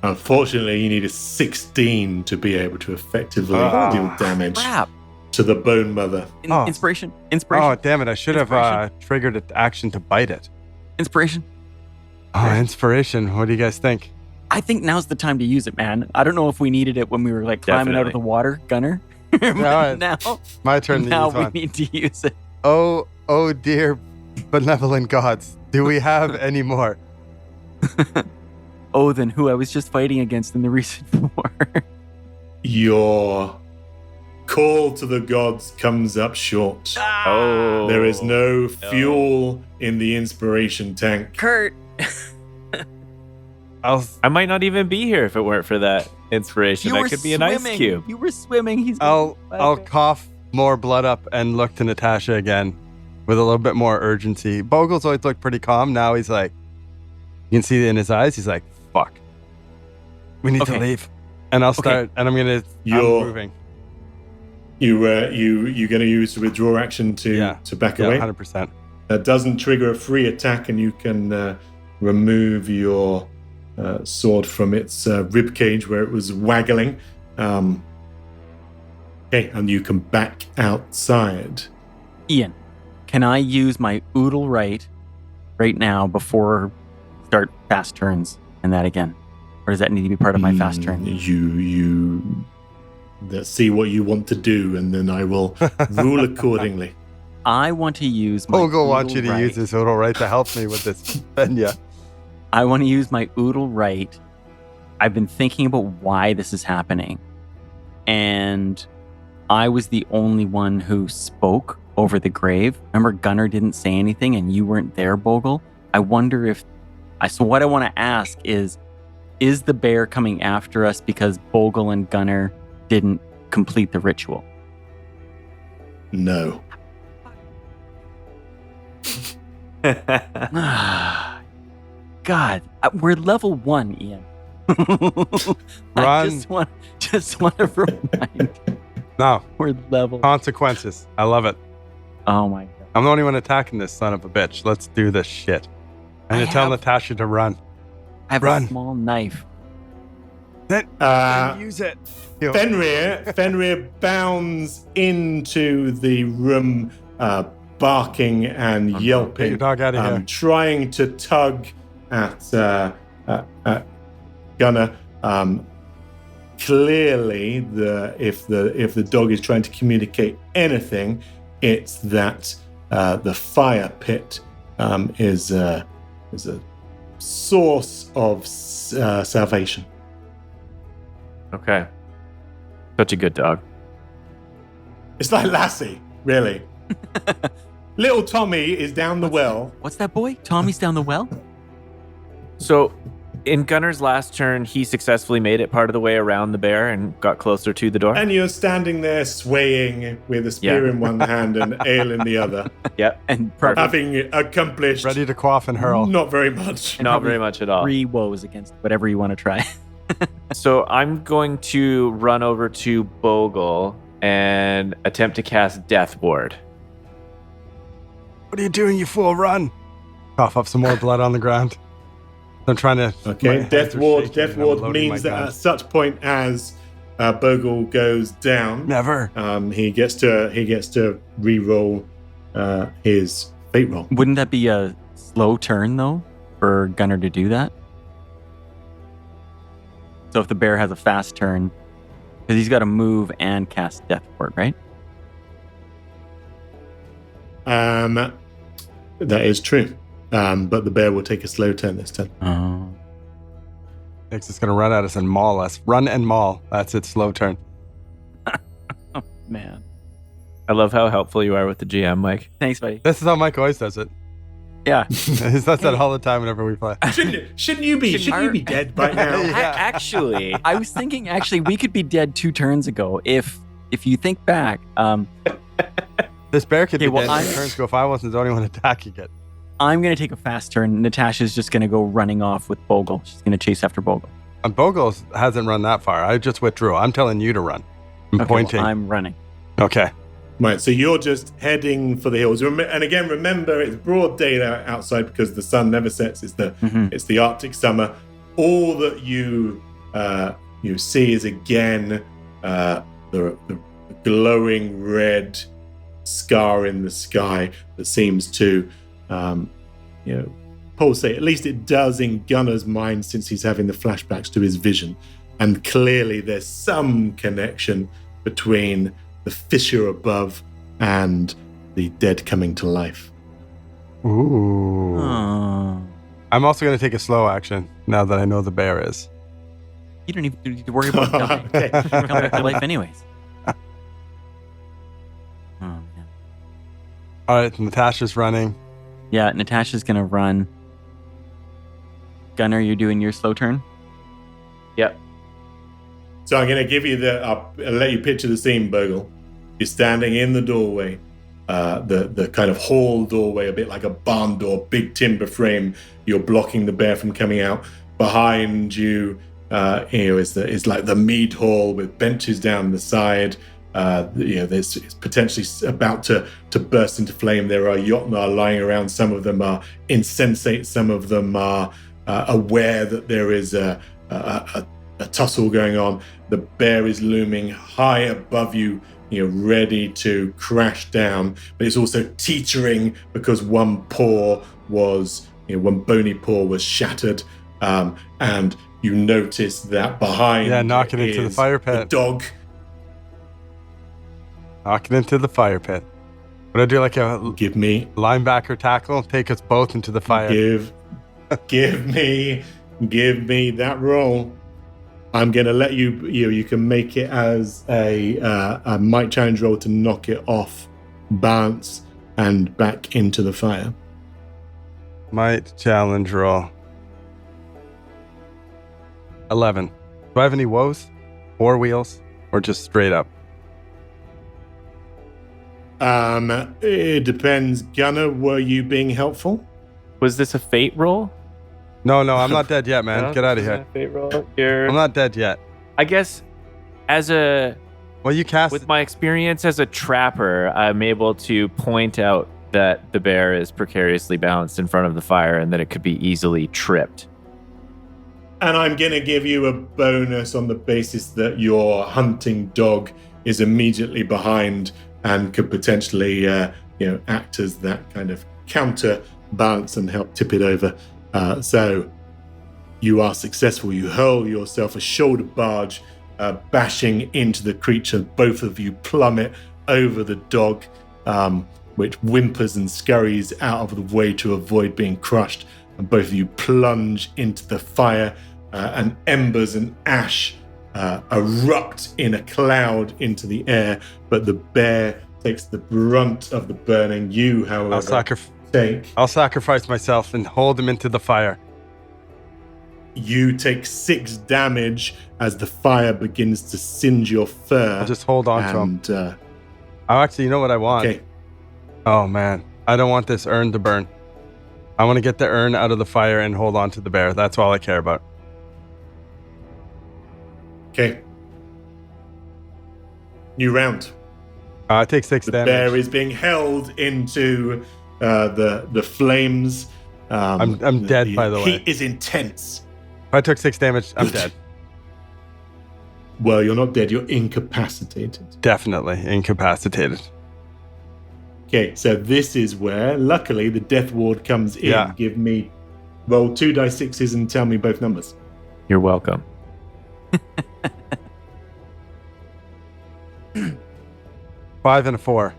Speaker 3: Unfortunately, you need a 16 to be able to effectively deal damage
Speaker 4: Crap.
Speaker 3: to the bone mother.
Speaker 1: Oh.
Speaker 4: Inspiration.
Speaker 1: Oh, damn it. I should have
Speaker 4: Inspiration.
Speaker 1: triggered an action to bite it.
Speaker 4: Inspiration.
Speaker 1: Oh, inspiration. What do you guys think?
Speaker 4: I think now's the time to use it, man. I don't know if we needed it when we were like climbing out of
Speaker 2: Definitely.
Speaker 4: the water, Gunner. But
Speaker 1: No,
Speaker 4: now
Speaker 1: My turn to
Speaker 4: now
Speaker 1: use
Speaker 4: we
Speaker 1: one.
Speaker 4: need to use it.
Speaker 1: Oh, dear benevolent gods. Do we have any more?
Speaker 4: Odin, who I was just fighting against in the recent war.
Speaker 3: Your call to the gods comes up short.
Speaker 2: Oh.
Speaker 3: There is no fuel in the inspiration tank.
Speaker 4: Kurt.
Speaker 2: I might not even be here if it weren't for that inspiration.
Speaker 4: You
Speaker 2: That
Speaker 4: were
Speaker 2: could be
Speaker 4: swimming.
Speaker 2: an ice cube.
Speaker 4: You were swimming. He's
Speaker 1: I'll cough more blood up and look to Natasha again with a little bit more urgency. Bogle's always looked pretty calm. Now he's like, you can see it in his eyes. He's like, fuck. We need to
Speaker 4: Okay.
Speaker 1: leave. And I'll start, and I'm going to, I'm
Speaker 3: You're-
Speaker 1: moving.
Speaker 3: You're going to use the withdraw action to back
Speaker 1: Yeah,
Speaker 3: away.
Speaker 1: 100%.
Speaker 3: That doesn't trigger a free attack, and you can remove your sword from its rib cage where it was waggling. Okay, and you can back outside.
Speaker 4: Ian, can I use my oodle right now before start fast turns and that again? Or does that need to be part of my fast turn?
Speaker 3: Let's see what you want to do, and then I will rule accordingly.
Speaker 4: I want to use my
Speaker 1: Bogle wants you
Speaker 4: oodle
Speaker 1: to
Speaker 4: right.
Speaker 1: use his oodle right to help me with this. Then, yeah.
Speaker 4: I want to use my oodle right. I've been thinking about why this is happening. And I was the only one who spoke over the grave. Remember, Gunnar didn't say anything and you weren't there, Bogle? I wonder if... So what I want to ask is the bear coming after us because Bogle and Gunnar didn't complete the ritual?
Speaker 3: No.
Speaker 4: God, we're level 1, Ian. I
Speaker 1: Run.
Speaker 4: just want to remind
Speaker 1: No,
Speaker 4: we're level.
Speaker 1: consequences. I love it.
Speaker 4: Oh my God.
Speaker 1: I'm the only one attacking this son of a bitch. Let's do this shit. I'm going to tell Natasha to run.
Speaker 4: I have
Speaker 1: Run.
Speaker 4: a small knife.
Speaker 1: Then use it.
Speaker 3: Fenrir bounds into the room, barking and
Speaker 1: Get
Speaker 3: yelping,
Speaker 1: your dog out of here.
Speaker 3: trying to tug at Gunnar. Clearly, if the dog is trying to communicate anything, it's that the fire pit is a source of salvation.
Speaker 2: Okay. Such a good dog.
Speaker 3: It's like Lassie, really. Little Tommy is down the well.
Speaker 4: What's that, boy? Tommy's down the well?
Speaker 2: So, in Gunnar's last turn, he successfully made it part of the way around the bear and got closer to the door.
Speaker 3: And you're standing there swaying with a spear
Speaker 2: Yeah.
Speaker 3: in one hand and ale in the other,
Speaker 2: Yep.
Speaker 4: And probably
Speaker 3: having accomplished
Speaker 1: Ready to quaff and hurl.
Speaker 3: not very much.
Speaker 2: Not very much at all.
Speaker 4: 3 woes against whatever you want to try.
Speaker 2: So I'm going to run over to Bogle and attempt to cast Death Ward.
Speaker 1: What are you doing, you fool? Run. Cough up some more blood on the ground. I'm trying to... my
Speaker 3: Okay,
Speaker 1: hands
Speaker 3: Death
Speaker 1: are
Speaker 3: Ward.
Speaker 1: shaking
Speaker 3: Death
Speaker 1: and I'm
Speaker 3: Ward
Speaker 1: loading
Speaker 3: means
Speaker 1: my
Speaker 3: that
Speaker 1: gun.
Speaker 3: at such point as Bogle goes down,
Speaker 1: Never.
Speaker 3: he gets to re-roll his fate roll.
Speaker 4: Wouldn't that be a slow turn, though, for Gunnar to do that? So if the bear has a fast turn, because he's got to move and cast Death Ward, right?
Speaker 3: That is true. But the bear will take a slow turn this turn.
Speaker 4: Oh.
Speaker 1: Thinks it's going to run at us and maul us. Run and maul. That's its slow turn.
Speaker 4: Oh, man.
Speaker 2: I love how helpful you are with the GM, Mike.
Speaker 4: Thanks, buddy.
Speaker 1: This is how Mike always does it.
Speaker 4: Yeah.
Speaker 1: He does that all the time whenever we play.
Speaker 3: Shouldn't you be dead by now?
Speaker 1: Yeah.
Speaker 2: Actually,
Speaker 4: I was thinking, we could be dead 2 turns ago. If you think back,
Speaker 1: This bear could be
Speaker 4: well,
Speaker 1: dead 2 turns ago if I wasn't the only one attacking it.
Speaker 4: I'm going to take a fast turn. Natasha's just going to go running off with Bogle. She's going to chase after Bogle.
Speaker 1: And Bogle hasn't run that far. I just withdrew. I'm telling you to run. I'm
Speaker 4: Okay,
Speaker 1: pointing.
Speaker 4: well, I'm running.
Speaker 1: Okay.
Speaker 3: Right, so you're just heading for the hills. And again, remember, it's broad day outside because the sun never sets. It's the Arctic summer. All that you see is again the glowing red scar in the sky that seems to pulsate. At least it does in Gunnar's mind since he's having the flashbacks to his vision. And clearly there's some connection between the fissure above and the dead coming to life.
Speaker 1: Ooh.
Speaker 4: Oh.
Speaker 1: I'm also going to take a slow action now that I know the bear is.
Speaker 4: You don't even need to worry about dying.
Speaker 3: Okay.
Speaker 4: Come back to life anyways. Oh, man.
Speaker 1: All right, Natasha's running.
Speaker 4: Yeah, Natasha's going to run. Gunnar, you're doing your slow turn?
Speaker 2: yep.
Speaker 3: So I'm going to give you I'll let you picture the scene, Bogle. You're standing in the doorway, the kind of hall doorway, a bit like a barn door, big timber frame. You're blocking the bear from coming out. Behind you, is like the mead hall with benches down the side. It's potentially about to burst into flame. There are Jotnar lying around. Some of them are insensate. Some of them are aware that there is a tussle going on. The bear is looming high above you, ready to crash down. But it's also teetering because one bony paw was shattered. And you notice that behind
Speaker 1: knock it into the
Speaker 3: is
Speaker 1: fire pit.
Speaker 3: the dog.
Speaker 1: Knock it into the fire pit. Would I do like a
Speaker 3: Give me
Speaker 1: linebacker tackle? Take us both into the fire.
Speaker 3: Give me that roll. I'm gonna let you. You can make it as a might challenge roll to knock it off, bounce, and back into the fire.
Speaker 1: Might challenge roll. 11. Do I have any woes? 4 wheels? Or just straight up?
Speaker 3: It depends. Gunnar, were you being helpful?
Speaker 2: Was this a fate roll?
Speaker 1: No, I'm not dead yet, man.
Speaker 2: No,
Speaker 1: Get out of
Speaker 2: this
Speaker 1: here.
Speaker 2: isn't a fate roll. You're-
Speaker 1: I'm not dead yet.
Speaker 2: I guess
Speaker 1: Well, you cast
Speaker 2: with my experience as a trapper, I'm able to point out that the bear is precariously balanced in front of the fire and that it could be easily tripped.
Speaker 3: And I'm going to give you a bonus on the basis that your hunting dog is immediately behind and could potentially, act as that kind of counterbalance and help tip it over. So you are successful. You hurl yourself a shoulder barge, bashing into the creature. Both of you plummet over the dog, which whimpers and scurries out of the way to avoid being crushed. And both of you plunge into the fire, and embers and ash erupt in a cloud into the air, but the bear takes the brunt of the burning. You, however,
Speaker 1: I'll sacrifice myself and hold him into the fire.
Speaker 3: You take 6 damage as the fire begins to singe your fur.
Speaker 1: I'll just hold on to him.
Speaker 3: And
Speaker 1: Actually, you know what I want?
Speaker 3: okay,
Speaker 1: Oh, man. I don't want this urn to burn. I want to get the urn out of the fire and hold on to the bear. That's all I care about.
Speaker 3: okay. New round.
Speaker 1: I take 6
Speaker 3: The
Speaker 1: damage.
Speaker 3: bear is being held into the flames.
Speaker 1: I'm dead, by the way.
Speaker 3: Heat is intense.
Speaker 1: If I took 6 damage, I'm dead.
Speaker 3: Well, you're not dead. You're incapacitated.
Speaker 1: Definitely incapacitated.
Speaker 3: Okay, so this is where, luckily, the Death Ward comes in.
Speaker 1: Yeah.
Speaker 3: Roll 2 dice 6s and tell me both numbers.
Speaker 2: You're welcome.
Speaker 1: 5 and a 4.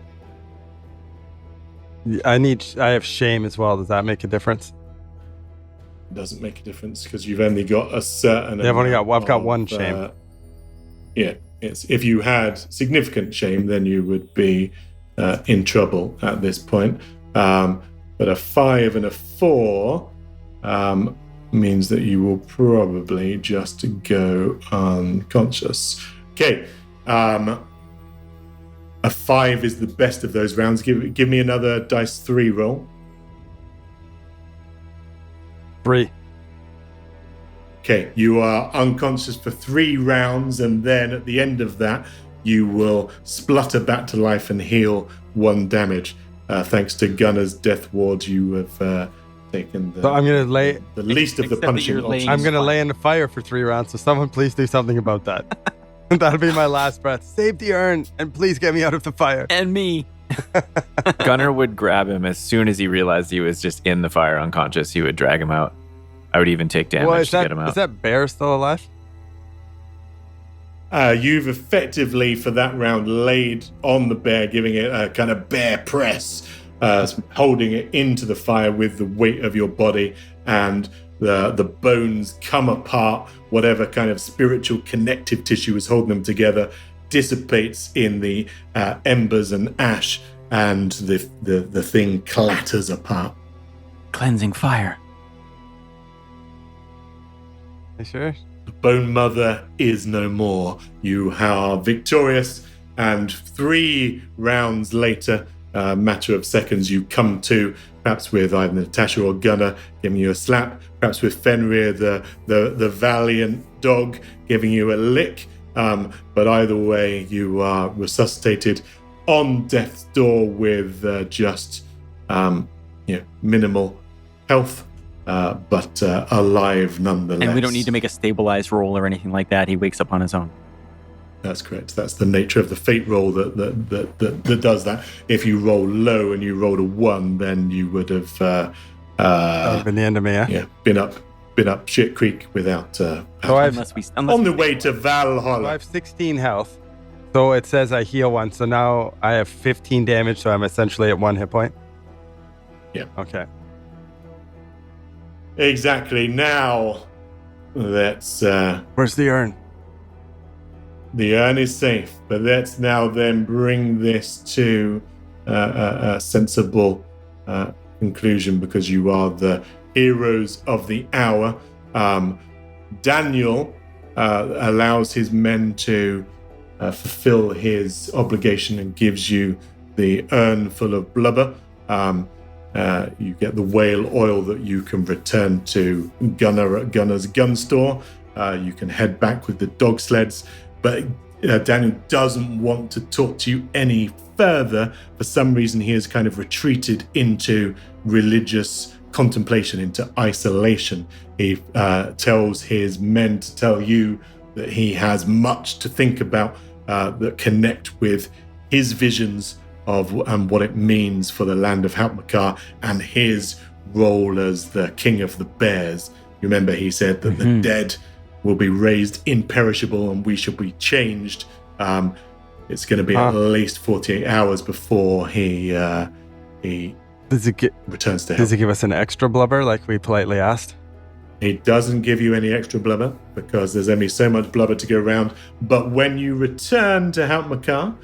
Speaker 1: I have shame as well. Does that make a difference?
Speaker 3: It doesn't make a difference because you've only got a certain.
Speaker 1: I've got one shame.
Speaker 3: Yeah, if you had significant shame, then you would be in trouble at this point. But a 5 and a 4 means that you will probably just go unconscious. Okay. A 5 is the best of those rounds. Give me another dice 3 roll.
Speaker 1: 3.
Speaker 3: Okay, you are unconscious for 3 rounds, and then at the end of that, you will splutter back to life and heal 1 damage. Thanks to Gunner's Death Ward, you have taken the,
Speaker 1: So I'm gonna lay.
Speaker 3: the least of the
Speaker 4: Except that
Speaker 3: punishing
Speaker 4: you're laying-
Speaker 3: options.
Speaker 1: I'm gonna lay in the fire for 3 rounds. So someone please do something about that. That'll be my last breath. Save the urn and please get me out of the fire.
Speaker 4: And me.
Speaker 2: Gunnar would grab him as soon as he realized he was just in the fire unconscious. He would drag him out. I would even take damage to get him out.
Speaker 1: Is that bear still alive?
Speaker 3: You've effectively, for that round, laid on the bear, giving it a kind of bear press, holding it into the fire with the weight of your body, and the bones come apart. Whatever kind of spiritual connective tissue is holding them together dissipates in the embers and ash, and the thing clatters apart.
Speaker 4: Cleansing fire.
Speaker 1: You sure?
Speaker 3: The Bone Mother is no more. You are victorious, and 3 rounds later, a matter of seconds, you come to, perhaps with either Natasha or Gunnar giving you a slap, perhaps with Fenrir, the valiant dog, giving you a lick. But either way, you are resuscitated on death's door with just minimal health. But alive nonetheless.
Speaker 4: And we don't need to make a stabilized roll or anything like that. He wakes up on his own.
Speaker 3: That's correct. That's the nature of the fate roll that does that. If you roll low and you rolled a 1, then you would have
Speaker 1: That would have been the end of me, yeah?
Speaker 3: been up shit creek without
Speaker 1: So I've
Speaker 3: on the way to Valhalla.
Speaker 1: I have 16 health. So it says I heal 1. So now I have 15 damage. So I'm essentially at 1 hit point.
Speaker 3: Yeah.
Speaker 1: Okay.
Speaker 3: Exactly. Now, let's.
Speaker 1: Where's the urn?
Speaker 3: The urn is safe, but let's now then bring this to a sensible conclusion, because you are the heroes of the hour. Daniel allows his men to fulfill his obligation and gives you the urn full of blubber. You get the whale oil that you can return to Gunnar at Gunnar's gun store. You can head back with the dog sleds. But Daniel doesn't want to talk to you any further. For some reason, he has kind of retreated into religious contemplation, into isolation. He tells his men to tell you that he has much to think about that connect with his visions of what it means for the land of Hautmakar and his role as the king of the bears. You remember he said that the dead will be raised imperishable and we shall be changed. It's going to be at least 48 hours before he returns to hell.
Speaker 1: Does it give us an extra blubber like we politely asked?
Speaker 3: He doesn't give you any extra blubber because there's only so much blubber to go around. But when you return to Hautmakar,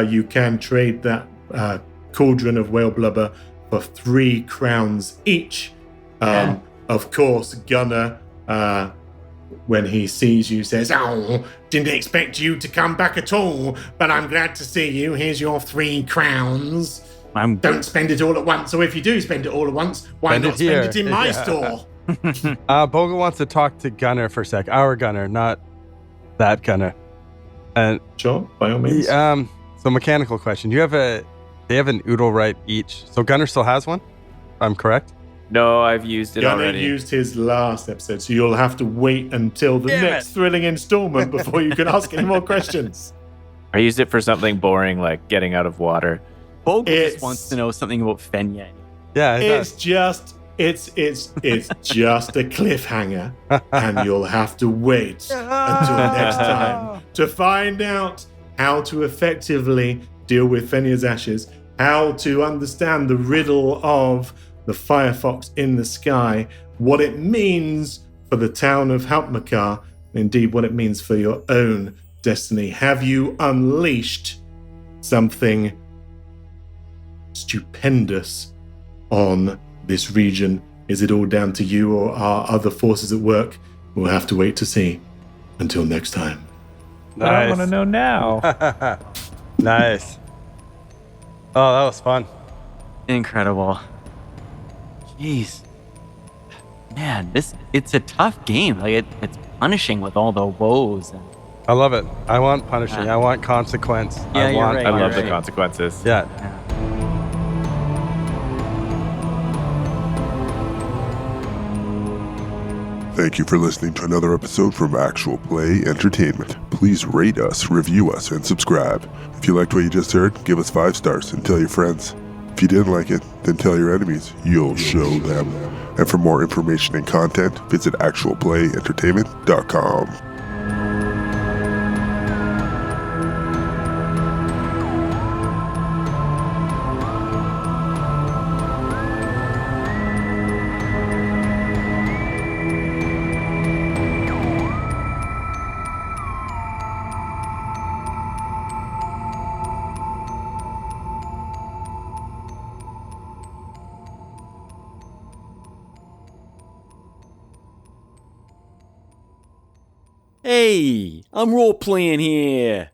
Speaker 3: you can trade that cauldron of whale blubber for 3 crowns each. Of course, Gunnar, when he sees you, says, "Oh, didn't expect you to come back at all, but I'm glad to see you. Here's your 3 crowns. Don't spend it all at once, or if you do spend it all at once, why not spend it in my store?"
Speaker 1: Boga wants to talk to Gunnar for a sec. Our Gunnar, not that Gunnar. And
Speaker 3: sure, by all means.
Speaker 1: So mechanical question. They have an oodle right each. So Gunnar still has one? I'm correct?
Speaker 2: No, I've used it
Speaker 3: Gunnar
Speaker 2: already.
Speaker 3: used his last episode, so you'll have to wait until the next thrilling installment before you can ask any more questions.
Speaker 2: I used it for something boring like getting out of water.
Speaker 4: Bogle
Speaker 3: It's-
Speaker 4: just wants to know something about Fenya.
Speaker 1: Yeah, it
Speaker 3: It's
Speaker 1: does.
Speaker 3: just just a cliffhanger, and you'll have to wait until next time to find out how to effectively deal with Fenya's ashes, how to understand the riddle of the firefox in the sky, what it means for the town of Halpmakar, and indeed what it means for your own destiny. Have you unleashed something stupendous on this region? Is it all down to you, or are other forces at work? We'll have to wait to see. Until next time.
Speaker 2: I want to know now.
Speaker 1: Nice. Oh, that was fun.
Speaker 4: Incredible. Jeez. Man, it's a tough game. Like it's punishing with all the woes. And,
Speaker 1: I love it. I want punishing. I want consequence.
Speaker 4: Yeah, you're
Speaker 1: want,
Speaker 4: right.
Speaker 2: I love
Speaker 4: You're
Speaker 2: the
Speaker 4: right.
Speaker 2: consequences.
Speaker 1: Yeah.
Speaker 5: Thank you for listening to another episode from Actual Play Entertainment. Please rate us, review us, and subscribe. If you liked what you just heard, give us 5 stars and tell your friends. If you didn't like it, then tell your enemies. You'll show them. And for more information and content, visit actualplayentertainment.com.
Speaker 6: Hey, I'm role playing here.